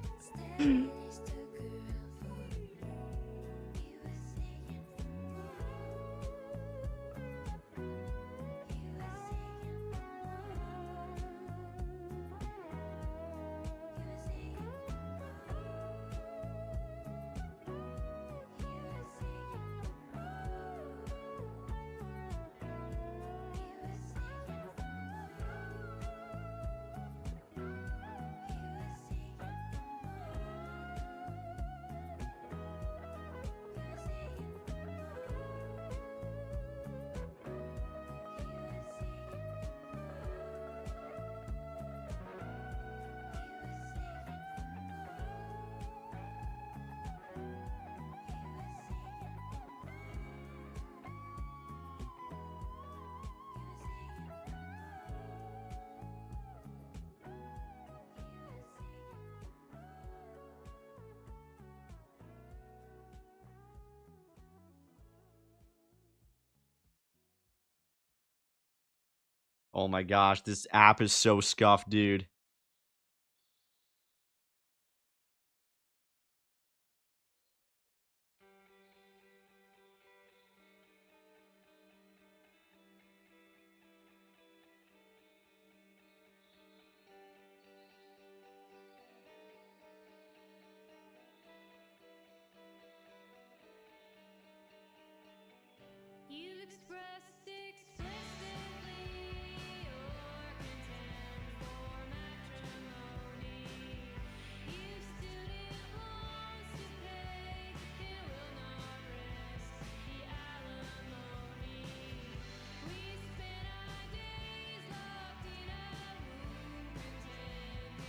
Oh my gosh, this app is so scuffed, dude.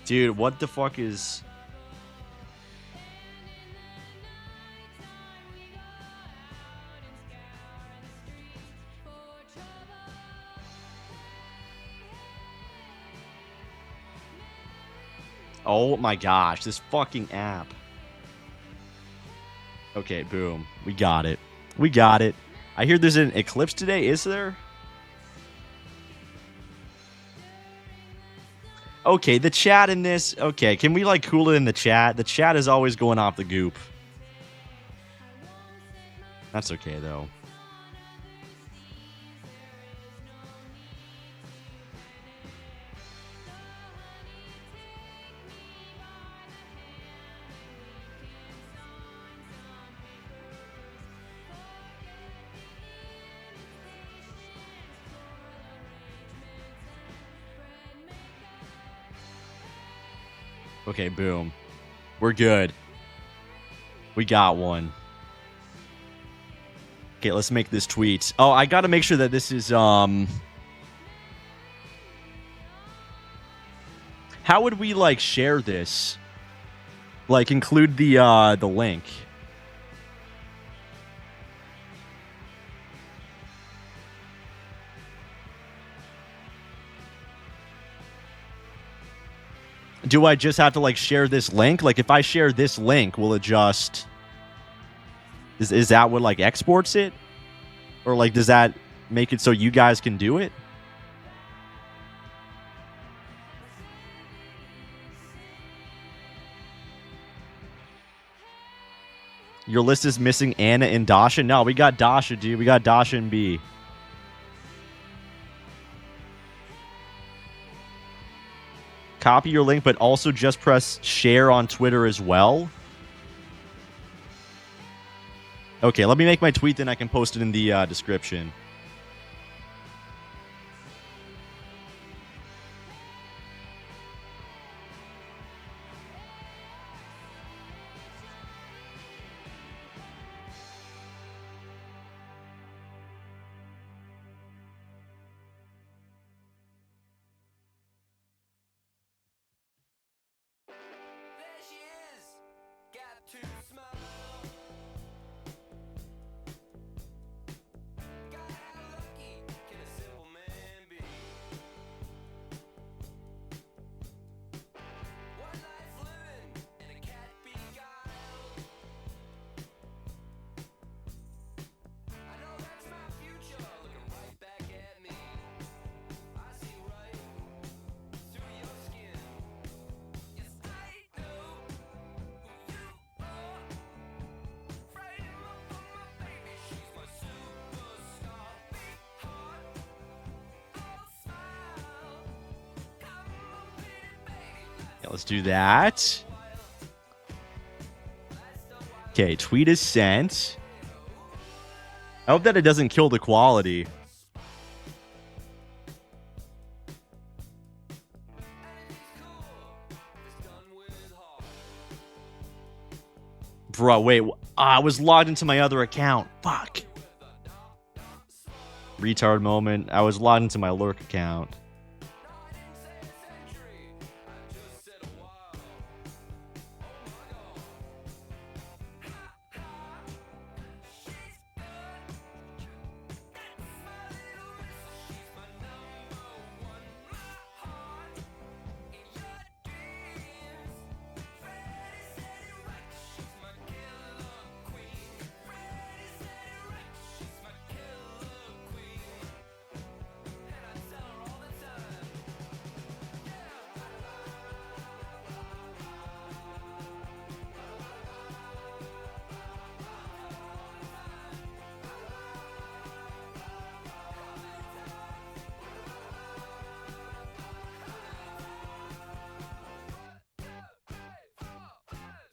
Dude, what the fuck is... Oh my gosh, this fucking app. Okay, boom. We got it. We got it. I hear there's an eclipse today, is there? Okay, the chat in this... Okay, can we, like, cool it in the chat? The chat is always going off the goop. That's okay, though. Okay, boom. We're good. We got one. Okay, let's make this tweet. Oh, I gotta make sure that this is, How would we, like, share this? Like, include the link. Do I just have to, like, share this link? Like, if I share this link, will it just... Is that what, like, exports it? Or, like, does that make it so you guys can do it? Your list is missing Anna and Dasha? No, we got Dasha, dude. We got Dasha and B. Copy your link, but also just press share on Twitter as well. Okay, let me make my tweet, then I can post it in the description. Yeah, let's do that. Okay, tweet is sent. I hope that it doesn't kill the quality. Bro, wait. I was logged into my other account. Fuck. Retard moment. I was logged into my lurk account.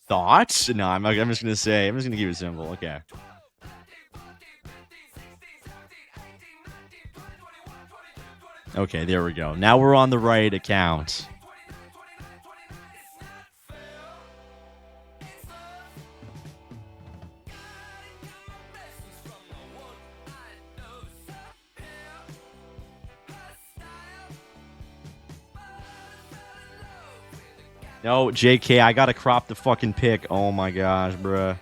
Thoughts? No, I'm just gonna say. I'm just gonna keep it simple. Okay. Okay, there we go. Now we're on the right account. No, JK, I gotta crop the fucking pic. Oh my gosh, bruh.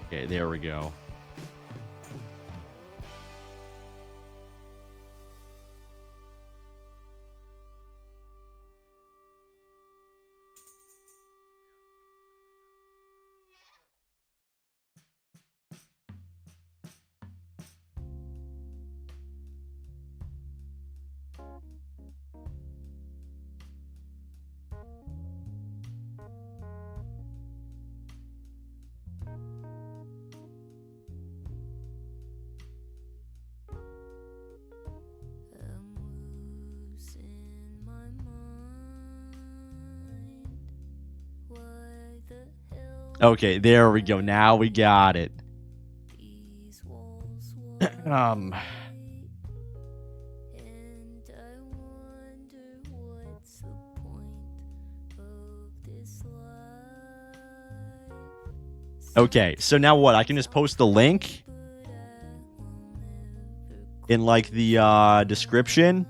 Okay, there we go. Okay, there we go. Now we got it. Okay, so now what? I can just post the link in like the description.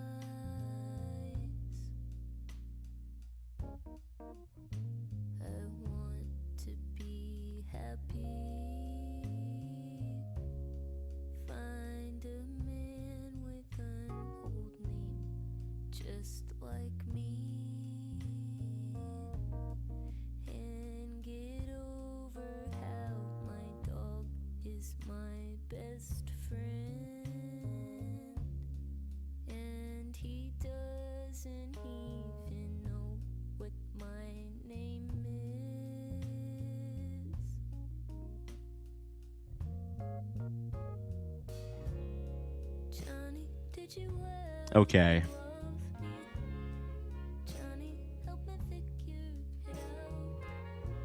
Okay.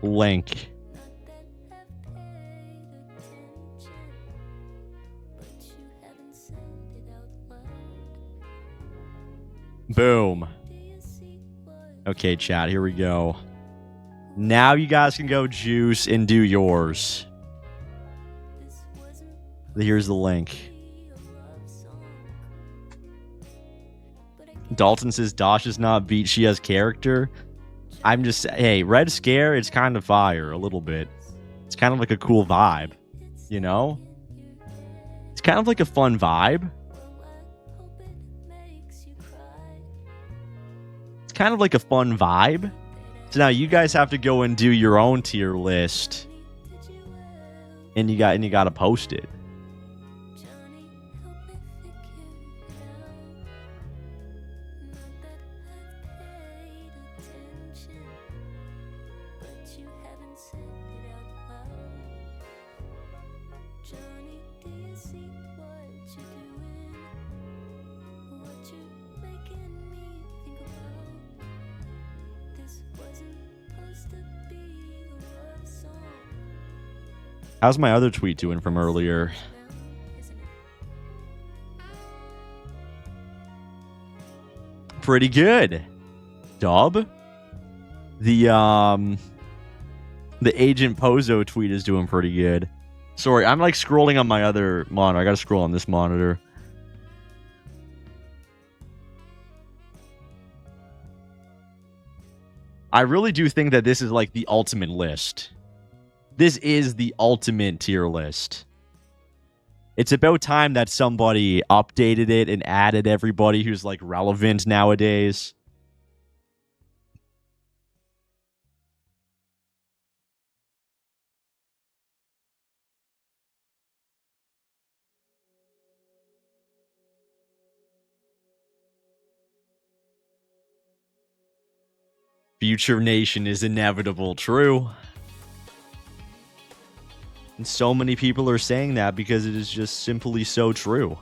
Link. Boom. Okay, chat, here we go. Now you guys can go juice and do yours. Here's the link. Dalton says Dosh is not beat, she has character. I'm just, hey, Red Scare, it's kind of fire a little bit. It's kind of like a cool vibe, you know? It's kind of like a fun vibe. It's kind of like a fun vibe. So now you guys have to go and do your own tier list. And you got to post it. How's my other tweet doing from earlier? Pretty good. Dub. The Agent Pozo tweet is doing pretty good. Sorry, I'm like scrolling on my other monitor. I gotta scroll on this monitor. I really do think that this is like the ultimate list. This is the ultimate tier list. It's about time that somebody updated it and added everybody who's like relevant nowadays. Future Nation is inevitable. True. And so many people are saying that because it is just simply so true.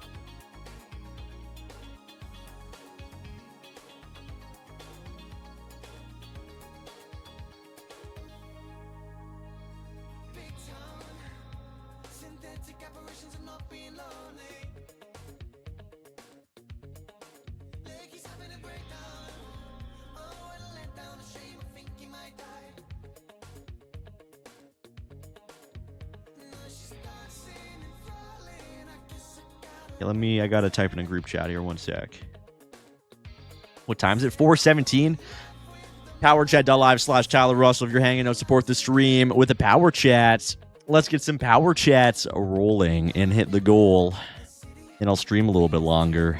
I gotta type in a group chat here. One sec. What time is it? 4:17. Powerchat.live/Tyler Russell. If you're hanging out, support the stream with a power chat. Let's get some power chats rolling and hit the goal. And I'll stream a little bit longer.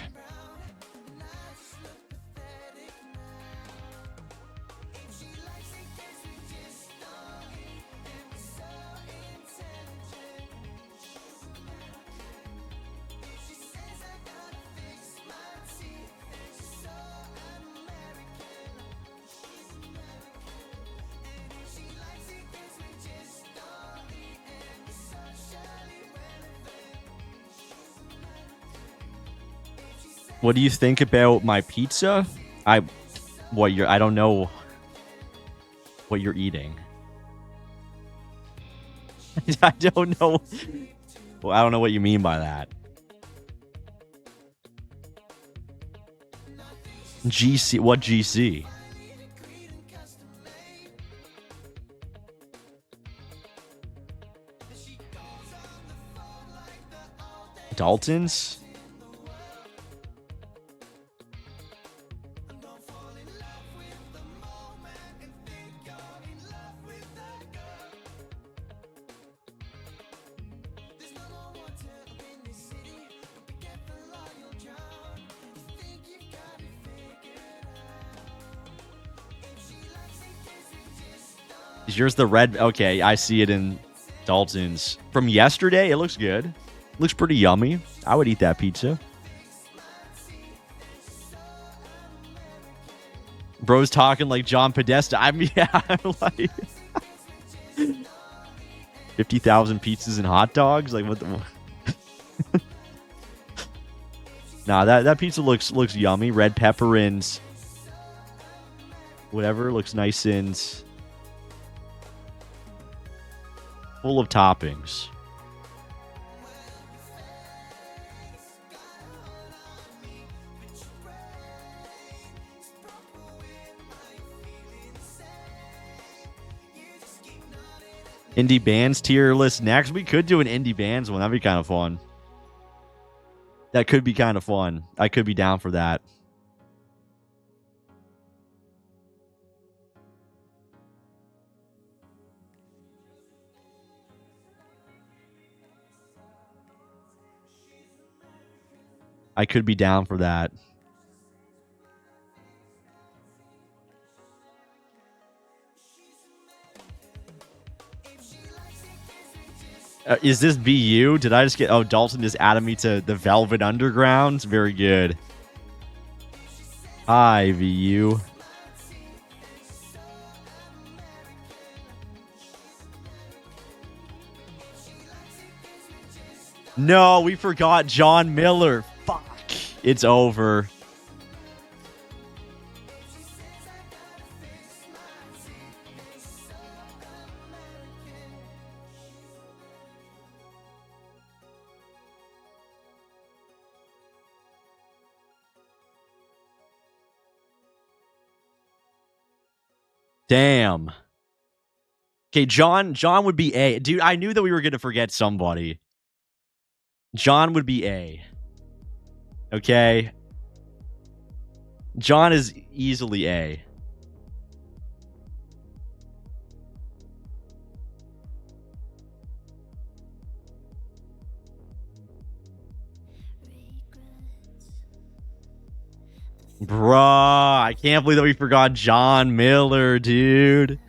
What do you think about my pizza? I don't know what you're eating. I don't know. Well, I don't know what you mean by that. GC, what GC? Dalton's? Is yours the red? Okay, I see it in Dalton's. From yesterday, it looks good. Looks pretty yummy. I would eat that pizza. Bro's talking like John Podesta. I mean, yeah, I'm like 50,000 pizzas and hot dogs. Like what the? Nah, that pizza looks yummy. Red pepper and whatever looks nice and full of toppings. Indie bands tier list next. We could do an indie bands one. That'd be kind of fun. That could be kind of fun. I could be down for that. I could be down for that. Is this BU? Did I just get... Oh, Dalton just added me to the Velvet Underground. Very good. Hi, VU. No, we forgot John Miller. Fuck. It's over. Damn. Okay, John would be A. Dude, I knew that we were going to forget somebody. John would be A. Okay. John is easily A. Bruh, I can't believe that we forgot John Miller, dude.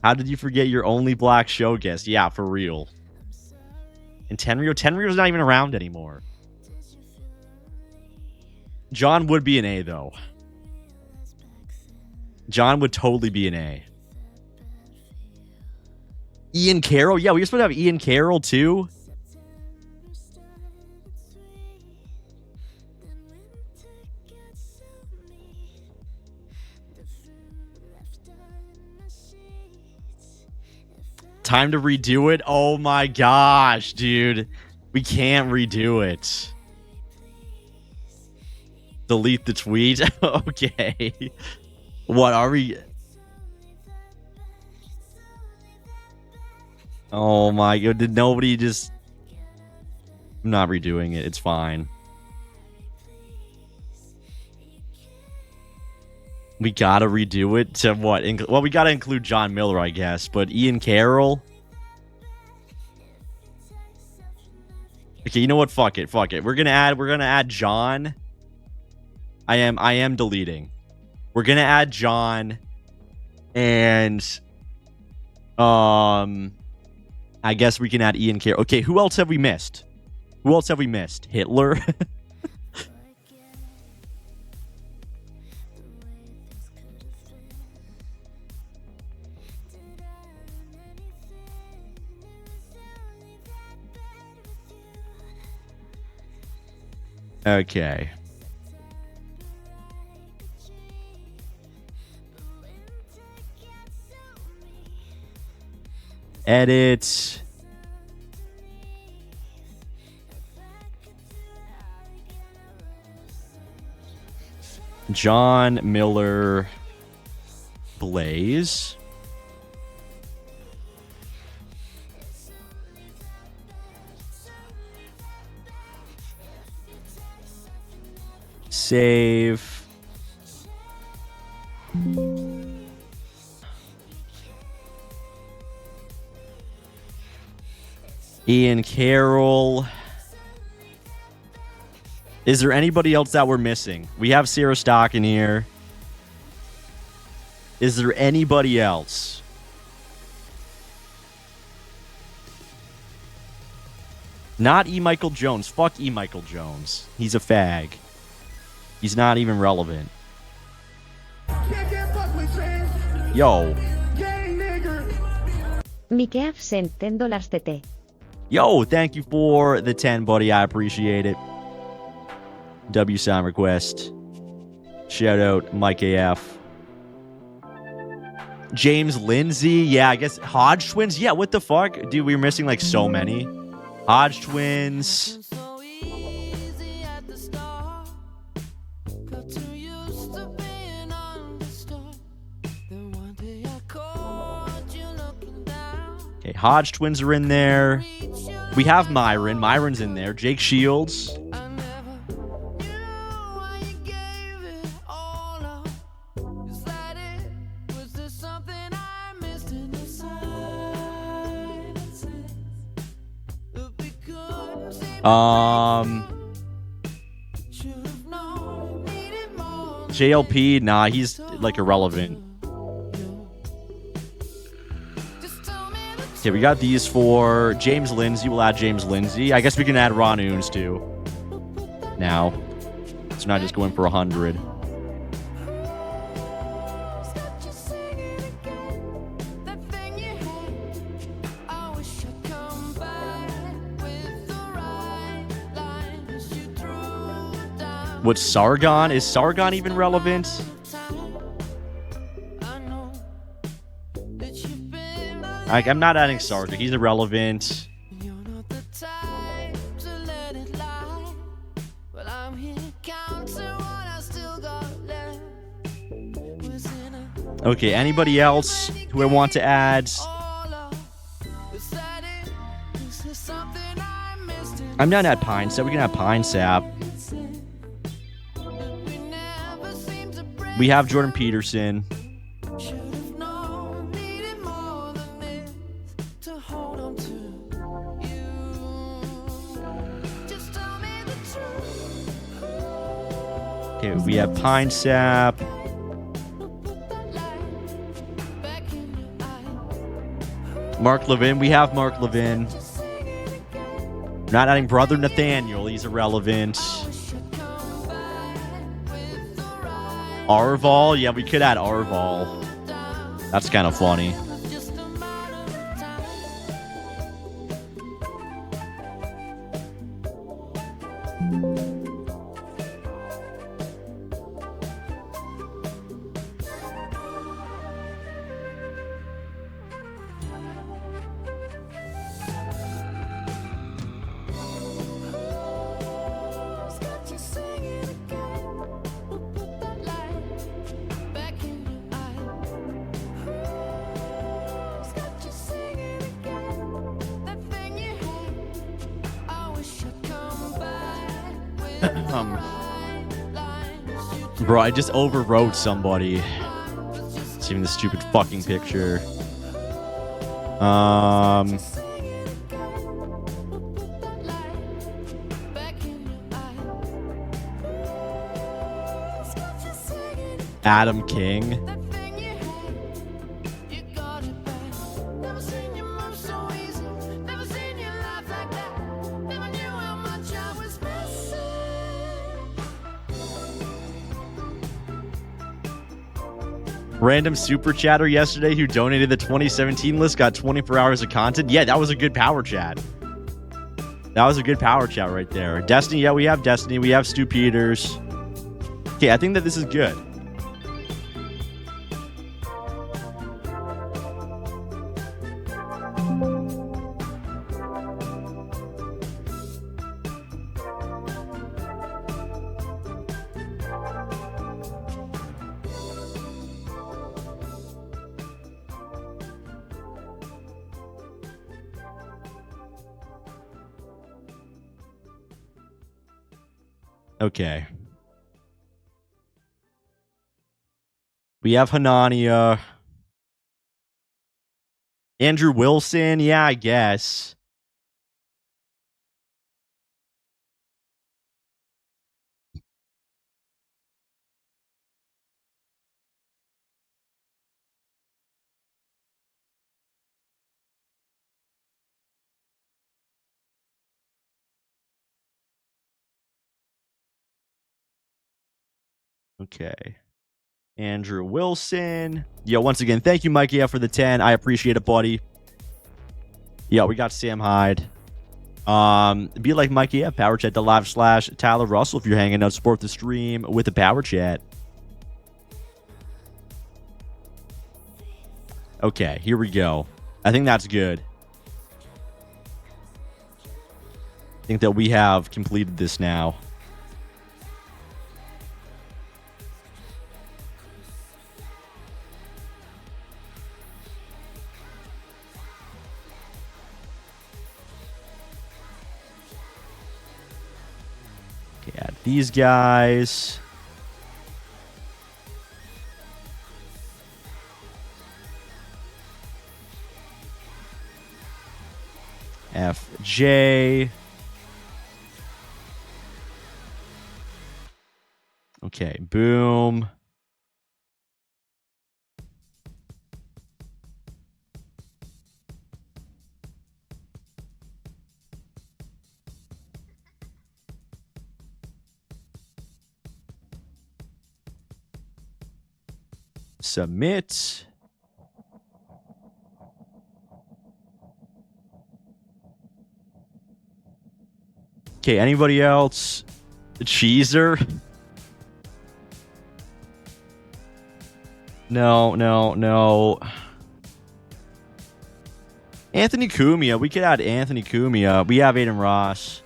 How did you forget your only black show guest? Yeah, for real. And Tenryo's not even around anymore. John would be an A, though. John would totally be an A. Ian Carroll? Yeah, we were supposed to have Ian Carroll, too. Time to redo it? Oh my gosh, dude. We can't redo it. Delete the tweet? Okay. What are we... Oh my god, did nobody just... I'm not redoing it, it's fine. We gotta redo it to what? Well, we gotta include John Miller, I guess, but Ian Carroll? Okay, you know what? Fuck it. We're gonna add John. I am deleting. We're gonna add John and I guess we can add Ian Carroll. Okay, who else have we missed? Hitler? Okay. Edit. John Miller Blaze. Save. Ian Carroll. Is there anybody else that we're missing? We have Sarah Stock in here. Is there anybody else? Not E. Michael Jones. Fuck E. Michael Jones. He's a fag. He's not even relevant. Yo. Mikeaf sent $10 TT. Yo, thank you for the 10, buddy. I appreciate it. W Sound Request. Shout out Mike AF. James Lindsay. Yeah, I guess Hodge Twins. Yeah, what the fuck? Dude, we were missing like so many. Hodge Twins. Okay, Hodge Twins are in there. We have Myron. Myron's in there. Jake Shields. JLP, nah, he's like irrelevant. Okay, we got these for James Lindsay. We'll add James Lindsay. I guess we can add Ron Oons too. Now, it's not just going for 100. What, Sargon? Is Sargon even relevant? Like, I'm not adding Sargon. He's irrelevant. Okay, anybody else who I want to add? I'm not at Pine Sap. We can have Pine Sap. We have Jordan Peterson. Okay, we have Pine Sap. Mark Levin. We have Mark Levin. Not adding Brother Nathaniel. He's irrelevant. Arval. Yeah, we could add Arval. That's kind of funny. Bro, I just overwrote somebody. Saving the stupid fucking picture. Adam King. Random super chatter yesterday who donated the 2017 list got 24 hours of content. Yeah, that was a good power chat. That was a good power chat right there. Destiny, yeah, we have Destiny. We have Stu Peters. Okay, I think that this is good. Okay. We have Hanania. Andrew Wilson. Yeah, I guess. Okay. Andrew Wilson. Yo, once again, thank you, Mikey, for the 10. I appreciate it, buddy. Yeah, we got Sam Hyde. Be like Mikey F. Power Chat, the live / Tyler Russell if you're hanging out. Support the stream with the Power Chat. Okay, here we go. I think that's good. I think that we have completed this now. Add these guys. FJ. Okay, boom. Submit. Okay, anybody else? Cheeser. No, no, no. Anthony Cumia. We could add Anthony Cumia. We have Aiden Ross.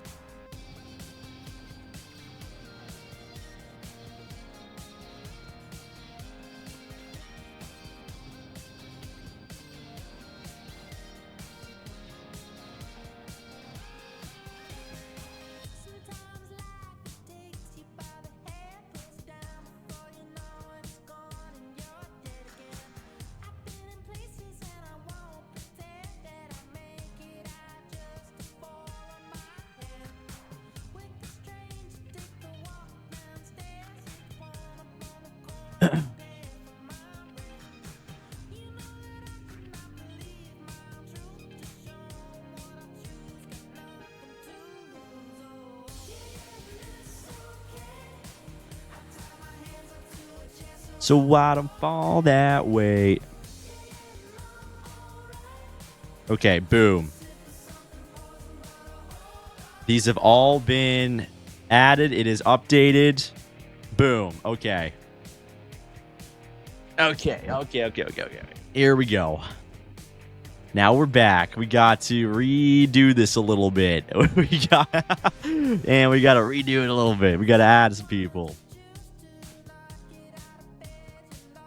So why don't fall that way? Okay, boom. These have all been added. It is updated. Boom. Okay. Okay. Here we go. Now we're back. We got to redo this a little bit. And we got to redo it a little bit. We got to add some people.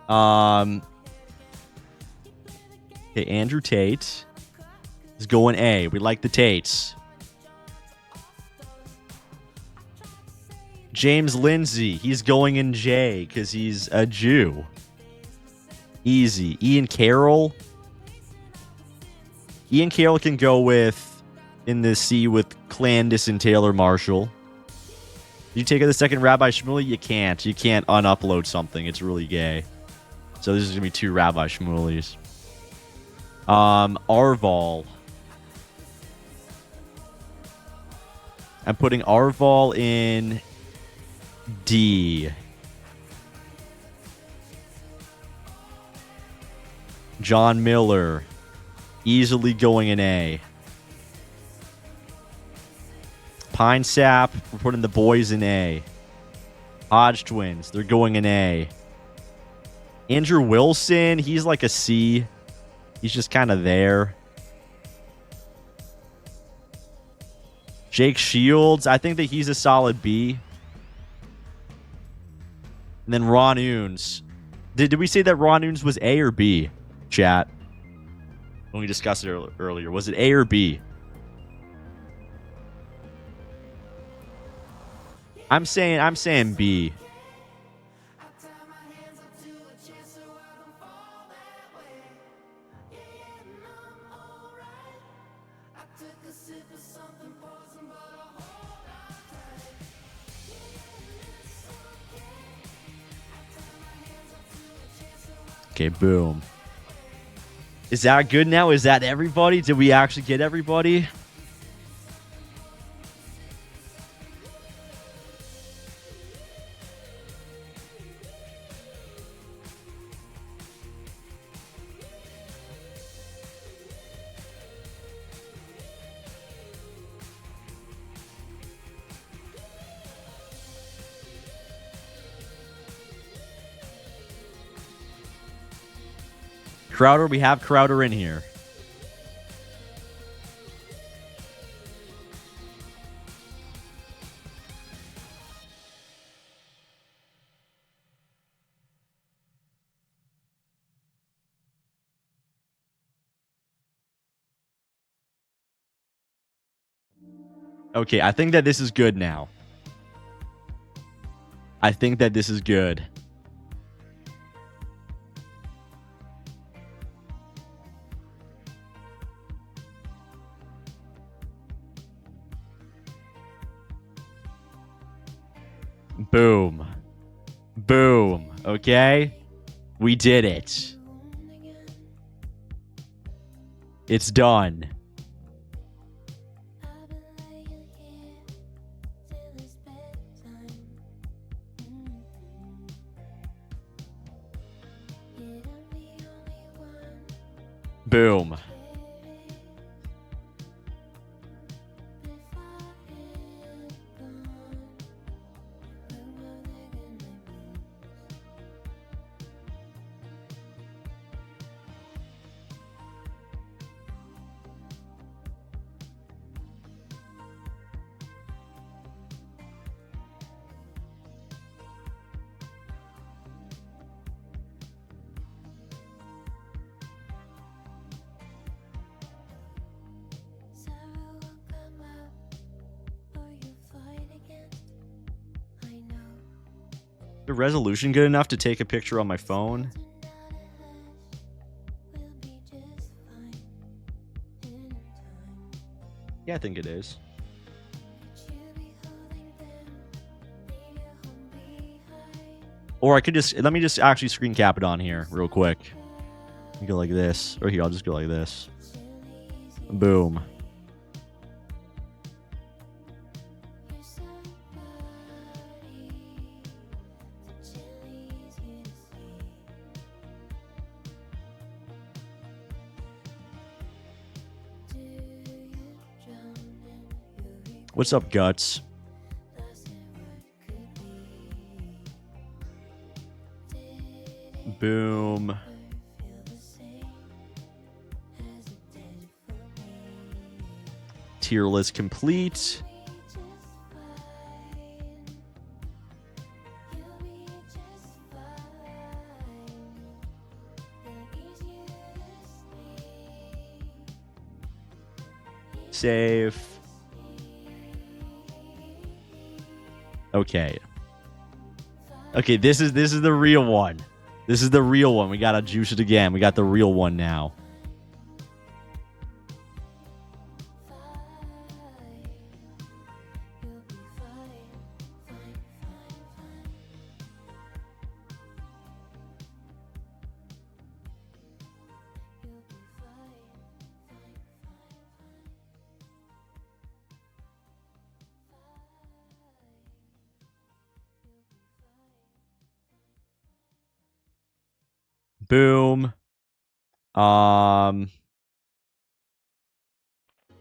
Okay, Andrew Tate is going A. We like the Tates. James Lindsay, he's going in J because he's a Jew. Easy. Ian Carroll. Ian Carroll can go with in the C with Clandis and Taylor Marshall. You take it the second Rabbi Shmuley? You can't. You can't unupload something. It's really gay. So this is going to be 2 Rabbi Shmulis. Arval. I'm putting Arval in D. John Miller. Easily going in A. Pine Sap. We're putting the boys in A. Hodge Twins. They're going in A. Andrew Wilson, he's like a C. He's just kind of there. Jake Shields, I think that he's a solid B. And then Ron Oons. Did we say that Ron Oons was A or B, chat? When we discussed it earlier. Was it A or B? I'm saying B. Okay, boom. Is that good now? Is that everybody? Did we actually get everybody? Crowder, we have Crowder in here. Okay, I think that this is good now. I think that this is good. Boom. Boom. Okay? We did it. It's done. Boom. The resolution good enough to take a picture on my phone? Yeah, I think it is. Or I could just, let me just actually screen cap it on here real quick. You go like this. Or here, I'll just go like this. Boom. What's up, Guts? Boom. Tier list complete. Save. Okay. Okay, this is the real one. This is the real one. We gotta juice it again. We got the real one now. Boom. Then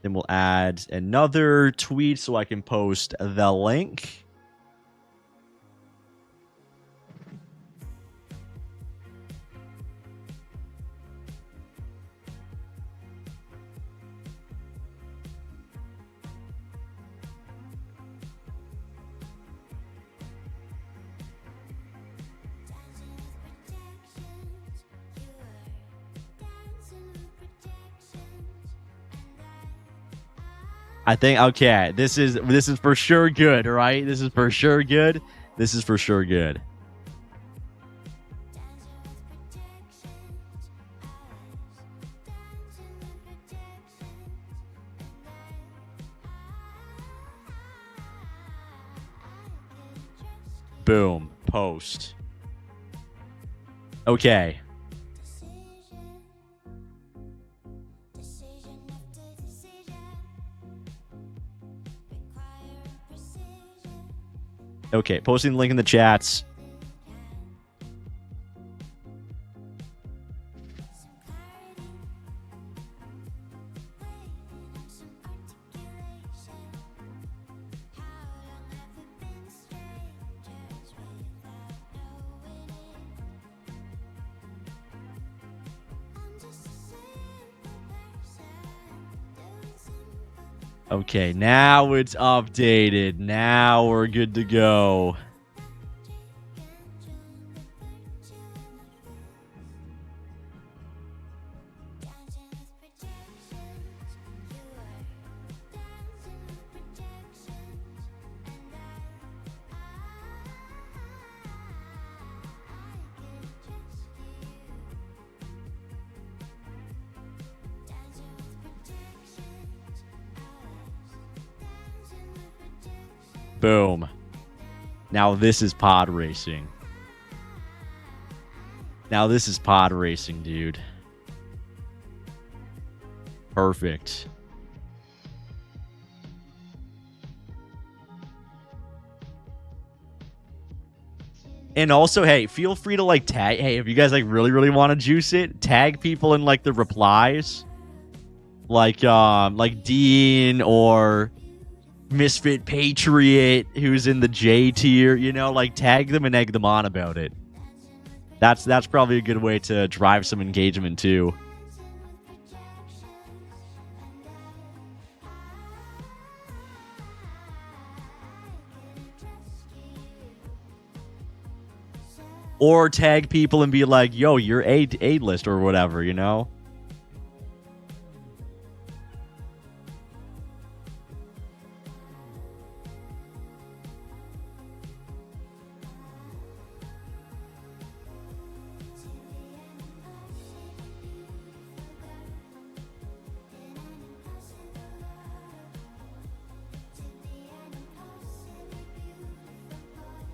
we'll add another tweet so I can post the link. I think, okay, this is for sure good, right? This is for sure good. This is for sure good. Boom. Post. Okay. Okay, posting the link in the chats. Okay, now it's updated. Now we're good to go. Boom. Now this is pod racing. Now this is pod racing, dude. Perfect. And also, hey, feel free to like tag. Hey, if you guys like really want to juice it, tag people in like the replies, like Dean or Misfit Patriot, who's in the J tier. You know, like tag them and egg them on about it. That's probably a good way to drive some engagement too. Or tag people and be like, yo, you're A-list or whatever, you know?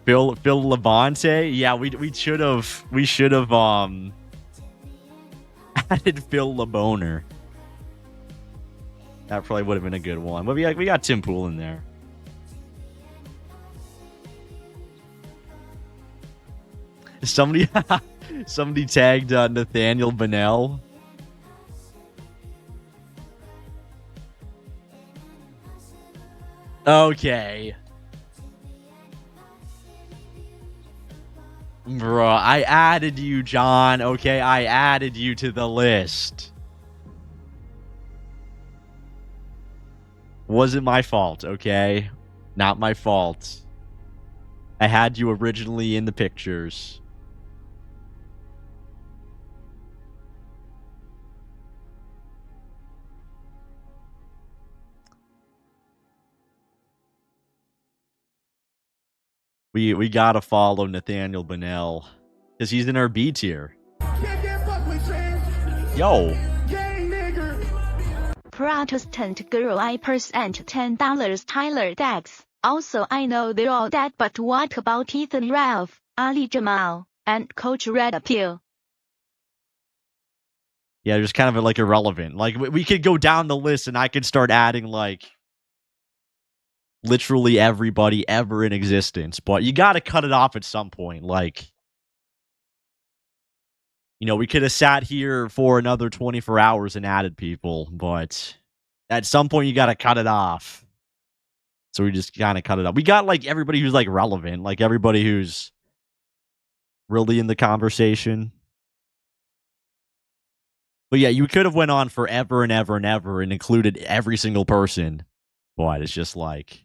Phil Labonte. Yeah, we should have added Phil LeBoner. That probably would have been a good one. But we got Tim Pool in there. Somebody tagged Nathaniel Bennell. Okay. Bro, I added you, John. Okay, I added you to the list. Wasn't my fault, okay? Not my fault. I had you originally in the pictures. We gotta follow Nathaniel Bennell because he's in our B tier. Yo. Protestant girl I percent $10 Tyler Dax. Also I know they're all dead, but what about Ethan Ralph, Ali Jamal, and Coach Red Appeal? Yeah, just kind of like irrelevant. Like we could go down the list and I could start adding like literally everybody ever in existence, but you got to cut it off at some point. Like, you know, we could have sat here for another 24 hours and added people, but at some point you got to cut it off. So we just kind of cut it off. We got like everybody who's like relevant, like everybody who's really in the conversation. But yeah, you could have went on forever and ever and ever and included every single person. But it's just like,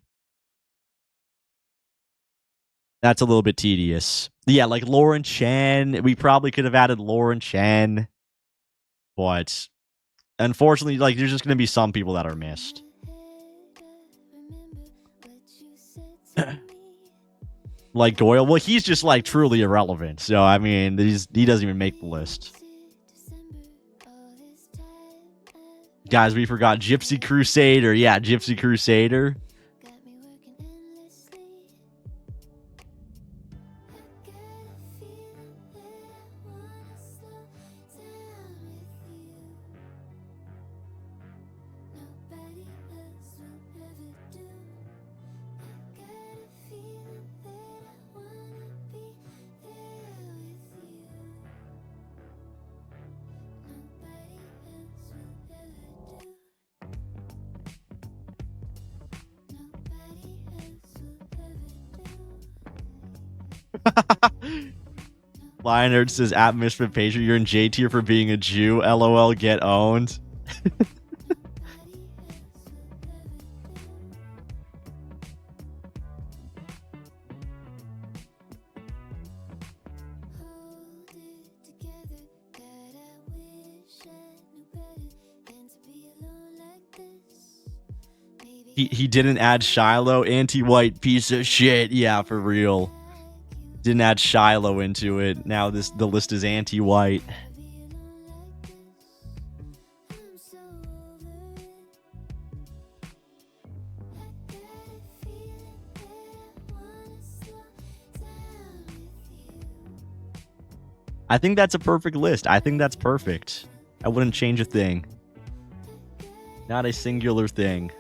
that's a little bit tedious. Yeah, like Lauren Chen. We probably could have added Lauren Chen. But unfortunately, like there's just going to be some people that are missed. Like Doyle. Well, he's just like truly irrelevant. So, I mean, he doesn't even make the list. Guys, we forgot Gypsy Crusader. Yeah, Gypsy Crusader. Lionard says at Misfit Patriot, you're in J tier for being a Jew. LOL, get owned. He didn't add Shiloh, anti-white piece of shit. Yeah, for real. Didn't add Shiloh into it. Now the list is anti-white. I think that's a perfect list. I think that's perfect. I wouldn't change a thing. Not a singular thing.